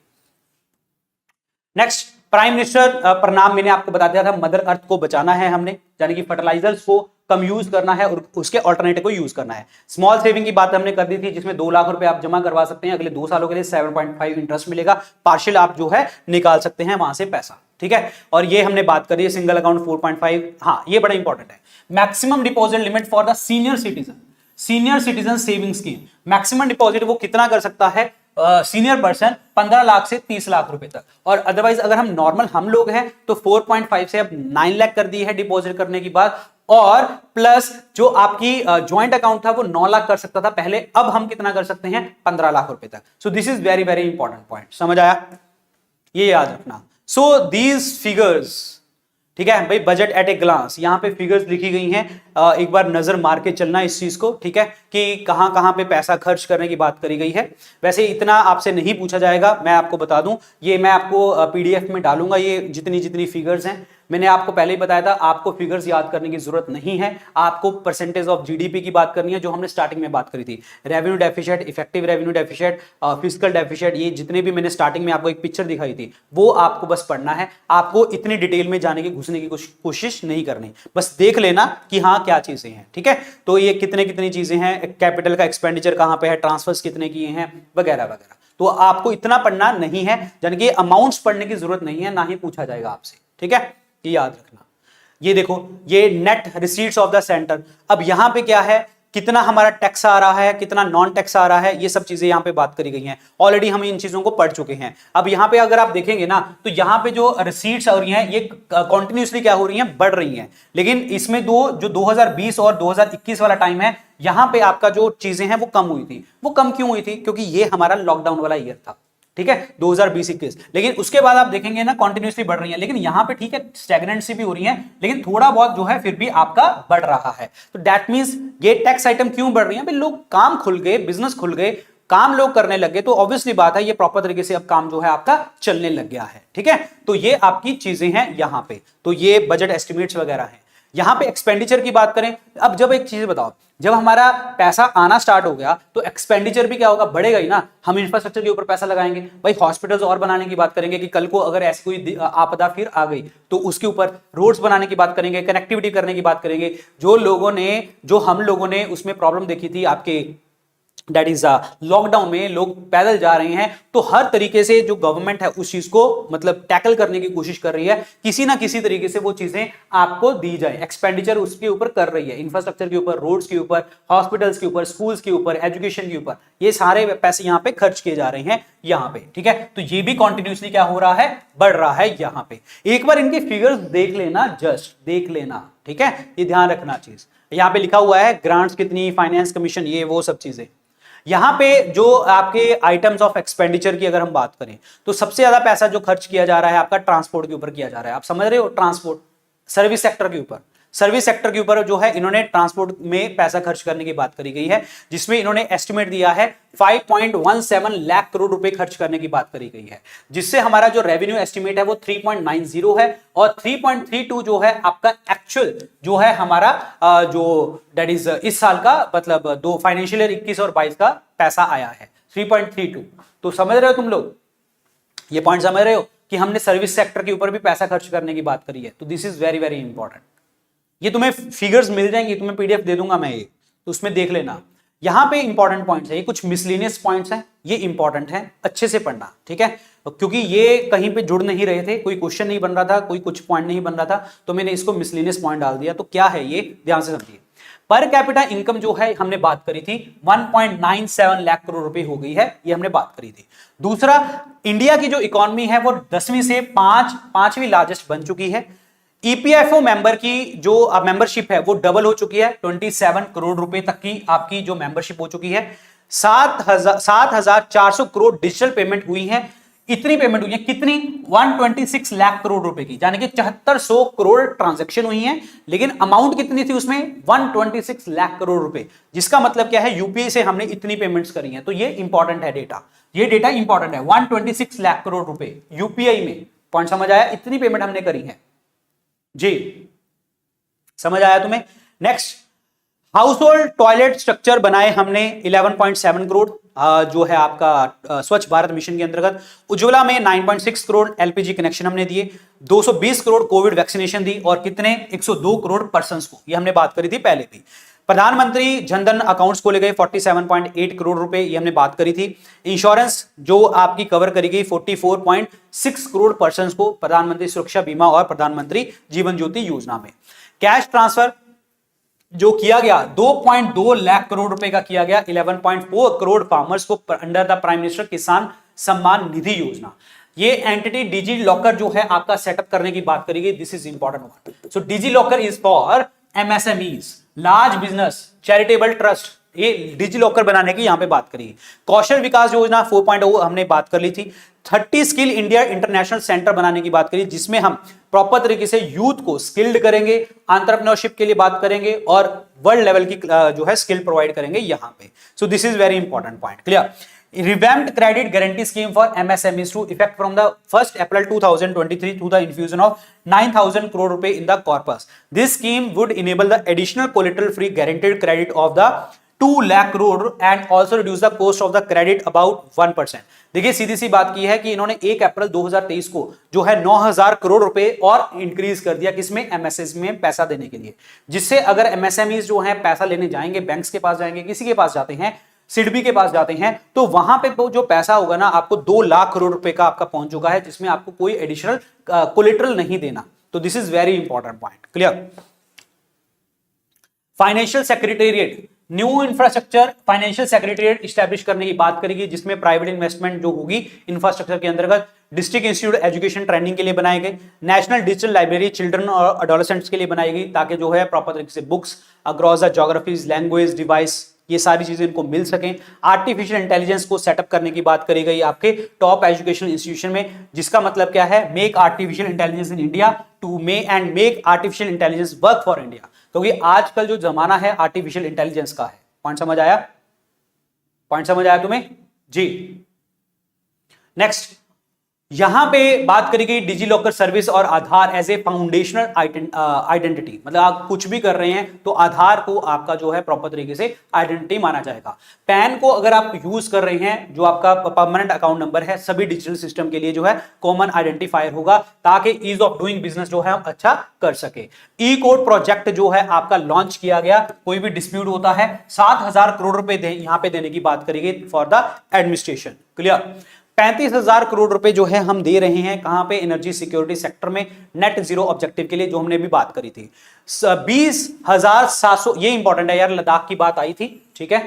नेक्स्ट, प्राइम मिनिस्टर प्रणाम मैंने आपको बता दिया था, मदर अर्थ को बचाना है हमने, यानी कि फर्टिलाइजर्स को कम यूज करना है और उसके ऑल्टरनेटिव को यूज करना है। स्मॉल सेविंग की बात हमने कर दी थी जिसमें 2 लाख रुपए आप जमा करवा सकते हैं, अगले 2 सालों के लिए 7.5 इंटरेस्ट मिलेगा, पार्शियल आप जो है निकाल सकते हैं वहां से पैसा, ठीक है। और ये हमने बात करी है सिंगल अकाउंट 4.5, हाँ ये बड़ा इंपॉर्टेंट है। Maximum deposit limit for the senior citizen saving scheme, maximum deposit वो कितना कर सकता है सीनियर पर्सन 15 लाख से 30 लाख रुपए तक। और अदरवाइज अगर हम नॉर्मल हम लोग हैं तो 4.5 से अब 9 लाख कर दी है डिपॉजिट करने की बात, और प्लस जो आपकी ज्वाइंट अकाउंट था वो 9 लाख कर सकता था पहले, अब हम कितना कर सकते हैं 15 लाख रुपए तक। सो this is very very important point, समझ आया? ये याद रखना। सो दीज फिगर्स, ठीक है भाई, बजट एट ए ग्लांस, यहां पे फिगर्स लिखी गई हैं, एक बार नजर मार के चलना इस चीज को, ठीक है, कि कहां कहां पे पैसा खर्च करने की बात करी गई है। वैसे इतना आपसे नहीं पूछा जाएगा, मैं आपको बता दूं, ये मैं आपको पीडीएफ में डालूंगा, ये जितनी जितनी फिगर्स हैं मैंने आपको पहले ही बताया था, आपको फिगर्स याद करने की जरूरत नहीं है, आपको परसेंटेज ऑफ जीडीपी की बात करनी है, जो हमने स्टार्टिंग में बात करी थी। Revenue deficit, effective revenue deficit, fiscal deficit, ये जितने भी मैंने स्टार्टिंग में आपको एक पिक्चर दिखाई थी, वो आपको बस पढ़ना है। आपको इतनी डिटेल में जाने की, घुसने की कोशिश नहीं करनी, बस देख लेना कि हाँ क्या चीजें हैं, ठीक है। तो ये कितनी चीजें हैं, कैपिटल का एक्सपेंडिचर कहां पे है, ट्रांसफर्स कितने किए हैं, वगैरह वगैरह। तो आपको इतना पढ़ना नहीं है, यानी कि अमाउंट्स पढ़ने की जरूरत नहीं है, ना ही पूछा जाएगा आपसे, ठीक है, ये याद रखना। ये देखो, ये net receipts of the centre. अब यहां पे क्या है, कितना हमारा टैक्स आ रहा है, कितना नॉन टैक्स आ रहा है, ये सब चीजें यहां पे बात करी गई हैं। ऑलरेडी हम इन चीजों को पढ़ चुके हैं। अब यहां पे अगर आप देखेंगे ना, तो यहां पे जो रिसीट्स हो रही हैं, ये कॉन्टिन्यूसली क्या हो रही हैं, बढ़ रही हैं। लेकिन इसमें जो 2020 और 2021 वाला टाइम है, यहां पे आपका जो चीजें हैं वो कम हुई थी। वो कम क्यों हुई थी, क्योंकि ये हमारा लॉकडाउन वाला ईयर था, ठीक है, 2020-21। लेकिन उसके बाद आप देखेंगे ना, कॉन्टिन्यूसली बढ़ रही है। लेकिन यहां पे ठीक है, स्टैग्नेंसी भी हो रही है, लेकिन थोड़ा बहुत जो है फिर भी आपका बढ़ रहा है। तो दैट मींस ये टैक्स आइटम क्यों बढ़ रही है, भाई लोग काम खुल गए, बिजनेस खुल गए, काम लोग करने लग गए, तो ऑब्वियसली बात है ये प्रॉपर तरीके से अब काम जो है आपका चलने लग गया है, ठीक है। तो ये आपकी चीजें हैं यहां पे। तो ये बजट एस्टिमेट्स वगैरह हैं। यहां पे एक्सपेंडिचर की बात करें, अब जब एक चीज बताओ, जब हमारा पैसा आना स्टार्ट हो गया तो एक्सपेंडिचर भी क्या होगा, बढ़ेगा ही ना। हम इंफ्रास्ट्रक्चर के ऊपर पैसा लगाएंगे, भाई हॉस्पिटल्स और बनाने की बात करेंगे कि कल को अगर ऐसी कोई आपदा फिर आ गई तो उसके ऊपर रोड्स बनाने की बात करेंगे, कनेक्टिविटी करने की बात करेंगे। जो हम लोगों ने उसमें प्रॉब्लम देखी थी आपके दैट इज लॉकडाउन में, लोग पैदल जा रहे हैं, तो हर तरीके से जो गवर्नमेंट है उस चीज को मतलब टैकल करने की कोशिश कर रही है, किसी ना किसी तरीके से वो चीजें आपको दी जाए। एक्सपेंडिचर उसके ऊपर कर रही है, इंफ्रास्ट्रक्चर के ऊपर, रोड्स के ऊपर, हॉस्पिटल्स के ऊपर, स्कूल्स के ऊपर, एजुकेशन के ऊपर, ये सारे पैसे यहाँ पे खर्च किए जा रहे हैं यहाँ पे, ठीक है। तो ये भी कॉन्टिन्यूसली क्या हो रहा है, बढ़ रहा है यहाँ पे। एक बार इनके फिगर्स देख लेना, जस्ट देख लेना, ठीक है, ये ध्यान रखना चीज। यहाँ पे लिखा हुआ है ग्रांट्स कितनी, फाइनेंस कमीशन, ये वो सब चीजें। यहां पे जो आपके आइटम्स ऑफ एक्सपेंडिचर की अगर हम बात करें, तो सबसे ज्यादा पैसा जो खर्च किया जा रहा है आपका ट्रांसपोर्ट के ऊपर किया जा रहा है। आप समझ रहे हो, ट्रांसपोर्ट, सर्विस सेक्टर के ऊपर, सर्विस सेक्टर के ऊपर जो है इन्होंने ट्रांसपोर्ट में पैसा खर्च करने की बात करी गई है, जिसमें इन्होंने एस्टिमेट दिया है 5.17 लाख करोड़ रुपए खर्च करने की बात करी गई है, जिससे हमारा जो रेवेन्यू एस्टिमेट है वो 3.90 है, और 3.32 जो है आपका एक्चुअल जो है हमारा जो दैट इज इस साल का मतलब दो फाइनेंशियल ईयर 21 और 22 का पैसा आया है 3.32। तो समझ रहे हो तुम लोग, ये पॉइंट समझ रहे हो कि हमने सर्विस सेक्टर के ऊपर भी पैसा खर्च करने की बात करी है। तो this is very very important. ये तुम्हें फिगर्स मिल जाएंगी, तुम्हें पीडीएफ दे दूंगा मैं, ये तो उसमें देख लेना। यहां पे इंपॉर्टेंट पॉइंट्स है, ये कुछ मिसलिनियस पॉइंट्स हैं, ये इंपॉर्टेंट है, अच्छे से पढ़ना, ठीक है, क्योंकि ये कहीं पे जुड़ नहीं रहे थे, कोई क्वेश्चन नहीं बन रहा था, कोई कुछ पॉइंट नहीं बन रहा था, तो मैंने इसको मिसलिनियस पॉइंट डाल दिया। तो क्या है ये, ध्यान से समझिए। पर कैपिटा इनकम जो है हमने बात करी थी 1.97 लाख करोड़ रुपए हो गई है, ये हमने बात करी थी। दूसरा, इंडिया की जो इकोनॉमी है वो 10वीं से 5वीं लार्जेस्ट बन चुकी है। ईपीएफओ मेंबर की जो मेंबरशिप है वो डबल हो चुकी है, 27 करोड़ रुपए तक की आपकी जो मेंबरशिप हो चुकी है। 7,400 करोड़ डिजिटल पेमेंट हुई है। इतनी पेमेंट हुई है कितनी, 126 लाख करोड़ रुपए की, यानी कि 7400 करोड़ ट्रांजैक्शन हुई है, लेकिन अमाउंट कितनी थी उसमें, 126 लाख करोड़ रुपए। जिसका मतलब क्या है, यूपीआई से हमने इतनी पेमेंट्स करी हैं। तो ये इंपॉर्टेंट है डेटा, ये डेटा इंपॉर्टेंट है, 126 लाख करोड़ रुपए यूपीआई में। पॉइंट समझ आया, इतनी पेमेंट हमने करी है जी, समझ आया तुम्हें। Next, house hold toilet structure बनाए हमने 11.7 करोड़ जो है आपका स्वच्छ भारत मिशन के अंतर्गत। उज्ज्वला में 9.6 करोड़ एलपीजी कनेक्शन हमने दिए। 220 करोड़ कोविड वैक्सीनेशन दी, और कितने, 102 करोड़ पर्संस को, ये हमने बात करी थी पहले भी। प्रधानमंत्री जनधन अकाउंट्स को ले गए 47.8 करोड़ रुपए, ये हमने बात करी थी। इंश्योरेंस जो आपकी कवर करी गई 44.6 करोड़ पर्संस को, प्रधानमंत्री सुरक्षा बीमा और प्रधानमंत्री जीवन ज्योति योजना में। कैश ट्रांसफर जो किया गया 2.2 लाख करोड़ रुपए का किया गया, 11.4 करोड़ फार्मर्स को अंडर द प्राइम मिनिस्टर किसान सम्मान निधि योजना। ये एंटिटी डिजी लॉकर जो है आपका सेटअप करने की बात करी गई, this is important one. So digi locker is for MSMEs, large business, charitable trust, ये डिजी लॉकर बनाने की यहां पे बात करी। कौशल विकास योजना 4.0 हमने बात कर ली थी। 30 स्किल इंडिया इंटरनेशनल सेंटर बनाने की बात करी, जिसमें हम प्रॉपर तरीके से यूथ को स्किल्ड करेंगे, एंटरप्रेन्योरशिप के लिए बात करेंगे, और वर्ल्ड लेवल की जो है स्किल प्रोवाइड करेंगे यहां पे। सो this is very important point, clear. revamped credit guarantee scheme for MSMEs to effect from the 1st April 2023 through the infusion of 9,000 crore rupee in the corpus. This scheme would enable the additional collateral free guaranteed credit of the 2 lakh crore and also reduce the cost of the credit about 1%. देखिए सीधी सी बात की है कि इन्होंने 1 अप्रैल 2023 को जो है 9,000 करोड़ रुपए और इंक्रीज कर दिया किसमें, एमएसएस में पैसा देने के लिए, जिससे अगर एमएसएमईज जो है पैसा लेने जाएंगे, बैंक्स के पास जाएंगे, किसी के पास जाते हैं, सिडबी के पास जाते हैं, तो वहां पे जो पैसा होगा ना आपको 2 लाख करोड़ रुपए का आपका पहुंच चुका है, जिसमें आपको कोई एडिशनल कोलेटरल नहीं देना। तो this is very important point, clear. Financial secretariat, new infrastructure financial secretariat establish करने की बात करेगी, जिसमें प्राइवेट इन्वेस्टमेंट जो होगी इंफ्रास्ट्रक्चर के अंतर्गत। डिस्ट्रिक्ट इंस्टीट्यूट एजुकेशन ट्रेनिंग के लिए बनाए गए। नेशनल डिजिटल लाइब्रेरी चिल्ड्रन और एडोलेसेंट्स के लिए बनाई गई, ताकि जो है प्रॉपर तरीके से books across the geographies, language, device, ये सारी चीजें इनको मिल सकें। आर्टिफिशियल इंटेलिजेंस को सेटअप करने की बात करी गई आपके टॉप एजुकेशनल इंस्टीट्यूशन में, जिसका मतलब क्या है, make artificial intelligence in India to make artificial intelligence work for India, क्योंकि आजकल जो जमाना है आर्टिफिशियल इंटेलिजेंस का है। पॉइंट समझ आया? पॉइंट समझ आया तुम्हें जी? नेक्स्ट यहां पे बात करी गई डिजी लॉकर सर्विस और आधार एज ए फाउंडेशनल आइडेंटिटी, मतलब आप कुछ भी कर रहे हैं तो आधार को आपका जो है प्रॉपर तरीके से आइडेंटिटी माना जाएगा। पैन को अगर आप यूज कर रहे हैं, जो आपका परमानेंट अकाउंट नंबर है, सभी डिजिटल सिस्टम के लिए जो है कॉमन आइडेंटिफायर होगा, ताकि ईज ऑफ डूइंग बिजनेस जो है हम अच्छा कर सके। ई कोड प्रोजेक्ट जो है आपका लॉन्च किया गया, कोई भी डिस्प्यूट होता है 7,000 करोड़ रुपए यहां पे देने की बात करी गई for the administration, clear. 35,000 crore रुपए जो है हम दे रहे हैं कहां पे, एनर्जी सिक्योरिटी सेक्टर में, नेट जीरो ऑब्जेक्टिव के लिए, जो हमने भी बात करी थी। 20,700, ये इंपॉर्टेंट है यार, लद्दाख की बात आई थी, ठीक है,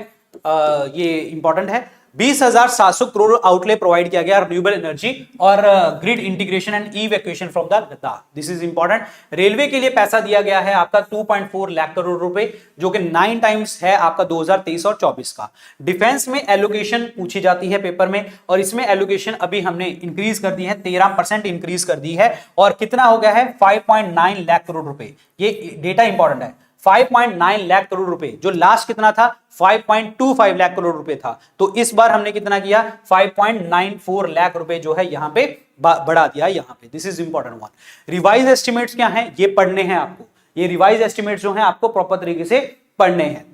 ये इंपॉर्टेंट है। 20,700 करोड़ आउटले प्रोवाइड किया गया रिन्यूएबल एनर्जी और grid integration and evacuation from the Ladakh, this is important. Railway के लिए पैसा दिया गया है आपका 2.4 लाख करोड़ रुपए, जो कि 9 टाइम्स है आपका 2023 और 24 का। डिफेंस में एलोकेशन पूछी जाती है पेपर में, और इसमें एलोकेशन अभी हमने इंक्रीज कर दी है, 13% इंक्रीज कर दी है, और कितना हो गया है 5.9 लाख करोड़ रुपए। ये डेटा इंपॉर्टेंट है, 5.9 लाख करोड़ रुपए, जो लास्ट कितना था 5.25 लाख करोड़ रुपए था, तो इस बार हमने कितना किया 5.94 लाख रुपए जो है यहां पे बढ़ा दिया यहां पे। This is important one. Revise estimates क्या हैं, ये पढ़ने हैं आपको, ये रिवाइज एस्टिमेट्स जो हैं आपको प्रॉपर तरीके से पढ़ने हैं।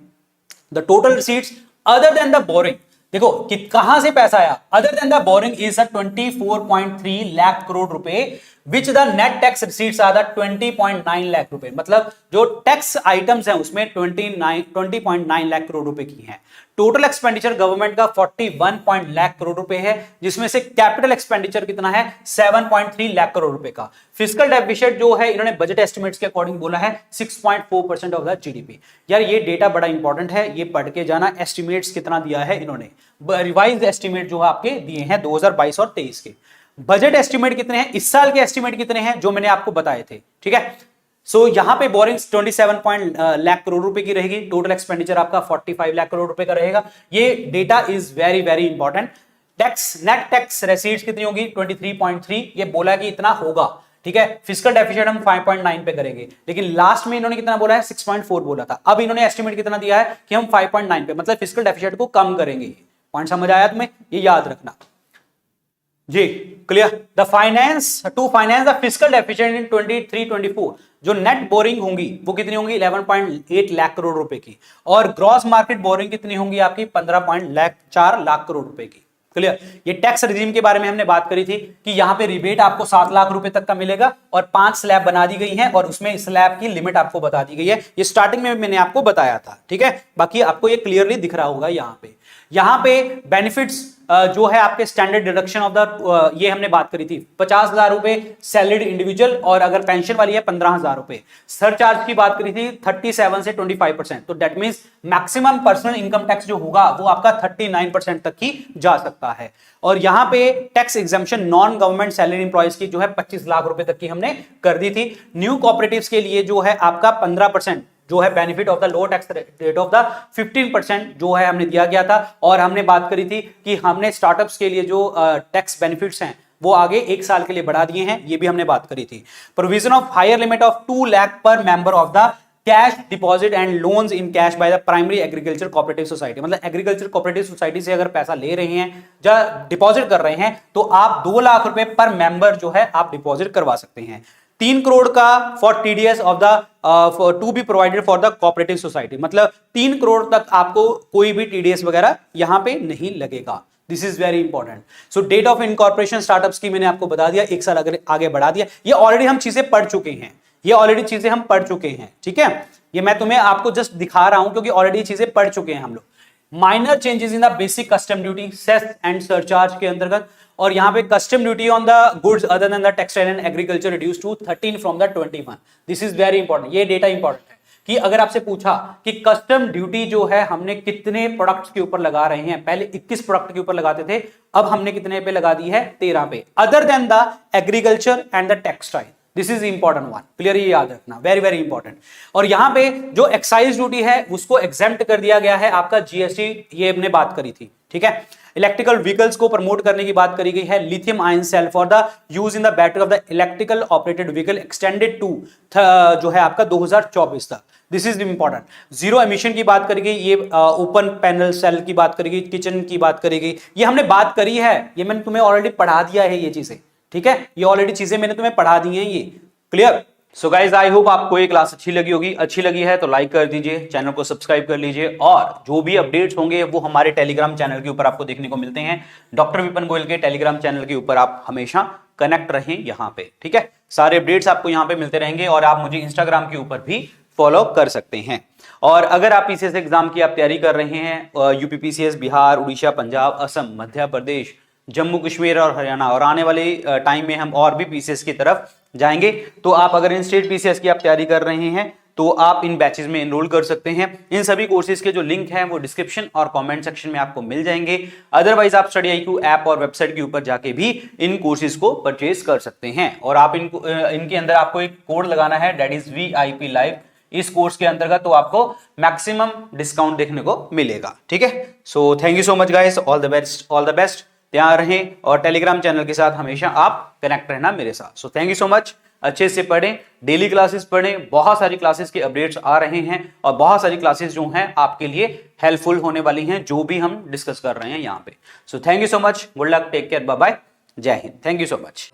The total receipts other than the borrowing, देखो कि कहां से पैसा आया, other than the borrowing is 24.3 lakh crore रुपए, which the net tax receipts are the 20.9 lakh रुपए, मतलब जो टैक्स आइटम्स हैं उसमें 20.9 लाख करोड़ रुपए की हैं। टोटल एक्सपेंडिचर गवर्नमेंट का 41 लाख करोड़ रुपए है, जिसमें से कैपिटल एक्सपेंडिचर कितना है 7.3 लाख करोड़ रुपए का। फिस्कल डेफिसिट जो है इन्होंने बजट एस्टिमेट्स के अकॉर्डिंग बोला है 6.4% ऑफ द जीडीपी। यार ये डेटा बड़ा इंपॉर्टेंट है, ये पढ़ के जाना, एस्टिमेट्स कितना दिया है इन्होंने, रिवाइज एस्टिमेट जो है आपके दिए हैं 2022 और 23 के। बजट एस्टिमेट कितने हैं, इस साल के एस्टिमेट कितने हैं जो मैंने आपको बताए थे, ठीक है। सो यहां पे बोरिंग्स 27 लाख करोड़ रुपए की रहेगी, टोटल एक्सपेंडिचर आपका 45 लाख करोड़ रुपए का रहेगा। ये data is very very important. Tax, net tax receipts कितनी होगी 23.3, ये बोला कि इतना होगा, ठीक है। फिस्कल डेफिसिट हम 5.9 पे करेंगे, लेकिन लास्ट में इन्होंने कितना बोला है 6.4 बोला था, अब इन्होंने एस्टिमेट कितना दिया है कि हम 5.9 पे, मतलब फिस्कल डेफिसिट को कम करेंगे। पॉइंट समझ आया तुम्हें, ये याद रखना जी, clear. The finance to finance the fiscal deficit in 23-24, जो नेट बोरिंग होंगी वो कितनी होंगी 11.8 लाख करोड़ रुपए की, और ग्रॉस मार्केट बोरिंग कितनी होंगी आपकी 15.4 लाख करोड़ रुपए की, क्लियर। ये टैक्स रिजीम के बारे में हमने बात करी थी कि यहां पे रिबेट आपको 7 लाख रुपए तक का मिलेगा, और 5 स्लैब बना दी गई है, और उसमें स्लैब की लिमिट आपको बता दी गई है, ये स्टार्टिंग में मैंने आपको बताया था, ठीक है। बाकी आपको ये क्लियरली दिख रहा होगा यहाँ पे बेनिफिट्स जो है आपके स्टैंडर्ड डिडक्शन ऑफ द, ये हमने बात करी थी 50,000 रुपए सैलरीड इंडिविजुअल, और अगर पेंशन वाली है 15,000 रुपए। सरचार्ज की बात करी थी 37 से 25%, तो that means maximum personal income tax जो होगा वो आपका 39% तक ही जा सकता है। और यहाँ पे tax exemption non government salary employees की जो है 25 लाख रुपए तक की हमने कर दी थी। न्यू कोऑपरेटिव्स के लिए जो है आपका 15% जो है benefit of the low tax rate of the 15% जो है हमने दिया गया था, और हमने बात करी थी कि हमने स्टार्टअप्स के लिए जो टैक्स बेनिफिट्स हैं वो आगे 1 साल के लिए बढ़ा दिए हैं, ये भी हमने बात करी थी। Provision of higher limit of 2 lakh per member of the cash deposit and loans in cash by the primary agriculture cooperative society, मतलब एग्रीकल्चर कोऑपरेटिव सोसाइटी से अगर पैसा ले रहे हैं या डिपॉजिट कर रहे हैं तो आप 2 लाख रुपए पर मेंबर जो है आप डिपॉजिट करवा सकते हैं। 3 करोड़ का for TDS of the to be provided for the cooperative society, मतलब 3 करोड़ तक आपको कोई भी टीडीएस वगैरह यहां पे नहीं लगेगा। This is very important. So date of incorporation startups की मैंने आपको बता दिया, 1 साल अगर आगे बढ़ा दिया। ये ऑलरेडी हम चीजें पढ़ चुके हैं, ये ऑलरेडी चीजें हम पढ़ चुके हैं, ठीक है। ये मैं तुम्हें आपको जस्ट दिखा रहा हूं क्योंकि ऑलरेडी चीजें पढ़ चुके हैं हम लोग। Minor changes in the basic custom duty, cess and surcharge के अंतर्गत, और यहां पे custom duty on the goods other than the textile and agriculture reduce to 13 from the 21। This is very important, ये डेटा इंपॉर्टेंट है कि अगर आपसे पूछा कि कस्टम ड्यूटी जो है हमने कितने प्रोडक्ट्स के ऊपर लगा रहे हैं, पहले 21 प्रोडक्ट के ऊपर लगाते थे, अब हमने कितने पे लगा दी है, 13 पे, other than the agriculture and the textile. This is important one, clear, ये याद रखना, वेरी वेरी इंपॉर्टेंट। और यहां पे जो एक्साइज ड्यूटी है उसको एग्जेम्प्ट कर दिया गया है आपका जीएसटी, ये हमने बात करी थी, ठीक है। इलेक्ट्रिकल व्हीकल्स को प्रमोट करने की बात करी गई है। Lithium ion cell for the use in the battery of the electrical operated vehicle extended to जो है आपका 2024 तक। This is important. Zero emission की बात करी गई, ये ओपन पैनल सेल की बात करी गई, किचन की बात करी गई, ये हमने बात करी है, ये मैंने तुम्हें ऑलरेडी पढ़ा दिया है ये चीजें, ठीक है। ये ऑलरेडी चीजें मैंने तुम्हें पढ़ा दी हैं, ये clear. So guys I hope आपको ये क्लास अच्छी लगी होगी। अच्छी लगी है तो लाइक कर दीजिए, चैनल को सब्सक्राइब कर लीजिए, और जो भी अपडेट्स होंगे वो हमारे टेलीग्राम चैनल के ऊपर आपको देखने को मिलते हैं। डॉक्टर विपिन गोयल के टेलीग्राम चैनल के ऊपर आप हमेशा कनेक्ट रहें यहाँ पे, ठीक है। सारे अपडेट्स आपको यहाँ पे मिलते रहेंगे, और आप मुझे इंस्टाग्राम के ऊपर भी फॉलो कर सकते हैं। और अगर आप पीसीएस एग्जाम की आप तैयारी कर रहे हैं, यूपी पीसीएस, बिहार, उड़ीसा, पंजाब, असम, मध्य प्रदेश, जम्मू कश्मीर और हरियाणा, और आने वाले टाइम में हम और भी पीसीएस की तरफ जाएंगे, तो आप अगर इन स्टेट पीसीएस की आप तैयारी कर रहे हैं तो आप इन बैचेस में एनरोल कर सकते हैं। इन सभी कोर्सेज के जो लिंक हैं वो डिस्क्रिप्शन और कमेंट सेक्शन में आपको मिल जाएंगे। अदरवाइज आप स्टडीआईक्यू ऐप और वेबसाइट के ऊपर जाके भी इन कोर्सेज को परचेज कर सकते हैं, और आप इनके अंदर आपको एक कोड लगाना है, दैट इज VIP लाइव। इस कोर्स के अंतर्गत तो आपको मैक्सिमम डिस्काउंट देखने को मिलेगा, ठीक है। सो thank you so much guys, all the best, all the best. तैयार रहें, और टेलीग्राम चैनल के साथ हमेशा आप कनेक्ट रहना मेरे साथ। सो थैंक यू सो मच। अच्छे से पढ़ें, डेली क्लासेस पढ़ें, बहुत सारी क्लासेस के अपडेट्स आ रहे हैं, और बहुत सारी क्लासेस जो हैं आपके लिए हेल्पफुल होने वाली हैं, जो भी हम डिस्कस कर रहे हैं यहाँ पे। So thank you so much, good luck, take care, bye bye, जय Hind, thank you so much.